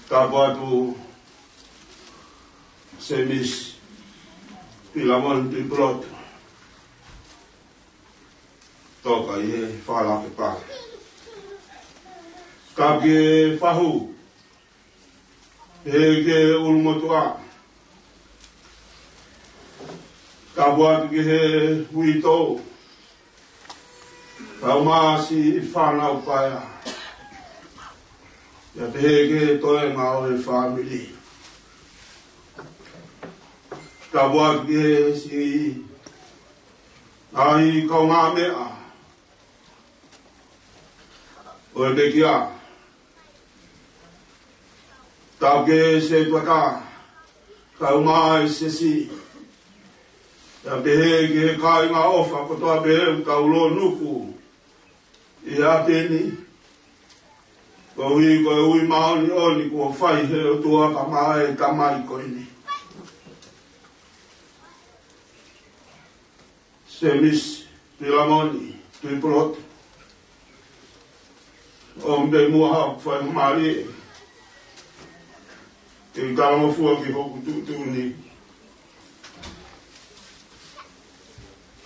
Tabatu semis pilamon di brot toka ye fala ke pa kage fahu ege ulmotua kabuat ge huito kamasi fana upaya ya pege toe ngao e family kabuat ge si ai kau ngā mea o te kia tāke se tuata kau mai se si ya pege kai ngā ofa kotoa pehe kau lo nuku i apeni ko hui maoni oni ko whai he o tua ka mai ka mai ko ini. Se mis pilamoni tui plot. O mbe mua hau whai mari. E tāma fua ki hoku tūtūni.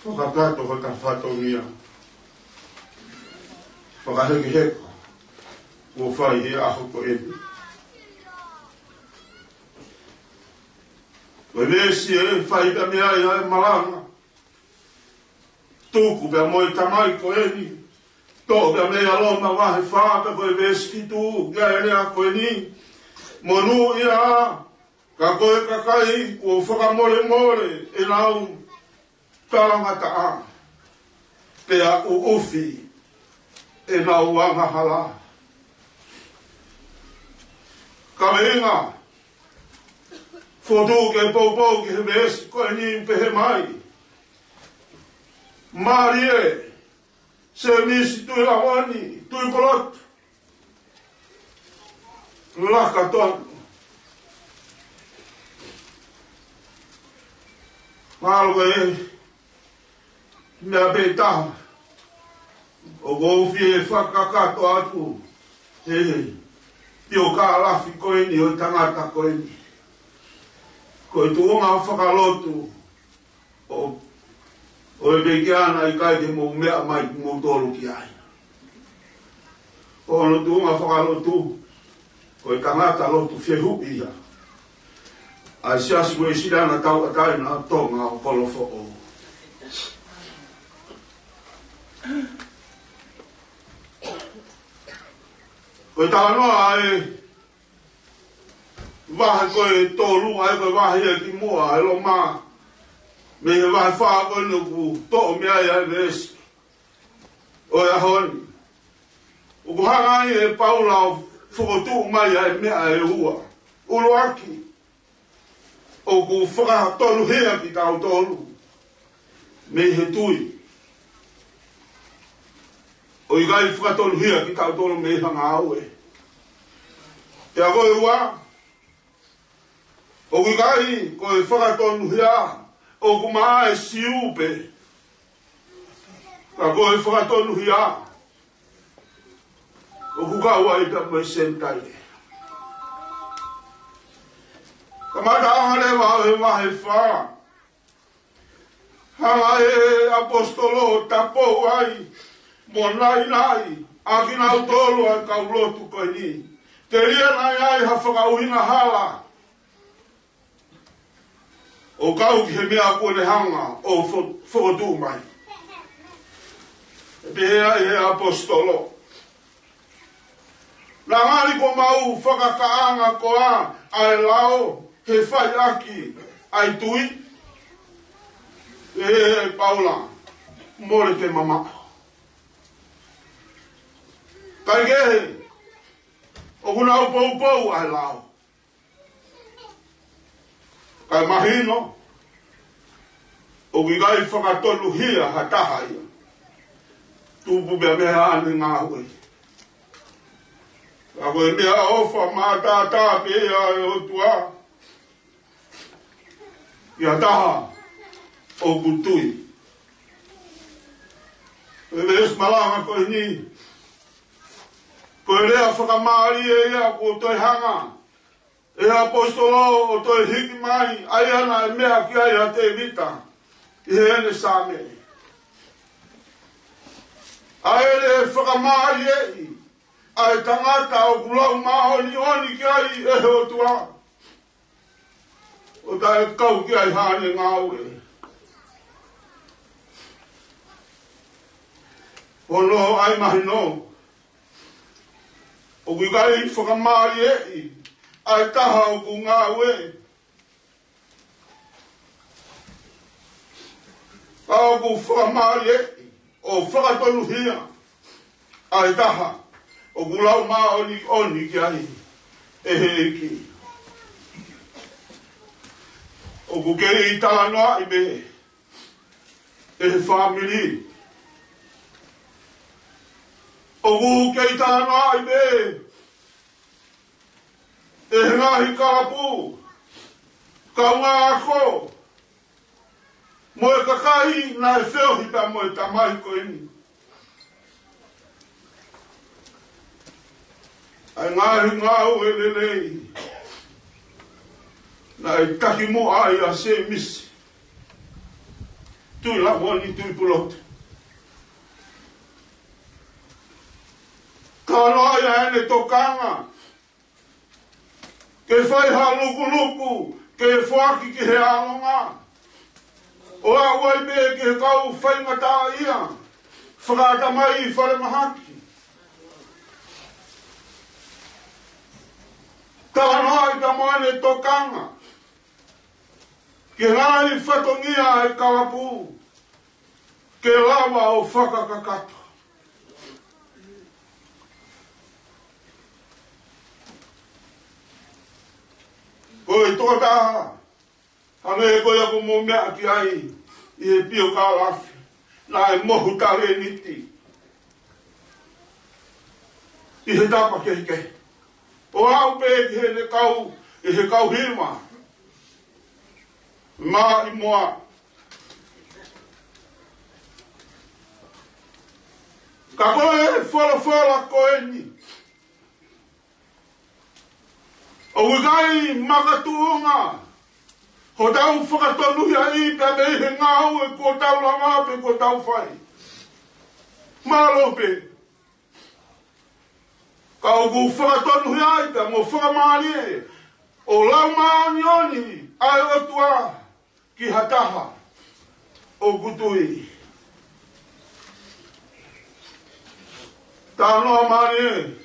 Whakakato hata whatongia. Whakaheki heko. Ko whai he aho ko eni. Koe nesi e whai ka mea i hae malanga. Tūku pia moi tamai ko eni. Tō pia mea loma wahe whāka koe vesi tū. Kia ene a koe ni. Monu ia ka koe kakai o whakamore more e nau tāngata a. Pea u uwhi e nau wanga hala. Ka meinga whotu ke poupou ki he mesi koe ni pehe mai. Marie se misi tui awani, tui polotu. Laka tonu. Mālo e mea peitaha. O goufi e whakakato atu. Pio ka alafi koe ni o tangata koe ni. Koe tuonga whakalotu. O e pekiana i kai te mou mea mai ki mou tolu ki ai. O no tuonga whakalotu. Koe tangata lotu whehu ia. Ai siasi koe sirana tau atai na tonga o kolofo o. Koe tānoa e wahe koe tōlu ai koe wahe e ki mua e lo mā. Me he wahe whaa koe nuku tō mea i ai vesi. O e ahoni. O kuhanga ai e paula o whakotū mai ai mea e hua. Ulu aki. O ku whakatonu hea ki tau tōlu. Me he tui. O i gai whakatonu hea ki tau tōlu me hanga au e. Te a koe ua. O i gai koe whakatonu hea. O ku maa e siupe. Ka koe whakatonu hea. O ku kaua i ka koe sentai e. Ka mata ahare wahe whaa. Hanga e apostolo tapo ai. Mo nai nai. Aki nau tolu ai kaulotu koe ni. Te ria nai ai ha whakauhinga hala. O kau ki he mea kone hanga o whokotu mai. E te hea i he apostolo. Nā ngāri ko mau whakakaanga ko a ai lao. He whai aki ai tui. E Paula. More te mama. Kai kehe. O kuna au pou ai lao. Kai mahino. O ki gai whakatonu hia ha taha ia. Tūpu mea mea ane ngā hui. Ka koe mea ofa mā tātā pēa e o tua. Ia taha o kutui. E vees malanga koe ni. Koe rea whakamari e ia ko toi hanga. E apostolo o toi hiki mai. Ai ana e mea ki ai a te vita. I he ene same. Ai ere whakamari e i. Ai tangata o kulau mahoni oni ki ai e o tua. O tae kau ki ai hane ngāu e. O no ai mahi no. O ki gai whakamari e i. Ai taha o ku ngāu e. Au ku whakamari e i. O whakatonu hia. Ai taha. O ku lau maa oni ki ai. E he eki. O ku kere i tala noa i me. E he whamiri. O ku kere i tala noa i me. E he ngahi karapu. Kaunga ako. Mo e kakai na e wheo hita mo e tamai koe ni. Ai ngahi ngau e lelei. Na e taki mo ai a se misi. Tui la wani tui pulotu. Ka noa ia ene tokanga. Ke whai ha luku luku. Ke whaki ki he alonga. O a wai me ki he kau whai ngata ia. Whakata mai i whare mahaki. Ka noa i ka moane tokanga. Ke ngai whatongia e kawapu. Ke lawa o whakakakato. Koe toa taha. Hame e koe ako mō mea ki ai. I e pio ka lafi. Nā e mohu tale niti. I he tapa keke. O au pe ki he ne kau. I he kau hirma. Mā i moa. Ka koe whala koe ni. O wikai makatuunga. Ho tau whakatonuhi a i pe me he ngāu e ko tau langa pe ko tau whai. Mālo pe. Ka o ku whakatonuhi a i pe mo whakamāni e. O lau maani oni ai otua ki hataha o kutui. Tā noa maani e.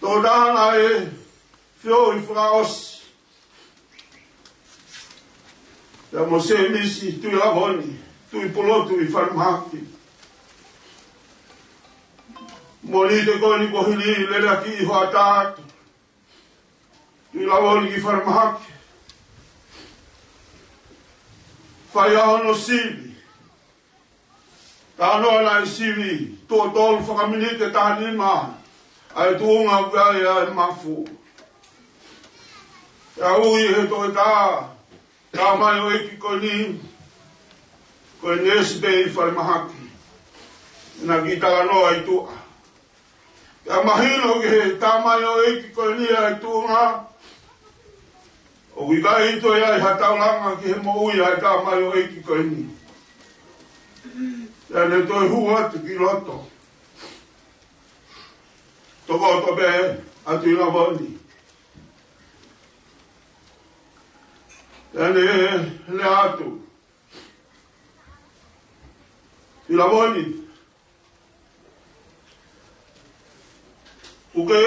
Tō tāna e whio i whakaosi. Ia mo se misi tui lavoni, tui polotu i whanumhaki. Mo ni te koe ni kohini lera ki i hoa tātu. Tui lavoni ki whanumhaki. Whai ahono sivi. Tā noa nai sivi, tō tōlu whakaminite tāni maa. Ai tuunga ukai ai mafu. Ia ui he toi tā. Tā mai o eki koe ni. Koe ni esbe i whare mahaki. Ina ki taka noa i tua. Ia mahino ki he tā mai o eki koe ni ai tuunga. O wikai hito ai hataulanga ki he mo ui ai tā mai o eki koe ni. Ia ne toi huatu ki loto. Toko tope atu i lavoni. Tēne le atu. I lavoni. Uke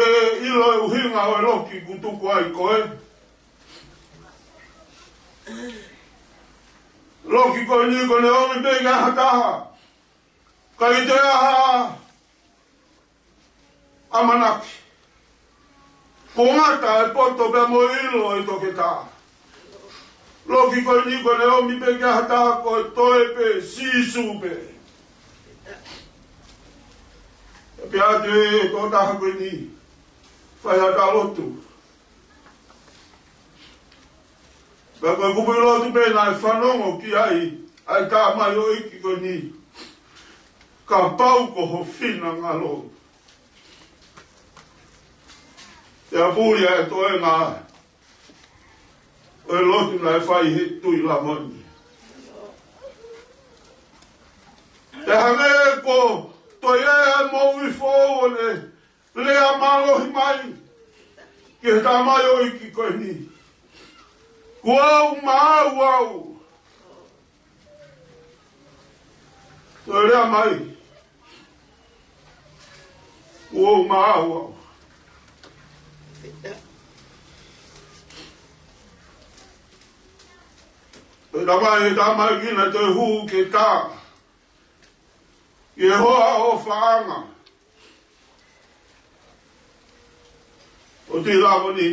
ilo e uhinga o e loki kutuku ai koe. Loki koe ni kone omi pēnga hataha. Kai te aha amanaki. Ko ngata e poto pe mo ilo i toke tā. Loki koe ni kone omi pe kia hata koe toe pe sisu pe. E pe ate e tō taha koe ni. Whai hata lotu. Pe koe kupu lotu pe nai whanongo ki ai. Ai tā mai o iki koe ni. Ka pau ko ho whina ngā lotu. Te apuria e toe ngā. O e lotu na e whai he tui la moni. Te hange ko toi e mou i whōone. Lea malohi mai. Ki he tā mai o iki koe ni. Kuau mau au. Toi lea mai. Kuau mau au. E tamai e tamai kina te hu ke tā. I e hoa o whaanga. O ti lavoni.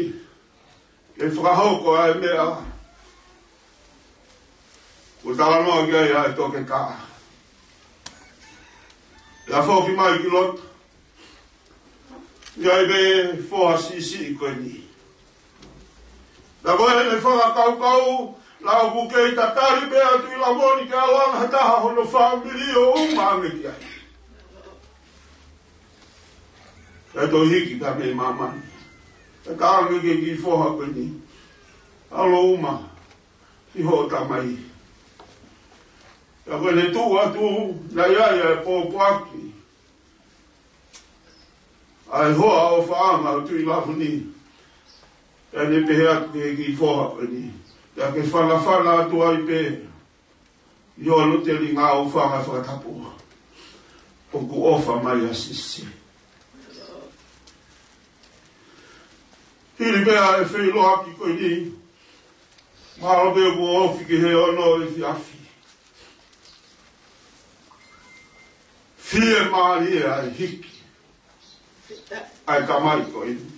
Ke whakahoko ai mea. O tānoa ki ai ai toke kā. Ia whoki mai ki lot. Ia i be whoa sisi i koe ni. Na koe me whakakau. Lau ku kei tatari bea tu i lavoni ke alanga hataha hono whaamiri o umange ki ai. E to hiki ka me mamani. E kāngi ke ki whoha koe ni. Alo uma. Ki ho tamai. Ia koe ne tū atu na iaia e pōpuaki. Ai hoa o whaanga o tui lafu ni. Ia ne pehe atu ke ki whoha koe ni. Ia ke whana atu ai pe. Io no te li ngā o whanga whakatapu. O ku ofa mai asisi. Hiri mea e whi loa ki koe ni. Mahalo bea ku ofi ki he ono e fi afi. Fie maari e ai hiki. Ai kamai koe ni.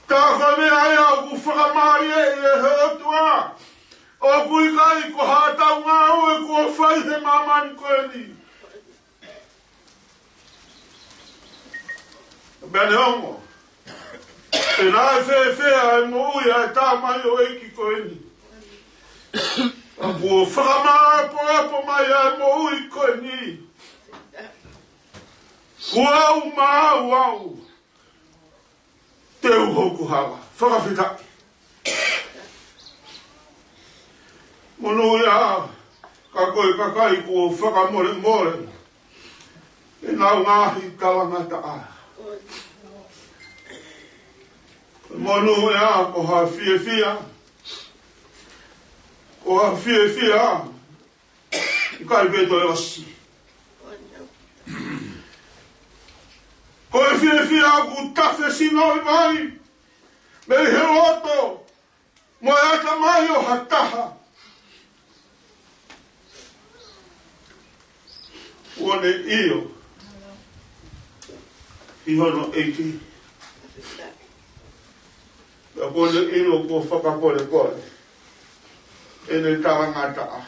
Ka koe mea e au ku whakamari e he otua. O kui kai ko hātau ngā ue ko whai he mamani koe ni. Bene ongo. E nāi whewhea e mo ui ai tā mai o eki koe ni. A ko whakamā apo mai ai mo ui koe ni. Ko au mau au. Te uhoku hawa. Whakawhitaki. Mono ia, ka koe kakai ko whakamore more. E nau ngāhi kalangata a. Mono ia, ko ha fia. Ko ha fia. I kai beto e osi. Ko e fia ku tafe sinoi mai. Me he roto. Mo e ata mai o hataha. One io. I hono eiki. Ka pole ilo ko whakapole kore. E ne tawangata a.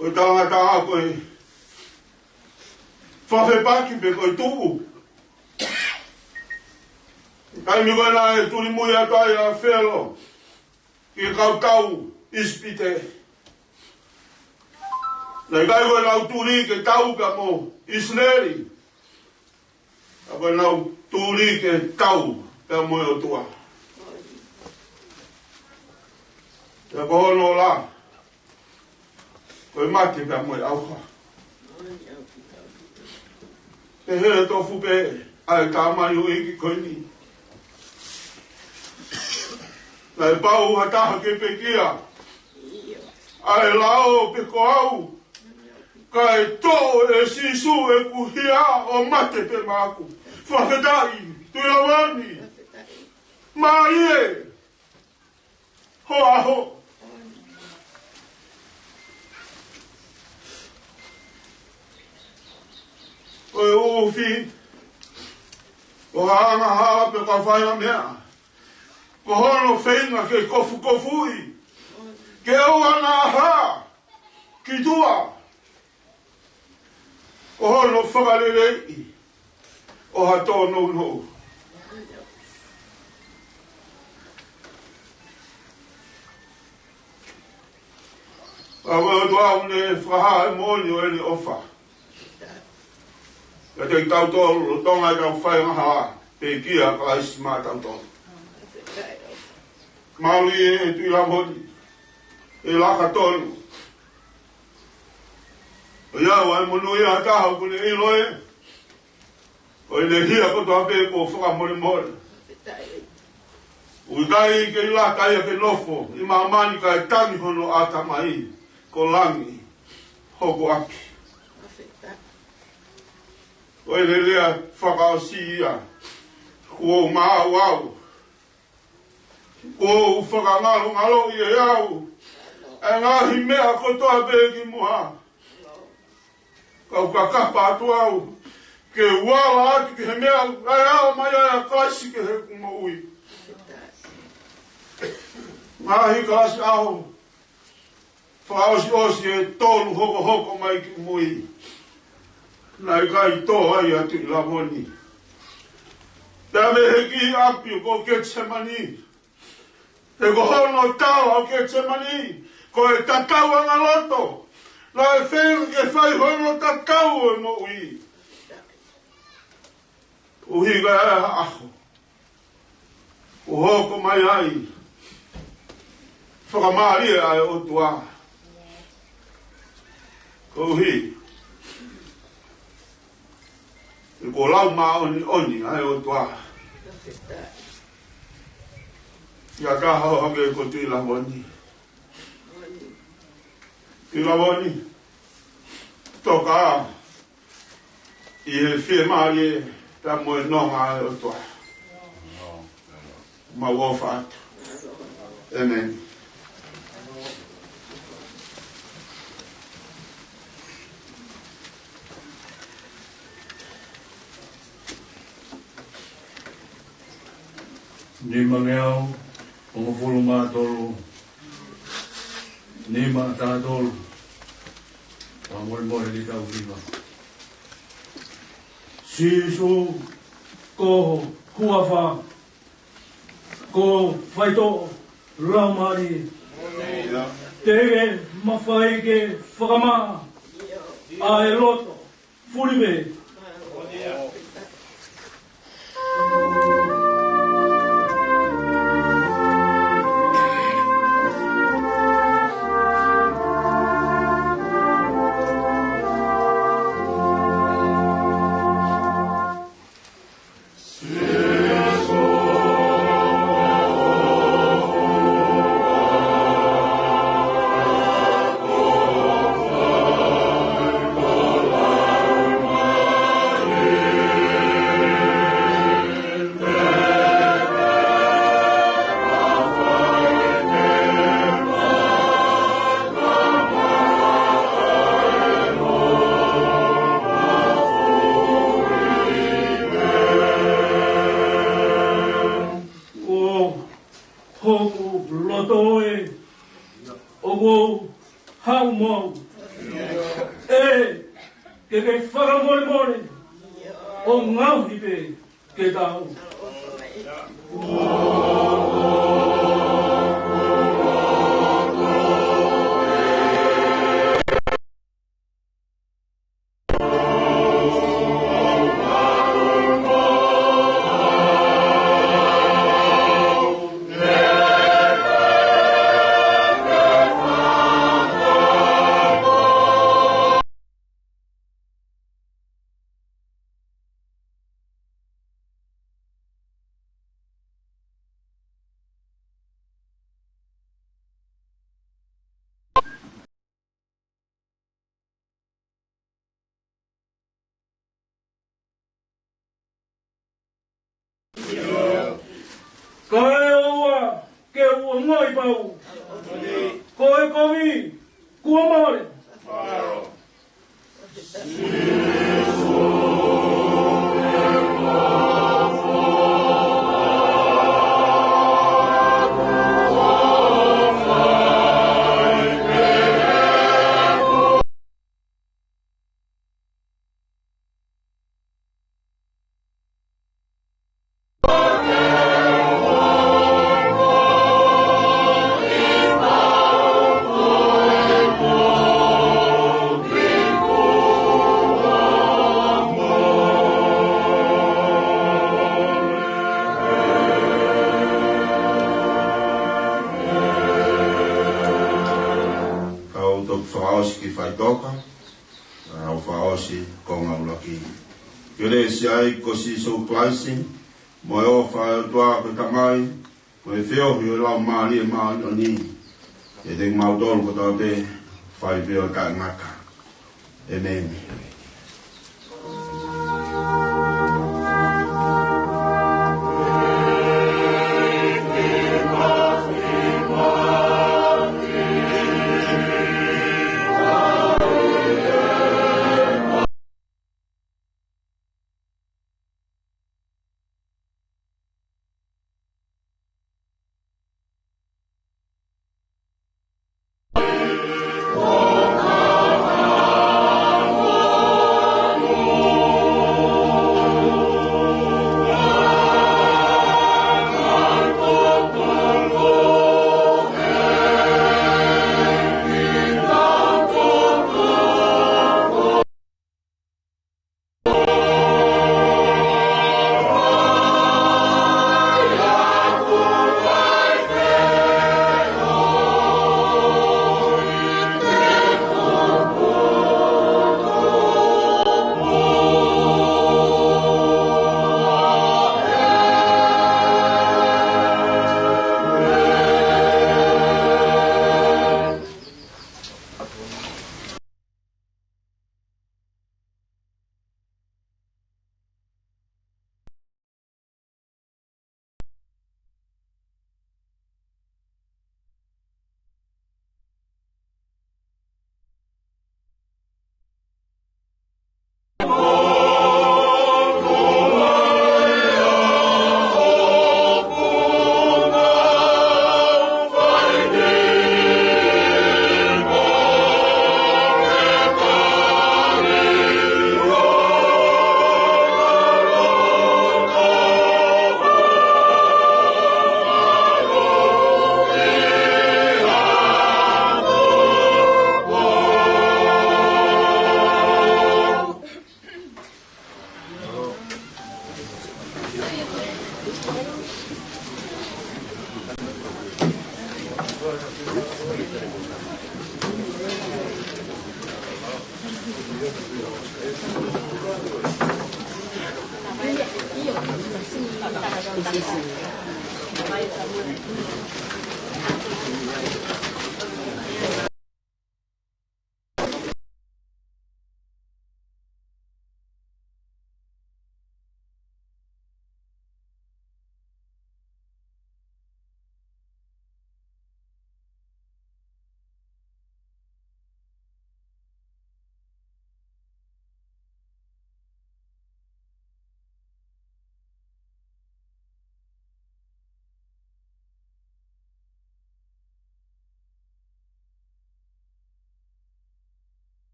O tawangata a koe. Whawhepaki pe koe tuku. Kai mi koe nā e turi mui atai a whelo. Ki kau tau ispite. Nei kai koe nau tūri ke tau ka mo isneri. A koe nau tūri ke tau ka mo o tua. Ia kohono la. Koe mati ka mo auha. Te here tofu pe ai tāmai o eki koe ni. Nei pau hataha ke pekia. Ai lao pe ko au. Kai tō e sisu e kuhia o mate pe māku. Whawhetai, tui awani. Mai e. Ho aho. Koe uwhi. Ko haanga haa pe ka whaia mea. Ko hono whenga ke kofui. Ke ua nā haa. Ki tua. O hono whakarerei, o hato no. A wau doa une whaha e mōni o ene ofa. Ka te tau tōru, tonga i kau whai maha, pe kia ka isi mā tau tōru. Maui e tui la moni, e laka tōru. O ia wai monu ia taha kune iloe. O ine hia koto hape ko whakamore more. Ui kai ke ila kai ke nofo. I maamani kai tangi hono ata mai. Ko langi. Hoko aki. O ine lea whakao si ia. Kuo maa wau. Kuo whakangalo ia iau. E ngahi mea koto hape ki muha. Kau kakapa atu au. Ke uala atu ki he mea. Ai au mai ai a kasi ke he kuma ui. Mahi kasi au. Whaosi osi e tōnu hoko mai ki mui. Nai kai tō ai atu i la moni. Te me he ki api ko Getsemani. Te ko hono tau au Getsemani. Ko e tatau anga loto. La e whenga ke whai hono ta kau e mo ui. Uhi ga e aho. O hoko mai ai. Whakamaria ai o tua. Uhi. E ko lau maa oni ai o tua. Ia ka hau hake ko tui lavoni. Tui lavoni. Toka. I he whie maari ta moe nonga ai o tua. Ma wofa atu. Amen. Ni mangeau, o fulu mātolo, ni mātātolo, wa moe li tau viva. Sisu, ko huafa, ko whaito, raumari, tege mawhai ke whakama, a e loto, furibe. Moe o whae tua pe tamai, moe whio hio lau maari e maari o ni. E te mautoro ko tau te whai pio ka ngaka. Amen. Oh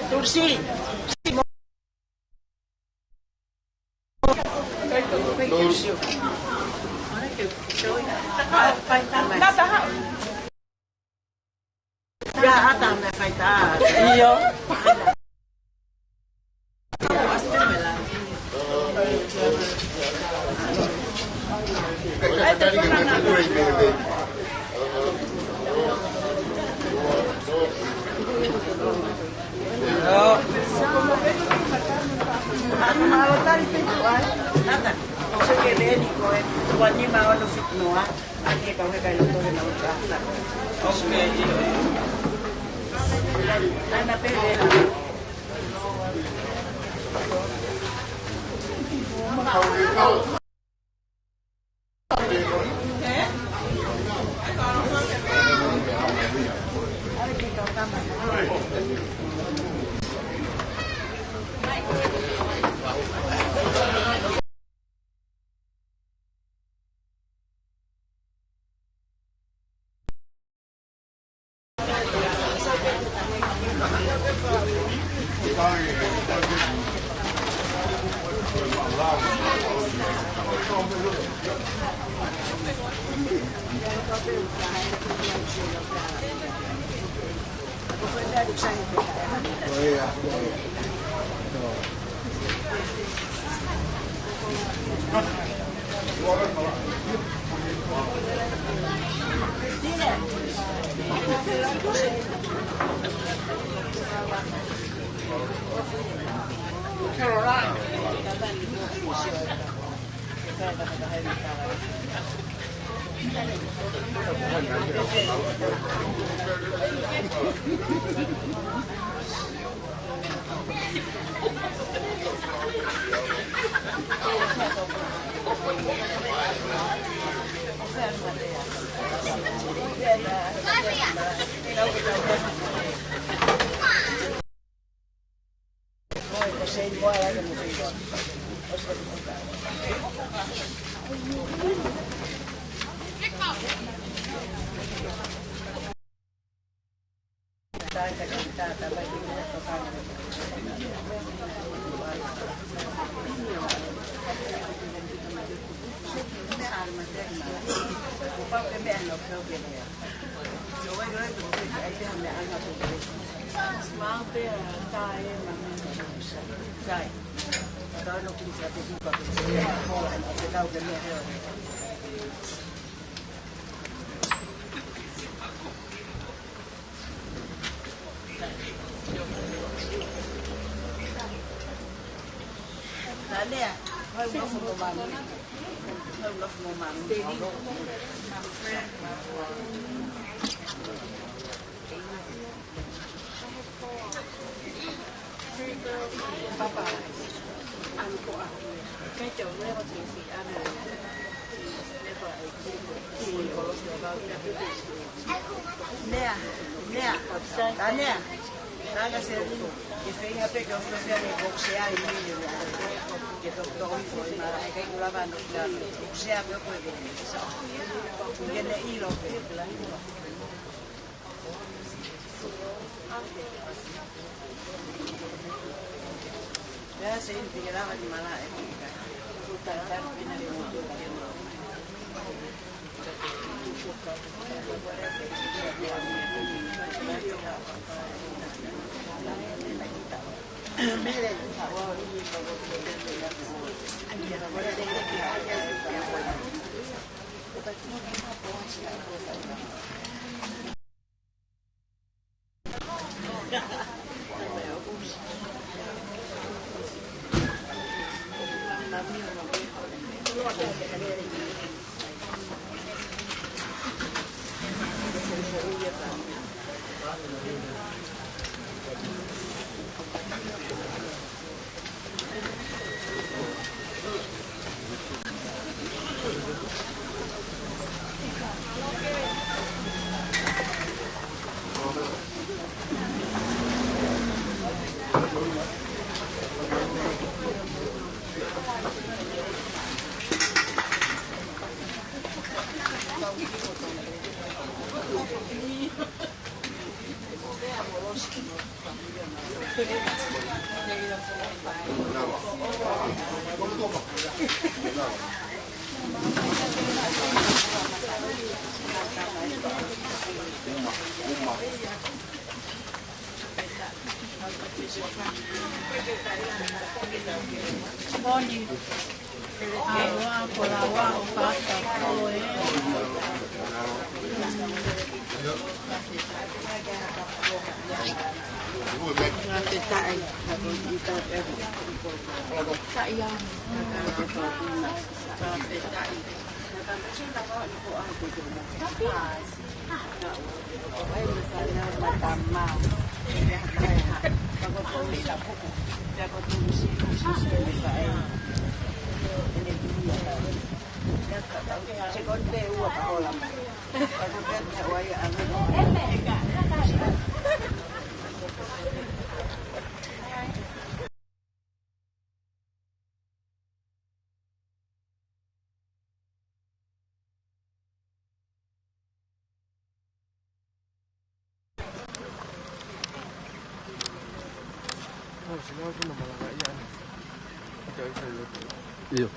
Tursi. Ya, atam na kaita. Iyo. Sekonde ua paola. Pada penta waya anu. Iya.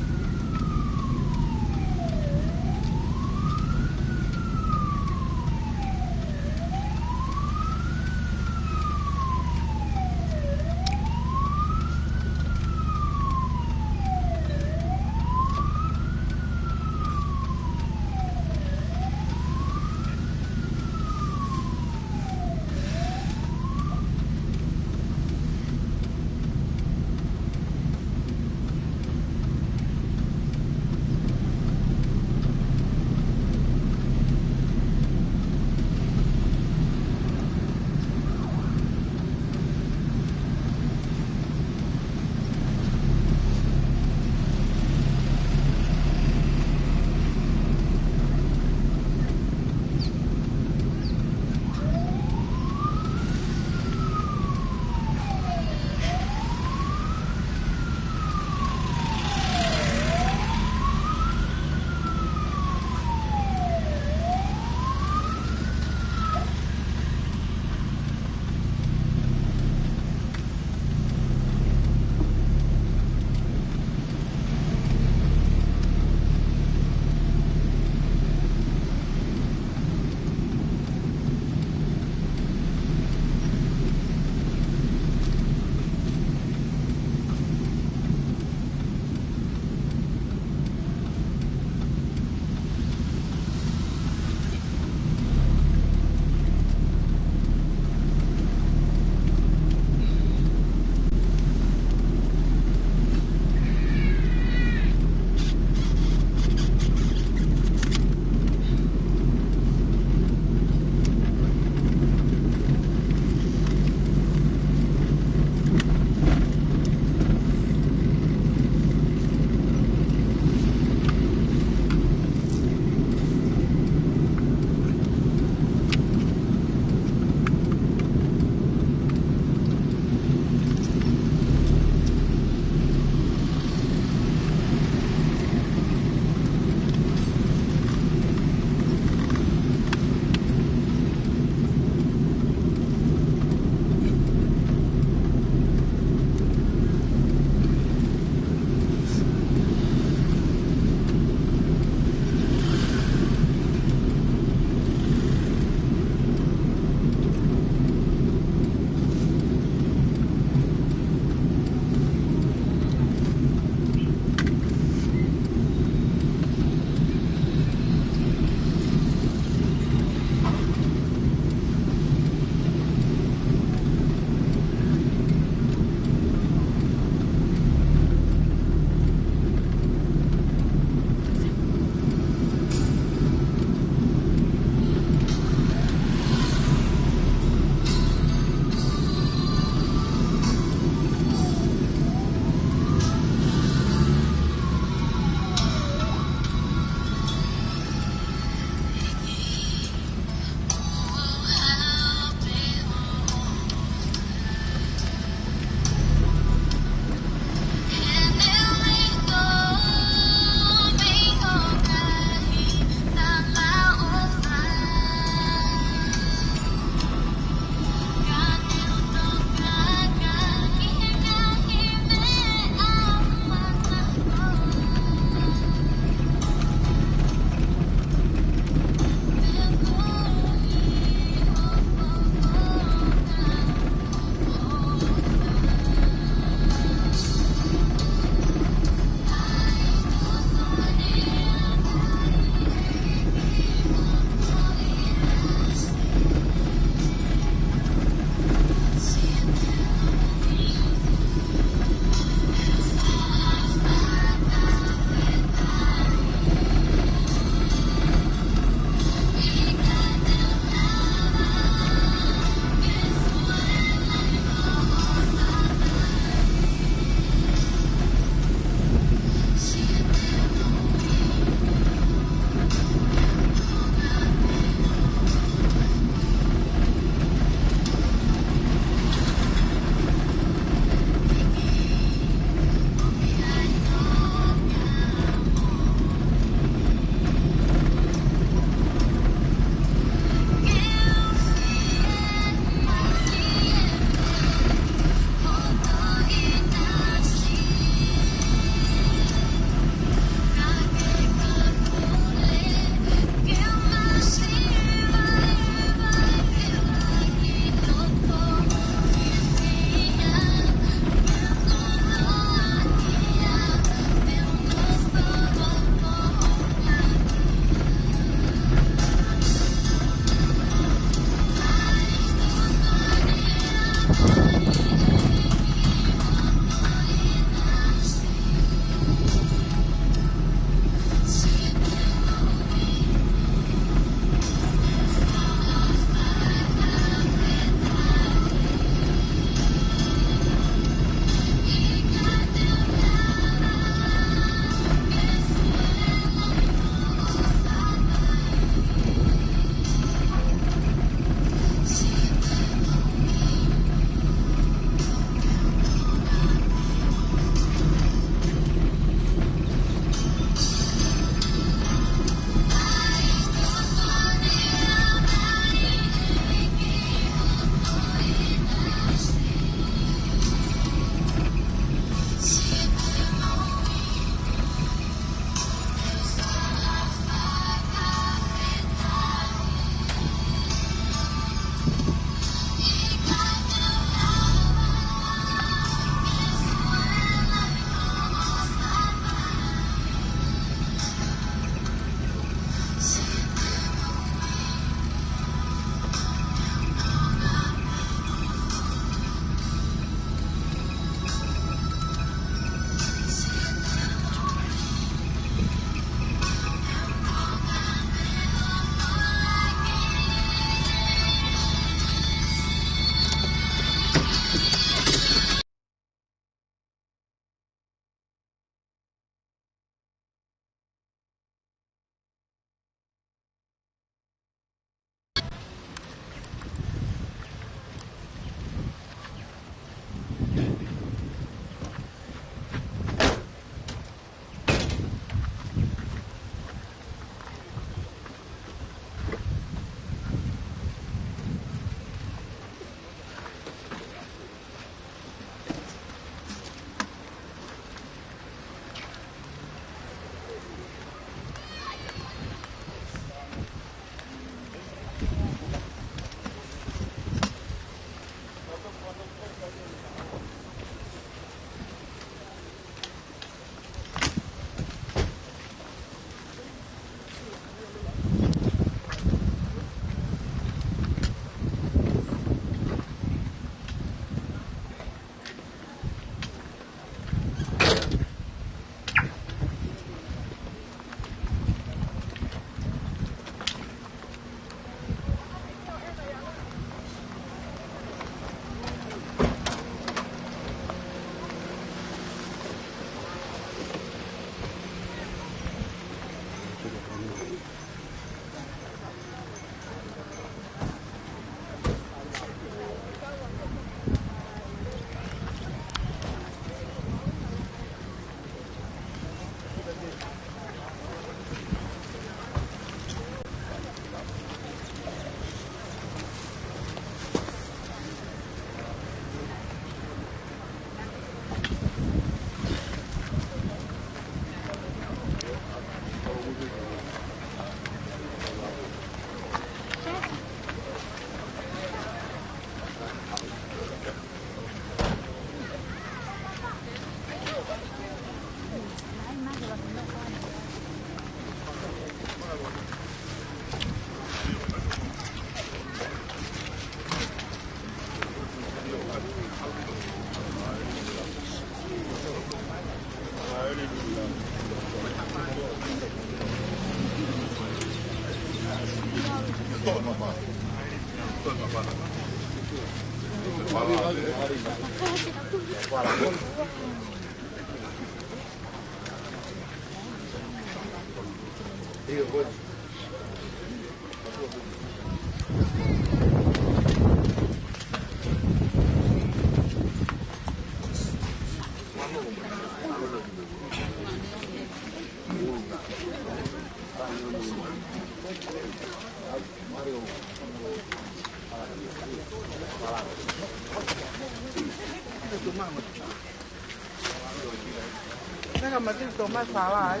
Saka mati tomat salah.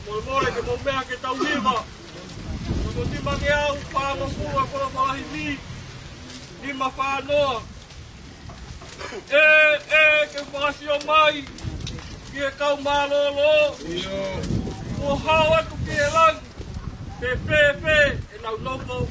Mole ke mo mea ke tau hiva. Ko tima ke au whaama fua kora whalahi mi. Nima whaanoa. Ke whakasio mai. Ki e kau mālolo. Ko hao atu ki e langi. Pe, e nau nopo.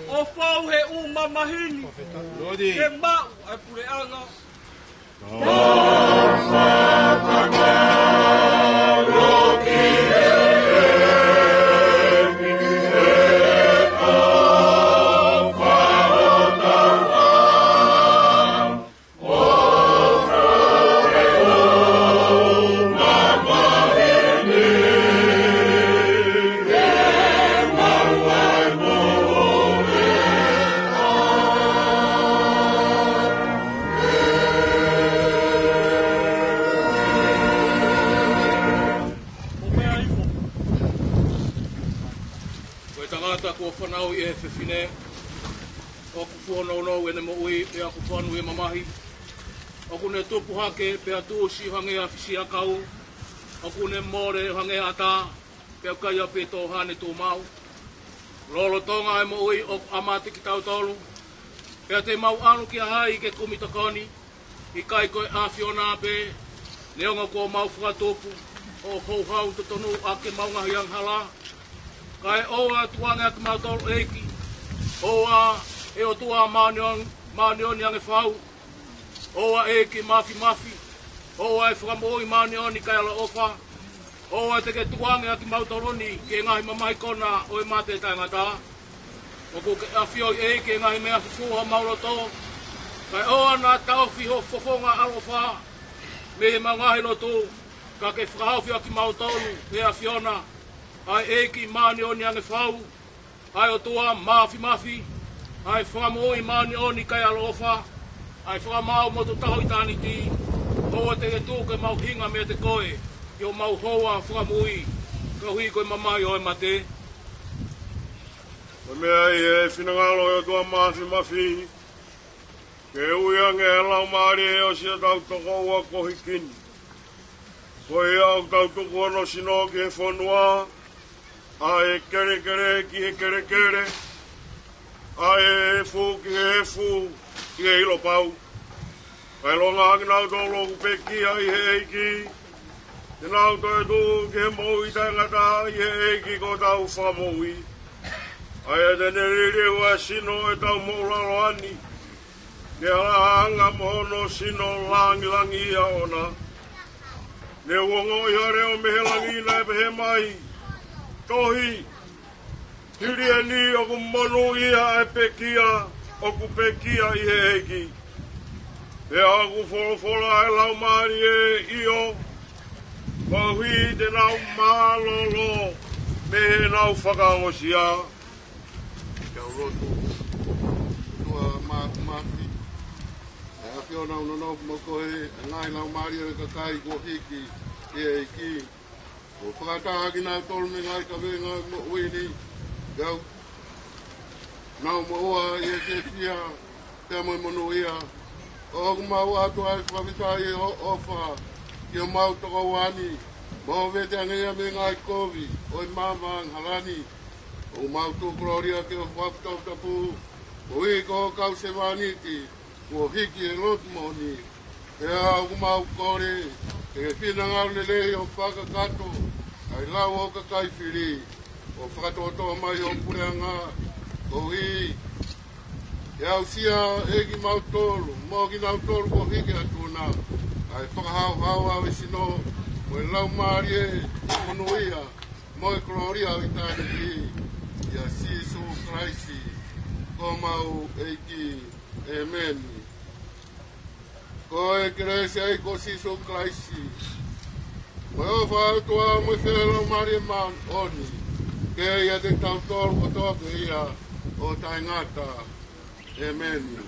O fau he umamahini. Ke mau ai pureanga. Whanau i e whiwhine, o ku whanau ene mo ui, pia ku whanu e mamahi. O ku ne tupu hake, pia tu si hange a whisi a kau. O ku ne more hange a tā, pia kai a pe tō hane tō mau. Lolo tonga e mo ui, o amate ki tau tolu. Pia te mau anu ki a hai ke kumitakoni, i kai koe a whiona pe, neonga ko mau whakatopu, o hou te tonu a ke maungahi ang hala. Kai oa tuange atu mautoro eiki, oa e o tua maunioni ange whau, oa eiki mafi, oa e whakamoi maunioni kai ala ofa, oa te ke tuange atu mautoroni ke ngahi mamahi kona o e mate tai ngata, o ko ke awhioi eiki e ngahi mea fufuha mauroto, kai oa nā tauwhi ho fofonga alofa, me he mangahi no tō, ka ke whakahauwhi aki mautoru, me a whiona, ai eki mani oni ange whau, ai o tua mafi, ai whakamoi mani oni kai alofa, ai whakamau motu taho i tāni ti, hoa te e tūke mau hinga me te koe, i o mau hoa whakamoi, ka hui koe mamai o e mate. Mea i e whinangalo e o tua mafi, ke ui ange e lau maari e o sia tau toko ua kohikini. Koe au tau toko ano sino ki e whanua, ai kere ki he kere, ai e fu ki he fu, ki he hilo pau. Ai longa angi nau tō loku peki ai he eiki, te nau tō e tū ki he moui tangata i he eiki ko tau whamoui. Ai e te neriri ua sino e tau mouraro ani, ke anga mohono sino langi ia ona. Ne uongo i hare o mehe langi na e pehe mai, tohi, hiri e ni o ku monu ia e pekia, o ku pekia i he eiki. Pea ku wholofola e lau maari e io, pahui te nau mālolo, me he nau whakaongosia. Kia urotu, tua māti, e awhio nau nono mokohe, e ngai lau maari e kakai ko hiki, e eiki. O whakataha nau tolu me ngai ka venga mo uini, gau. Nau mo oa i e te fia, te amoi monu ia. O ku mau atu ai whawhitai e ofa, ki o mau toko wani, mo vete angea me ngai kovi, o i mamang halani. O mau tu gloria ki o whaptau tapu, o i ko kau se waniti, o hiki e lotu moni. E au ku mau kore, e whina lele o whakakato, ai lau o kakai whiri, o whakatotoa mai o pureanga, o i. E au sia e ki mautolu, mo ki nautolu ko hiki atuna, ai whakahau au e sino, mo e lau maari e monuia, Moi gloria o itani ki ia sisu Christi ko mau eiki amen. Ko e kresia i ko sisu Christi. Moi o wha tua mo whelo mari man oni. Ke ia te tautor o toke ia o taingata. Amen.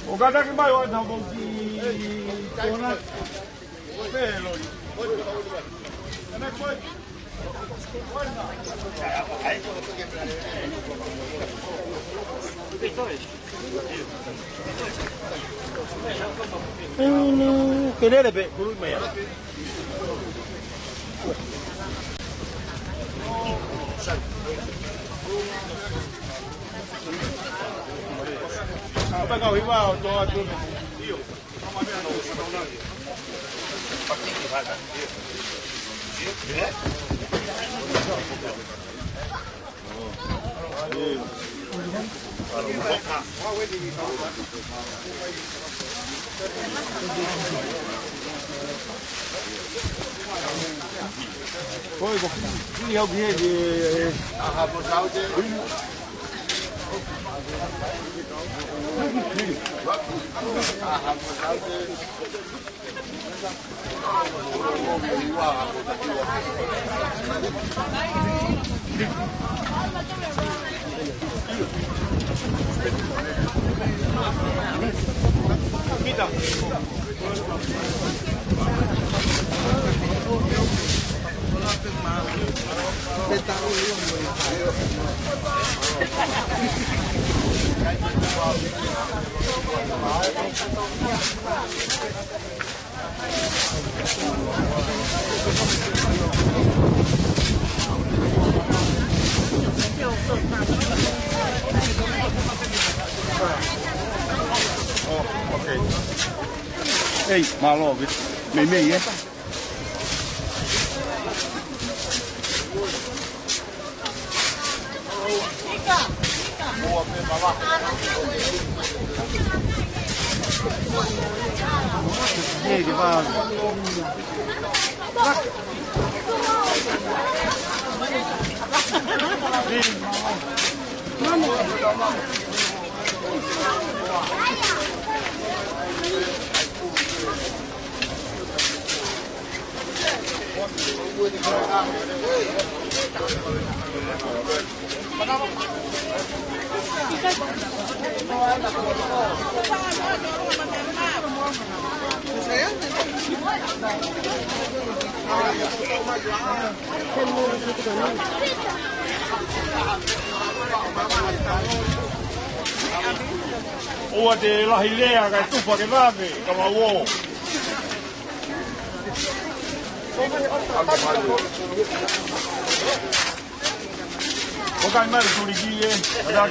O kata ki mai wa na mo ki tona pelo. Ana koi. No, querer be, guru maya. Apa kau hiwa to tu? Iyo. Kama mimi na usaona. Pakiki bada. Foi bom. E eu vi a postal de Kita. Okay. Hey, malo, may eh. Hey, di ba? O te lahi lea kai tupa ke vave, kama uo. O kai mai turi ki e, adak.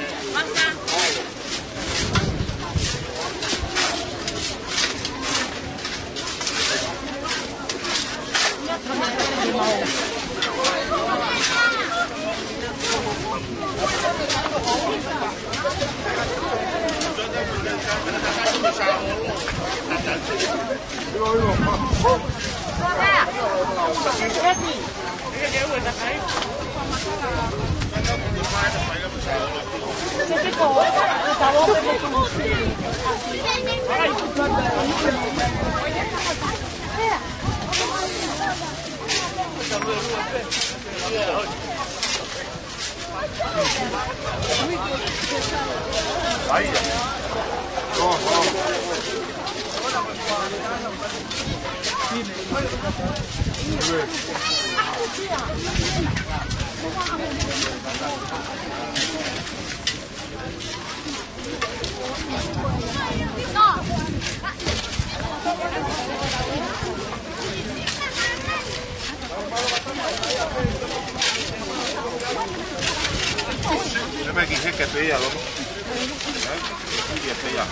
Tämäkin sekä pejä lopu. Ja pejä.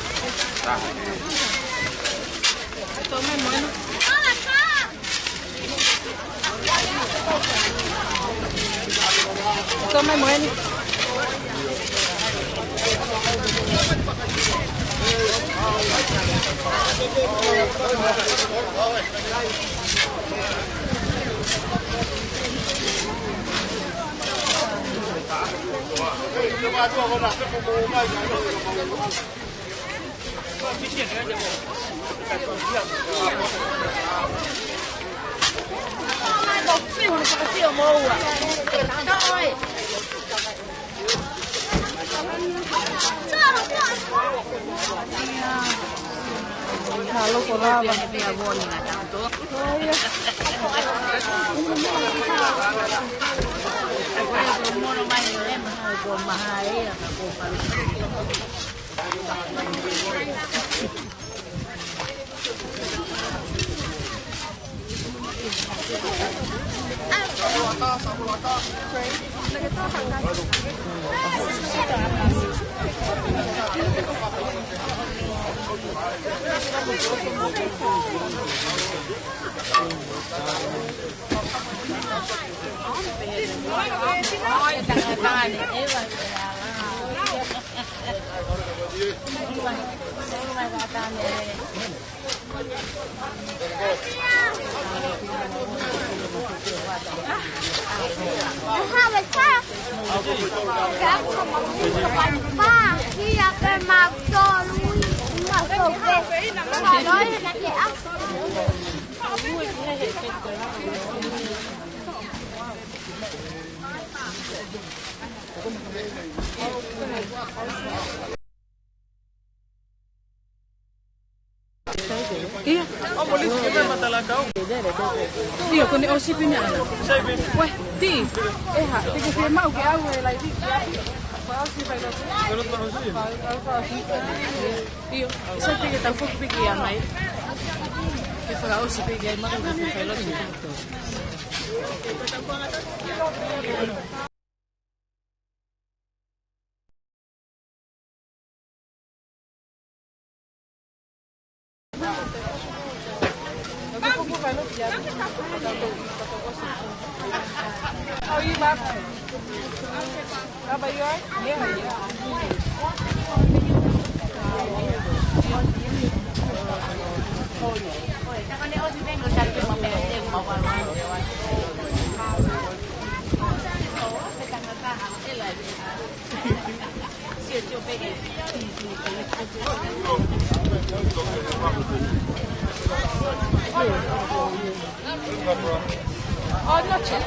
Tome mueni. Halo kola ba dia boni na tanto. Agora mono mai lema ko mahai ko palu. Iya. Oh, boleh kita masalah kau. Iya, kau ni OCP ni ana. Weh, ti. Ha, ti ke mau ke au lai ti. Apa sih pai dah? Kalau tahu sih. Iya, saya pergi tahu fok pergi yang mai. Kita kau OCP dia makan di file ni. Oh, you back? How about yours? Oh, noche.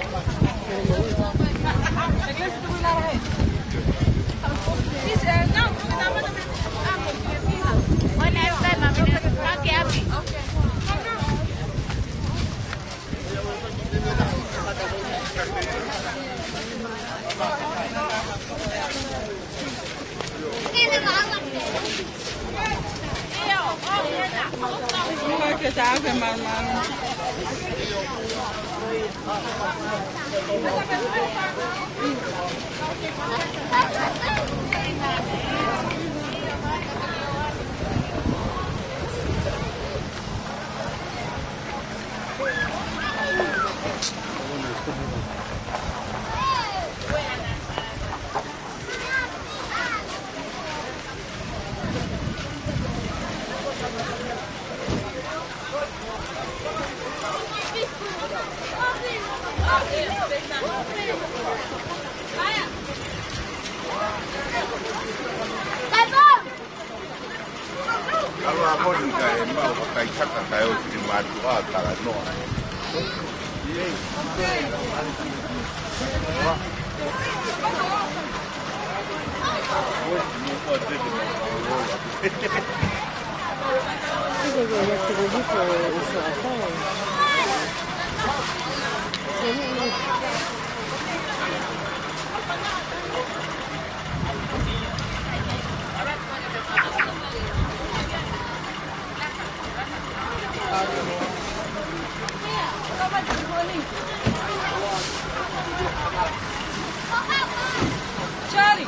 Que sabe, mamá. Kalau aku ni kaya mau pakai cakap kaya di madu kalau no. Charlie.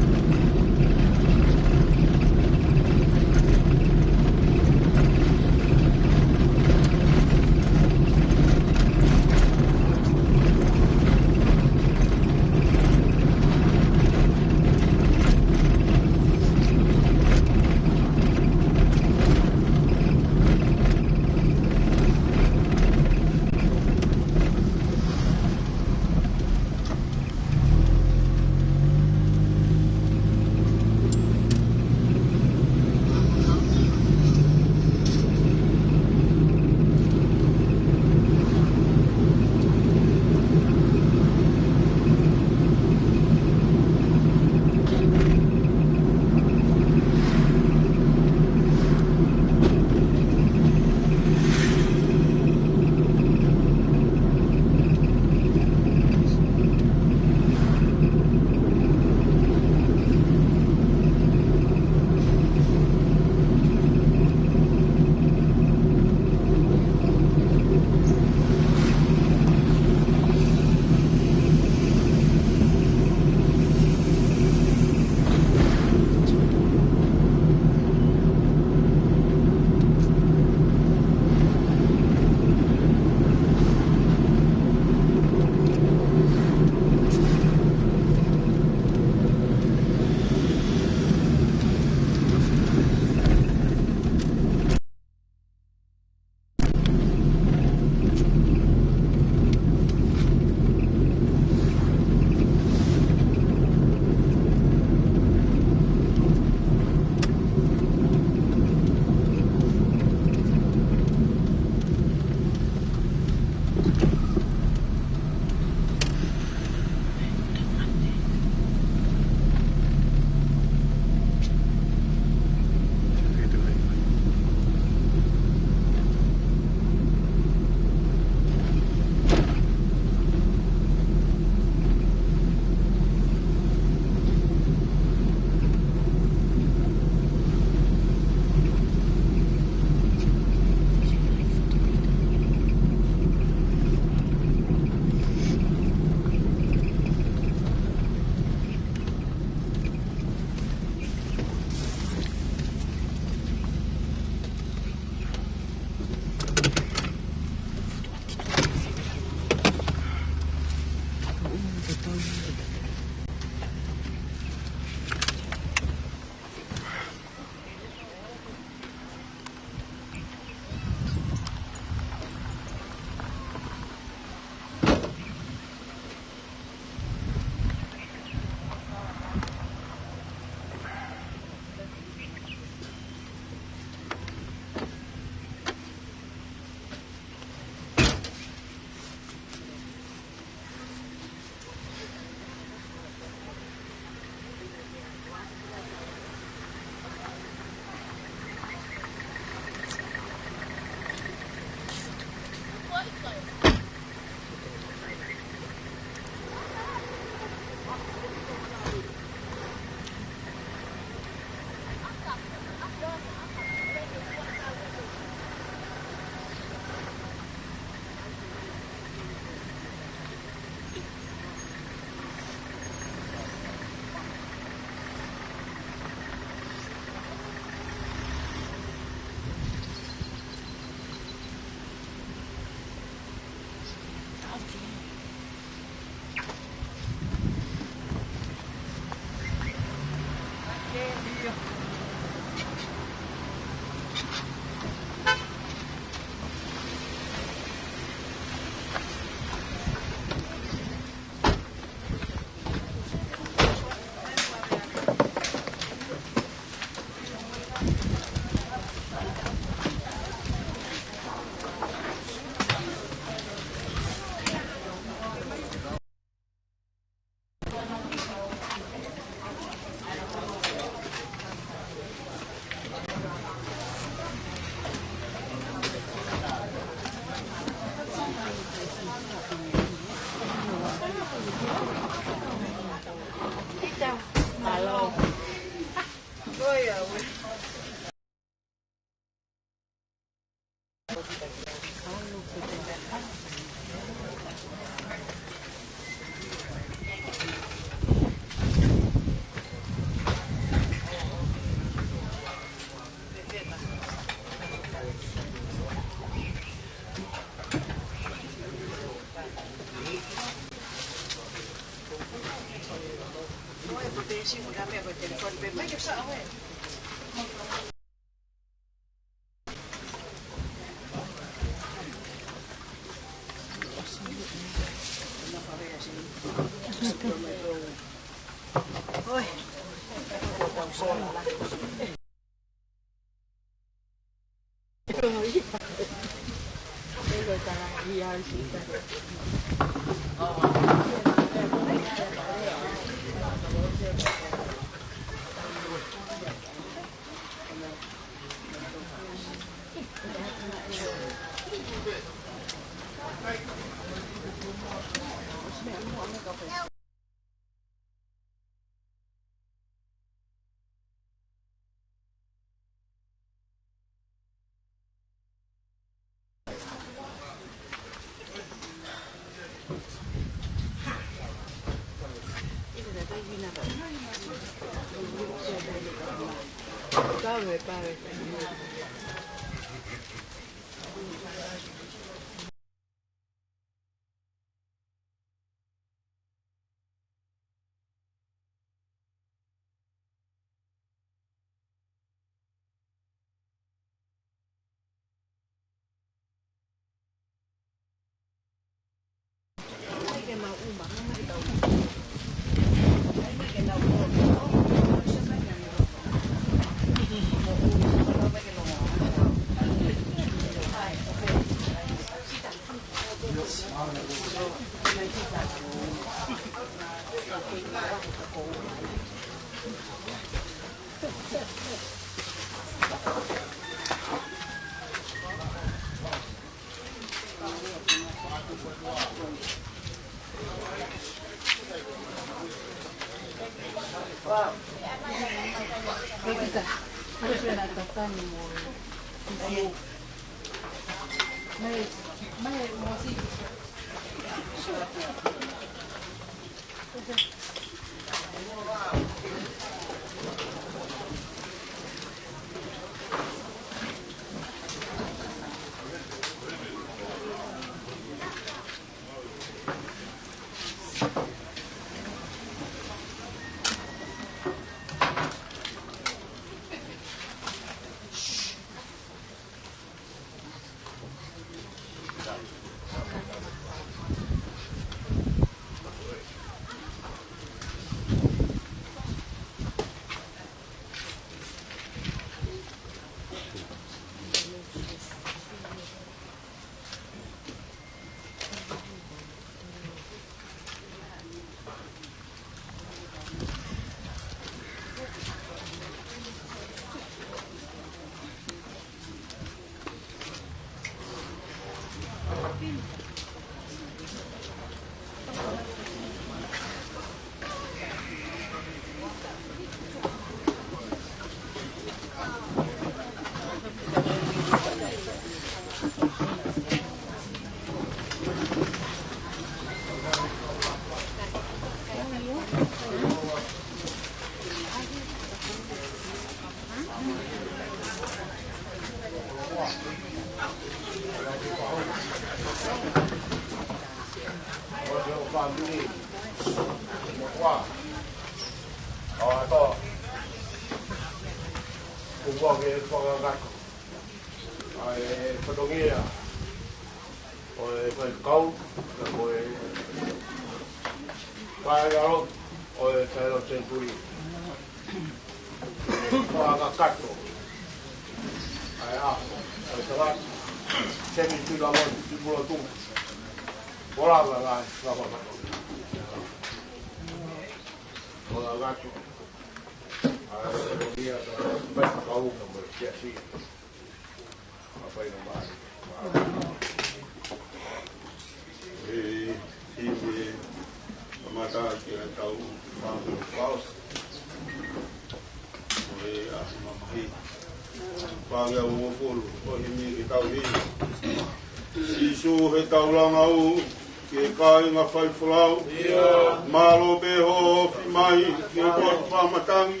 Malo beho fi mai ke kot whamatangi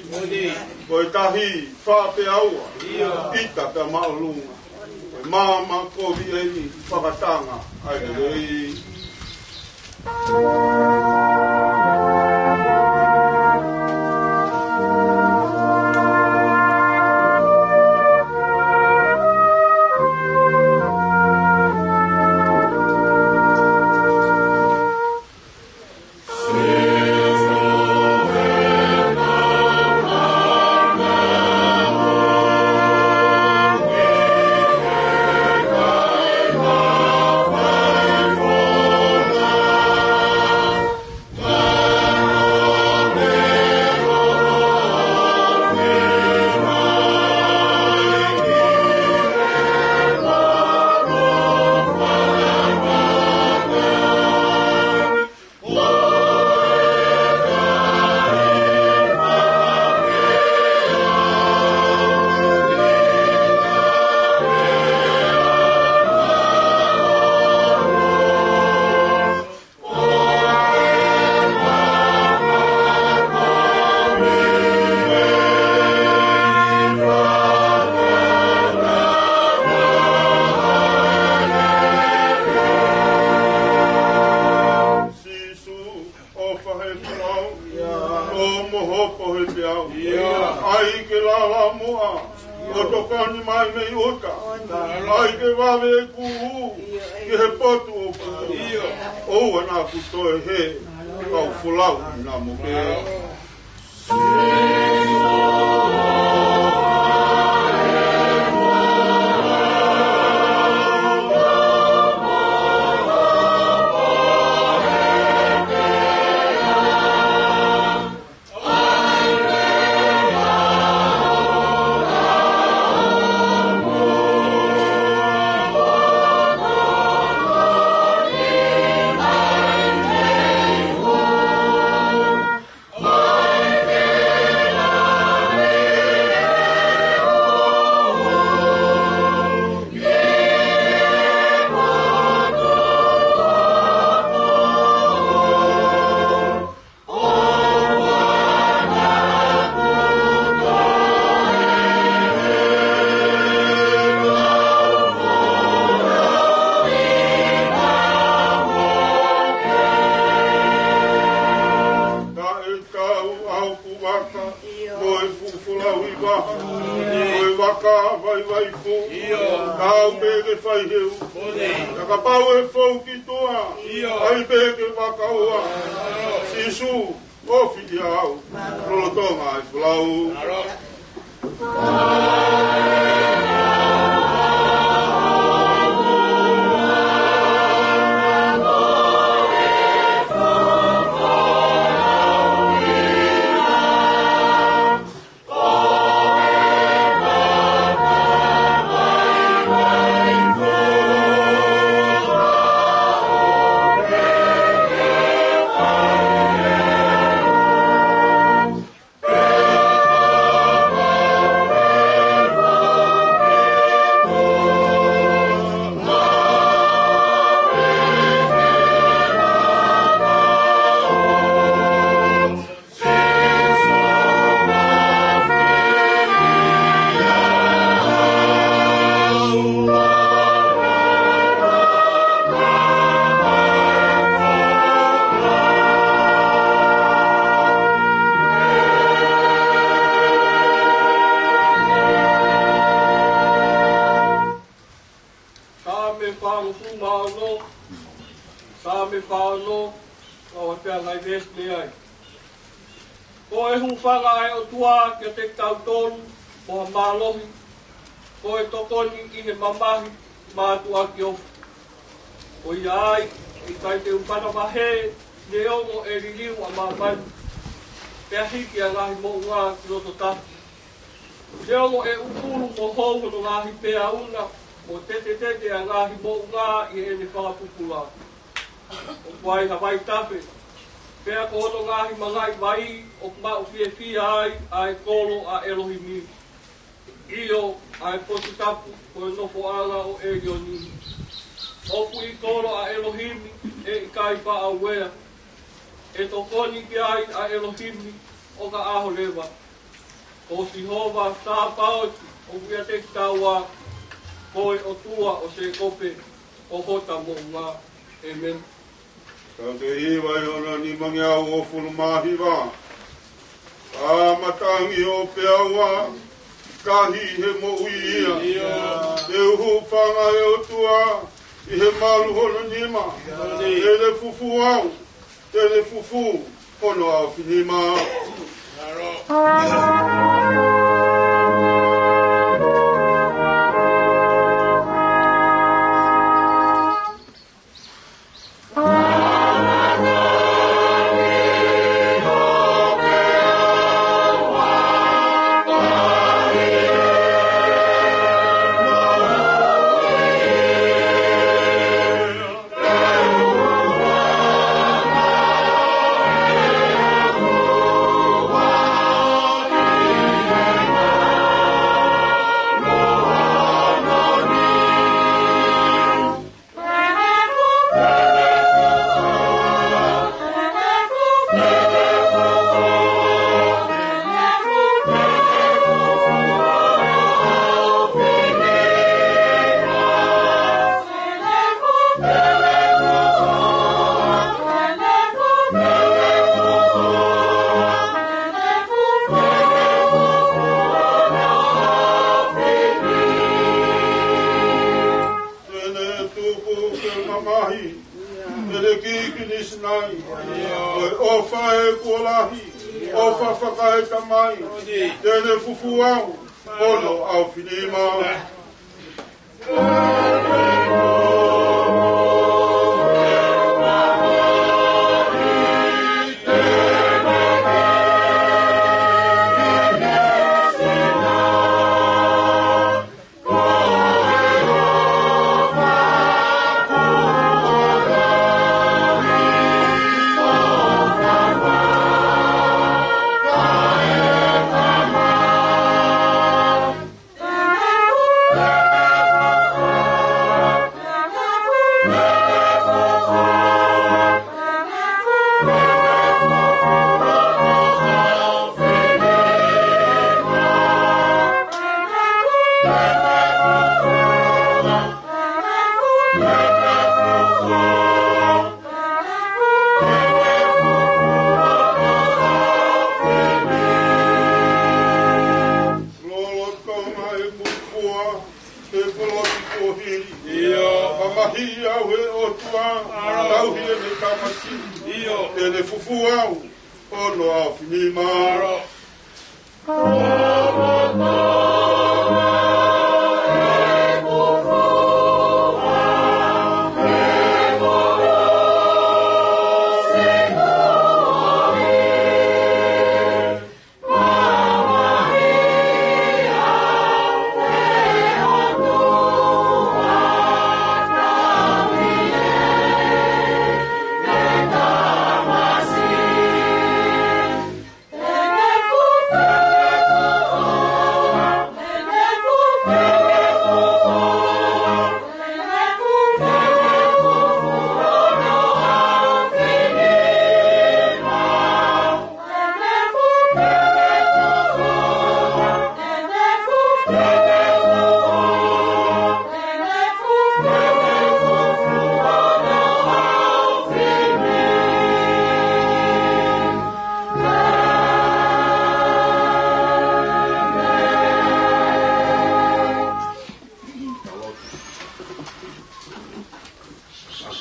koe tahi whape aua ita te maulunga koe mama kovi eni whakatanga ai rei Sa me whangu maono, sa me whaono, kawa pia ngai vesme ai. Ko e hufanga ai o tua kia te tautonu, moha mālohi, ko e tokoni i he mamahi, mātu aki ofu. Ko i ai, i kai te upana mahe, ne ongo e ririu a mamani. Pea hiki a ngahi mo ngā ki roto tapu. Ne ongo e upuru mo hongo no ngahi pea una, mo tete a ngahi mo ngā i ene whakapupula. O kwai hawai tape. Pea ko ono ngahi mangai vai, o kumau fie ai kolo a Elohimi. Io ai potu tapu, ko e nofo anga o Elioni. Opu i kolo a Elohimi, e i kai pa a wea. E tokoni ki ai a Elohimi, o ka aho lewa. O Sihova tā paoti, o kia te taua, koe o tua o se kope, o hota mo ngā. Amen. Ka te iwa i ona ni mangi au o fulu mahiwa. Ka matangi o pea ua, kahi he mo uia. E uhu whanga e o tua, i he malu hono nima. E le fufu au, te le fufu, hono au finima. Tene fufu au, ono au finima.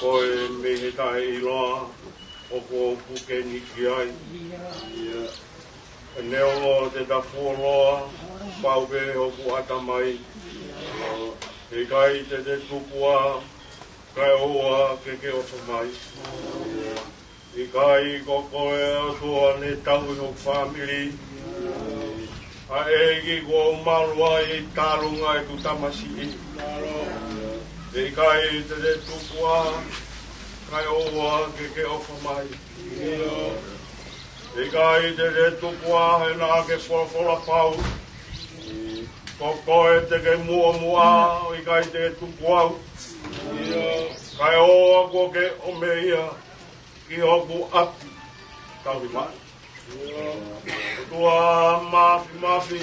koe me he tae iloa, o ko puke niki ai. Neo te tafuoloa, pauke hoku atamai. He kai te tupua, kai oa ke ke ofa mai. I kai kokoe atua ne tau i hoku family. A egi ko marua i tarunga e tu tamasi. E kai te tupua, kai oa ke ke ofa mai. E kai te tupua he nā ke whora pau. Kokoe te ke mua, i kai te tupua. Kai oa ko ke omeia, ki hoku ati, tauri mai. Tua mafi.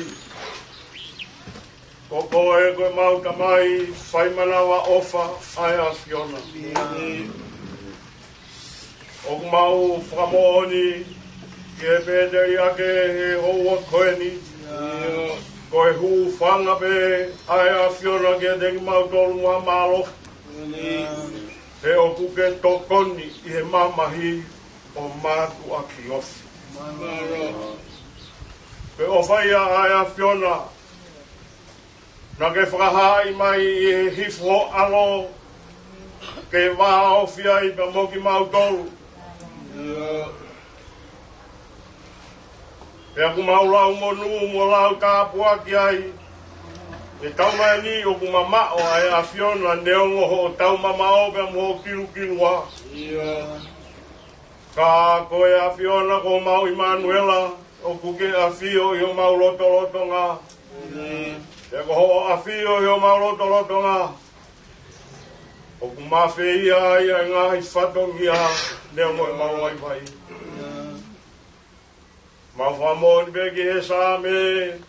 Kokoe koe mauta mai, whai manawa ofa, ai a Fiona. Oku mau whakamoni, ki e pēteri ake he hoa koeni. Koe hu whanga pe, ai a Fiona ki e tengi mau tolu mua malo. He oku ke tokoni i he mamahi o mātu a ki ofi. Pe o whaia ai a Fiona, na ke whakahai mai i he hifo alo, ke wā ofia i pe moki mau tolu. Pe aku mau lau monu, mo lau kāpua ki ai. E tau mai ni o ku mamao ai a Fiona neongo ho tau mamao pe mo kilu wa. Ka koe a Fiona ko mau i Manuela o kuke a Fio i o mau loto ngā. E ko ho a Fio i o mau loto ngā. O ku mawhi ai a ngā i whatongi a neongo i mau ai vai. Mau whamoni peki he sāme.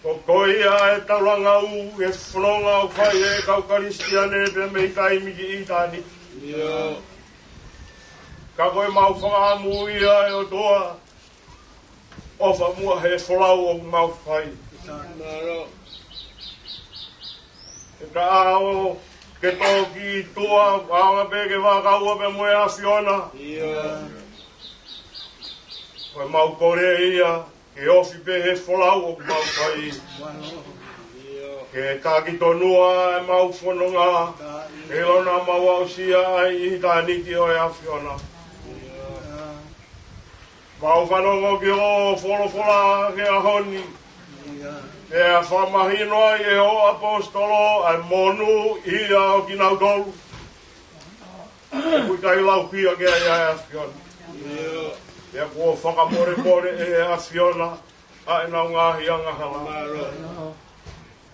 Ko koia e tauranga u, e whanonga o whai e kau karistiane pe mei kai miki i tāni. Ka koe mau whakamu ia e o toa, ofa mua he wholau o mau whai. E ka ao, ke toki i toa, aonga pe ke whakaua pe moe a Fiona. Koe mau kore ia, ke ofi pe he wholau o mau whai. Ke kāki tonua e mau whanonga, ke lona mau au sia ai i tāniki o e a Fiona. Mau whanonga ki o wholofola ke a honi. E a whamahinoa i e o apostolo ai monu ia o ki nau tolu. E kui kai lau pia ke a e a Fiona. E kua whakamore e a Fiona, a e nau ngāhi anga hala.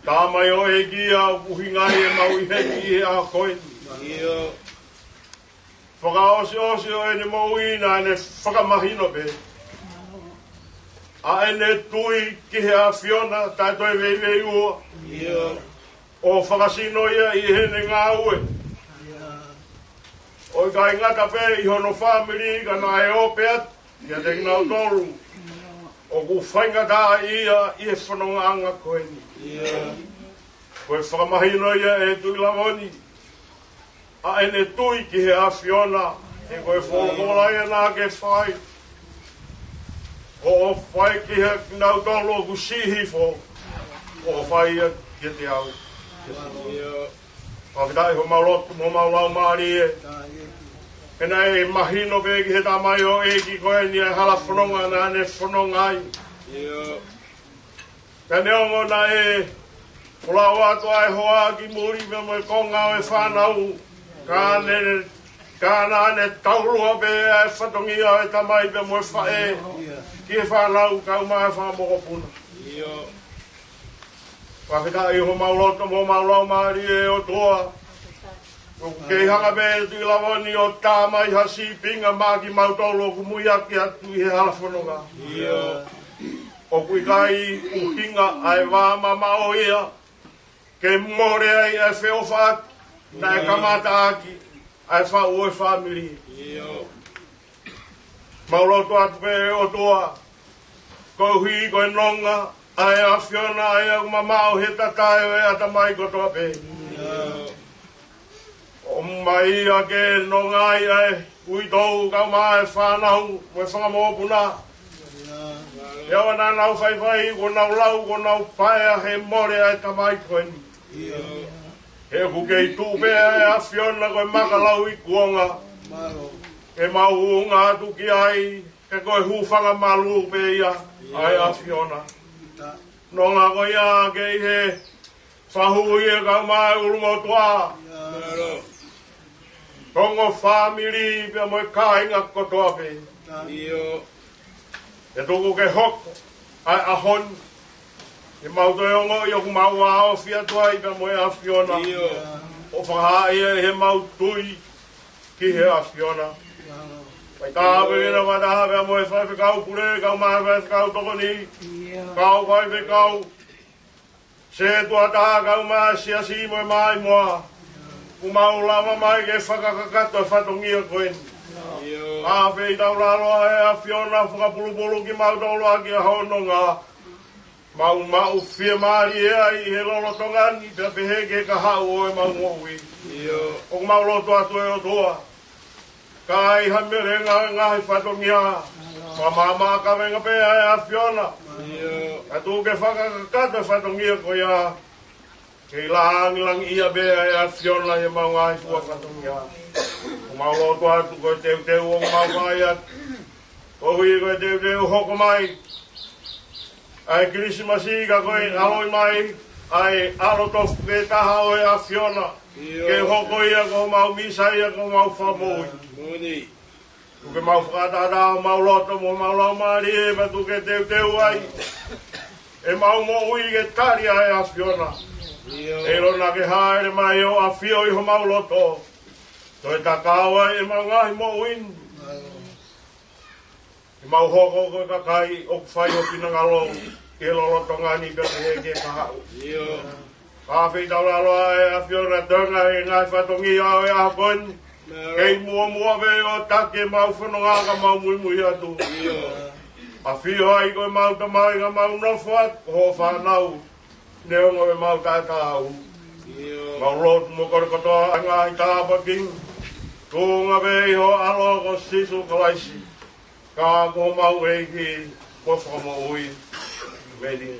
Tā mai o e kia uhi ngai e mau i heki e a koeni. Whakaosi o e ne mau ina e ne whakamahino pe. A e ne tui ki he a Fiona, tai toi vei ua. O whakasino ia i hene ngā ue. O i kai ngata pe i hono family ka na e o peat. Ia te nau tolu, o ku whainga tā ia i e whanonga koeni. Koe whakamahino ia e tui lamoni. A e ne tui ki he a Fiona, e koe wholokola ia nā ke whai. O whai ki he nau tolu o ku sihifo, o whai ia ki te au. Pawhitai ho maulotu mo maulau maari e. E nei mahino peki he tamai o eki koe ni e hala whanonga na ne whanonga ai. Ka neongo na e pulau atu ai hoa ki muri me moe konga o e whanau. Ka na ne taurua pe e whatongi o e tamai pe moe whae. Ki e whanau ka umai whamoko puna. Whakita i ho mauloto mo maulau maari e o toa. Kei hanga me tui lawani o tāmai hasi pinga maki mautolo ku muiaki atu i he halafononga. O kui kai uhinga ai wā mama o ia, ke more ai e whiowha na e kamata aki, ai wha ue family. Mauloto atu pe o toa, ko hui ko e nonga, ai a Fiona ai a mama o he tatai o e atamai ko toa pe. O mai a ke no ngai e ui tau kau mai whanau me whangamopuna. Ia wana nau whaiwhai, ko nau lau, ko nau paea he more ai tamai koeni. He kukei tūpea e a whiona koe makalau i kuonga. Ke mauunga atu ki ai, ke koe hūwhanga malu pe ia ai a whiona. No ngā koe ia ke i he whahu i e kau mai urumotua. Kongo whamiri pia moe kāinga kotoa pe. E toko ke hoko, ai ahon. E mauto e ongo i oku mau ao fiatua i pia moe a whiona. O whahai e he mautui ki he a whiona. Pai tāpe ina wataha pia moe whai whikau kure, kau mai whai whikau toko ni. Kau whai whikau. Se tua taha kau mai siasi moe mai moa. Kumau lama mai ke whakakakato e whatongia koen. A whei tau laloa e a whiona whakapulupulu ki mau tau loa ki a hononga. Mau whia maari e ai he lolo tongani pia pehe ke ka hau o e mau ngoi. O mau loto atu e o toa. Ka ai hamere ngahi whatongia. Ka mama ka venga pea e a whiona. Ka tu ke whakakakato e whatongia ko ia. Kei lang ia bea e a whiona e mau ngahi fua whatongia. O mau loto atu koe teu o mau mai atu. O hui koe teu hoko mai. Ai Krismasi ka koe aloi mai. Ai alotofu ke taha o e a whiona. Ke hoko ia ko mau misa ia ko mau whamoi. Tuke mau whakatata o mau loto mo mau lau maari e ma tuke teu ai. E mau mo ui ke tari ai a whiona. E rona ke haere mai o a whio i ho mau loto. Toi takawa e mau ngahi mo uin. E mau hoko koe kakai o kwhai o pinangalo. Ke lolo tongani pe he ke kahau. Ka whi tau laloa e a whiona tunga e ngai whatongi au e a koen. Kei mua ve o take mau whanonga ka mau mui atu. A whio ai koe mau tamai ka mau nofuat ho whanau. Neongo e mau tātau. Mau rotu mo kore kotoa ngā i tāpaking. Tūnga vei ho alo ko sisu kalaisi. Ka ko mau eiki ko whamo ui. Medi.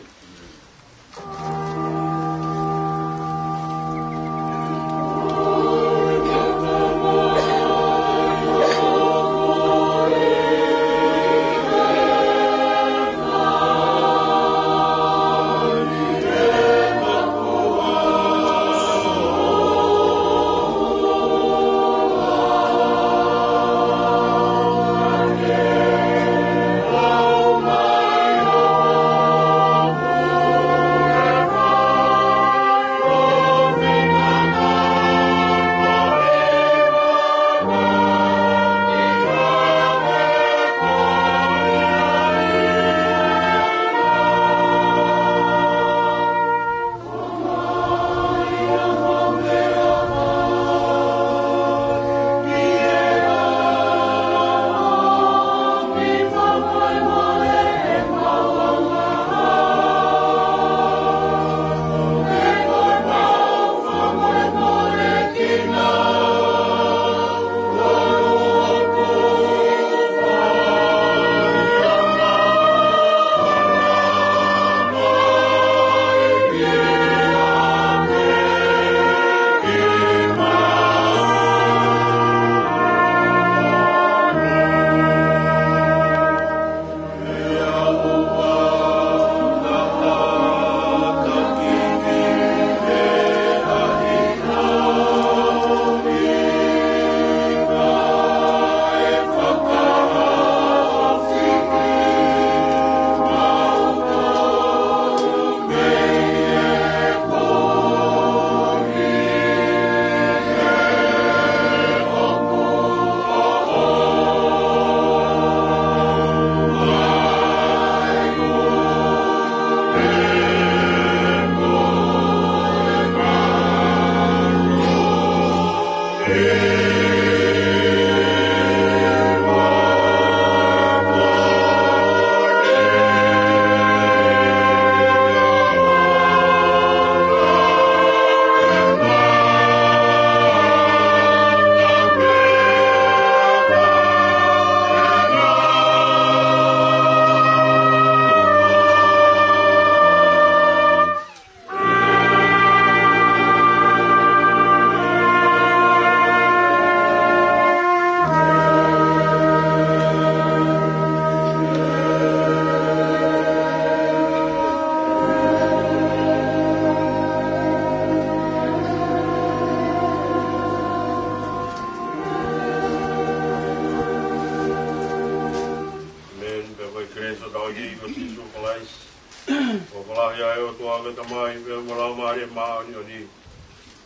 ia e o tua ngata mai, pia mora maari maani o ni.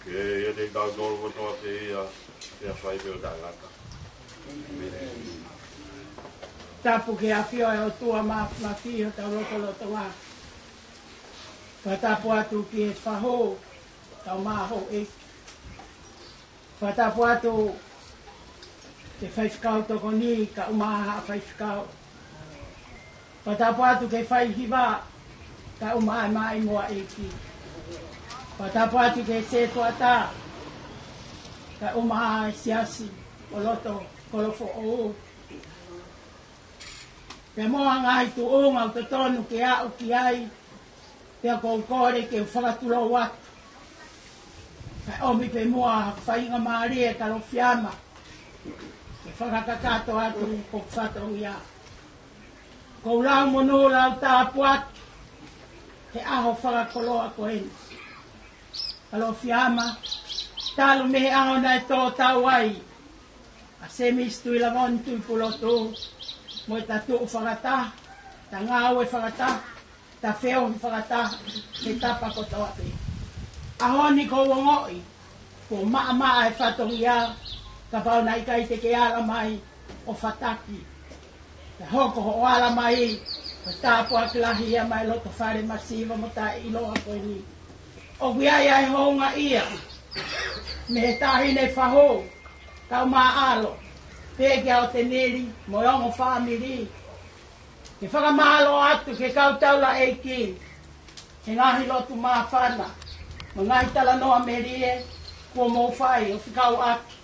Ke ia te tau tōru kotoa te ia whai pia o tangata. Tapu ke awhio e o tua mawhio tau rokoloto ngā. Whatapu atu ki e whaho, tau maho e. Whatapu atu te whaifkau toko ni, ka umaha whaifkau. Whatapu atu ke whaihiwa, ka umaha mai mua e ki. Whatapu atu ke se tuata, ka umaha siasi, o loto, kolofo o. Pe moa ngai tu onga o te tonu ke au ki ai, pe a koukore ke whakatulo watu. Pe omi pe moa whainga maaria ka lo fiama, ke whakakakato atu ko whato ia. Kou lau mono lau tāpu atu, he aho whakakoloa ko eni. Ka lo fiama, talu mehe aho nai tō tau ai, a semistu ila mon tui pulotu, mo ta tu whakata, ta ngāwe whakata, ta wheo whakata, he tapa ko tau ate. Ahoni ko wangoi, ko maa e whatongi a, ka pau nai kai te ke ala mai o whataki. Te hoko ho ala mai, o tāpua kilahi ia mai loto whare masiva mo ta iloa koe ni. O wiai ai honga ia, me he tahine whaho, kau maa alo, pēke au te neri, mo ongo whamiri. Ke whakamalo atu ke kautaula eiki, he ngahi lotu maa whana, mo ngahi tala noa merie, kua mō whai o whikau atu,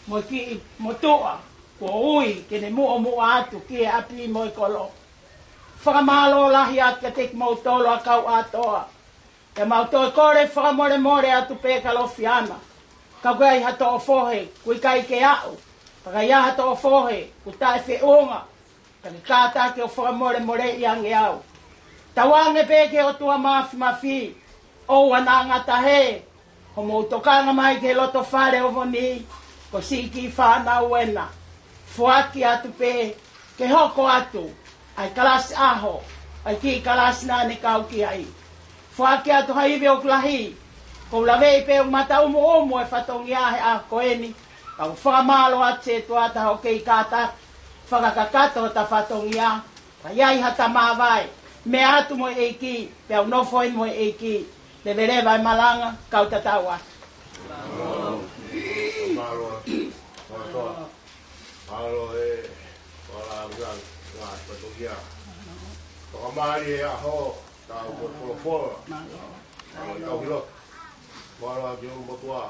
mo ki, mo toa, kua ui, ke ne mua atu, ki e api mo i kolo. Whakamalo lahi atu ka teki mo tolo a kau atoa, e mau toi kore whakamore atu pēka lo fiana, ka kai hato o fohe, kui kai ke au, paka ia hato o fohe, ku tae whi unga, ka ni kāta ke o whakamore i ange au. Tawange pēke o tua mafi, o wana ngata he, ho mo tokanga mai ke loto whare o voni, ko siki whana uena, fuaki atu pē, ke hoko atu, ai kalasi aho, ai ki kalasi nane kau ki ai. Fuaki atu haive o klahi, ko lawei pe mata umu e whatongi ahe a koeni, ka whakamalo atu e tuata ho kei kāta, whakakakato ta whatongi a, ka iai hata mawai, me atu mo e ki, pe au nofoin mo e ki, te verewa e malanga, kau tatau atu. Alo e, wala ngang, ngā whatongi a. Whakamari e aho, tau whakafora, alo tau hilot. Wala ki o motua,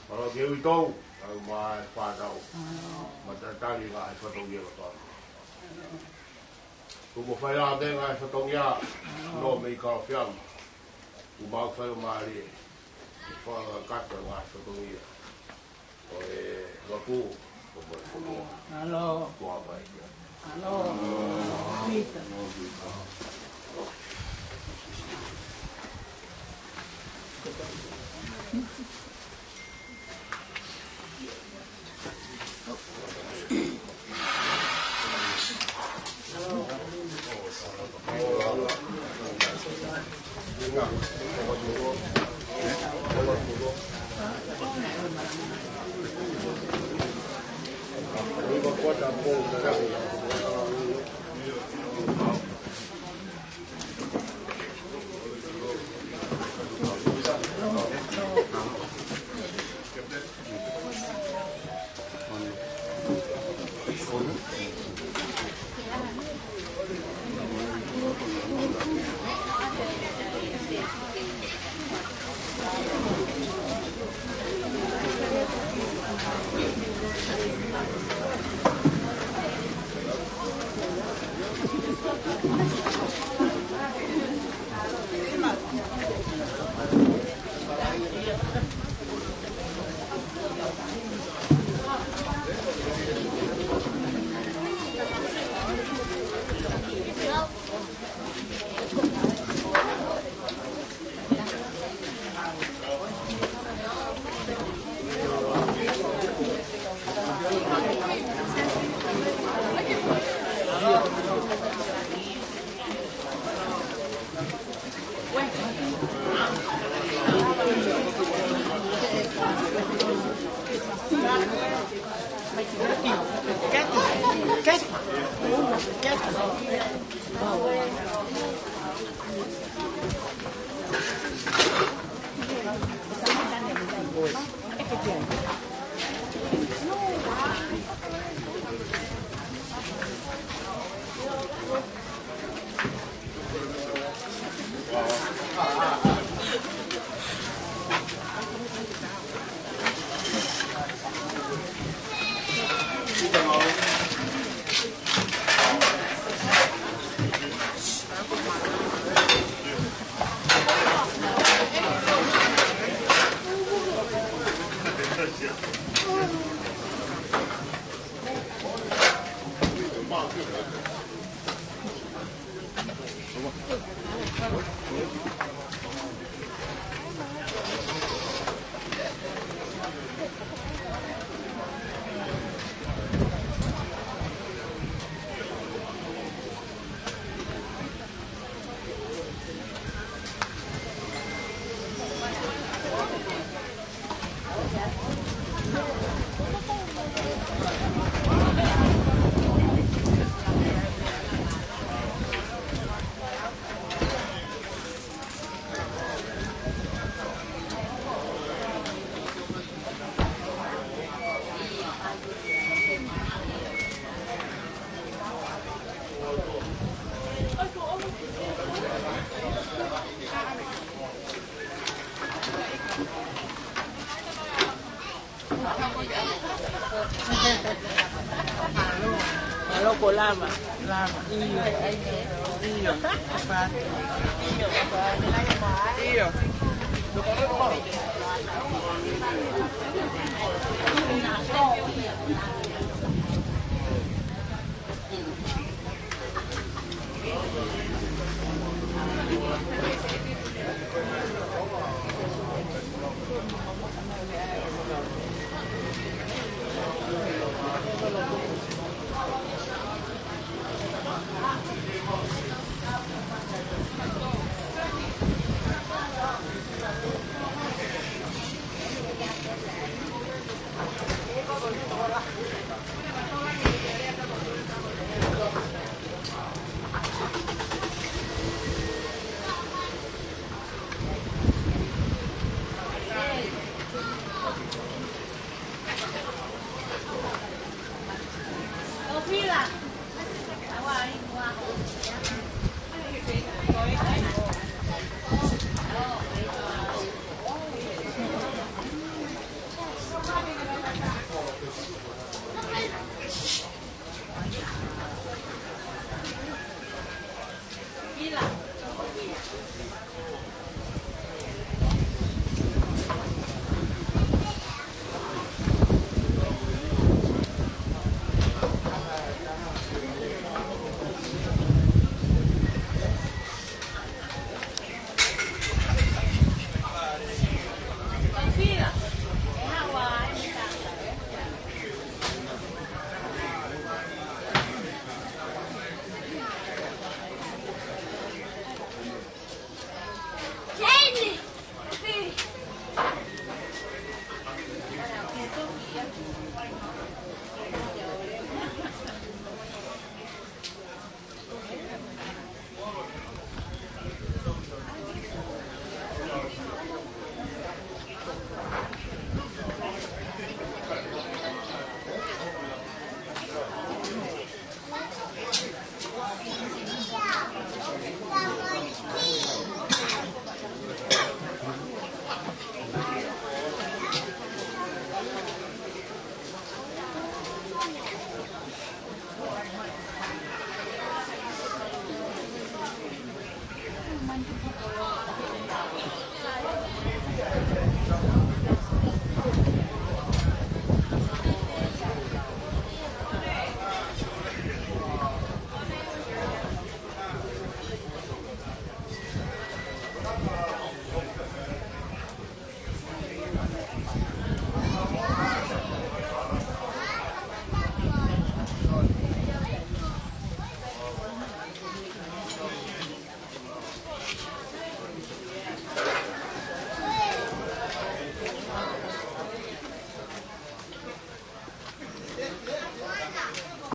wala ki ui tau, au mai whātau, matatari ngā e whatongi a watoa. Kumo whai a me ngā e whatongi a, no me i karawhiama, ku mau whai o maari e, whakakata ngā e whatongi a. O e waku, o mai whatongi. Alo. Kua mai. Alo. Pita. Maloko lama. Iyo. Iyo. Iyo. Jamie!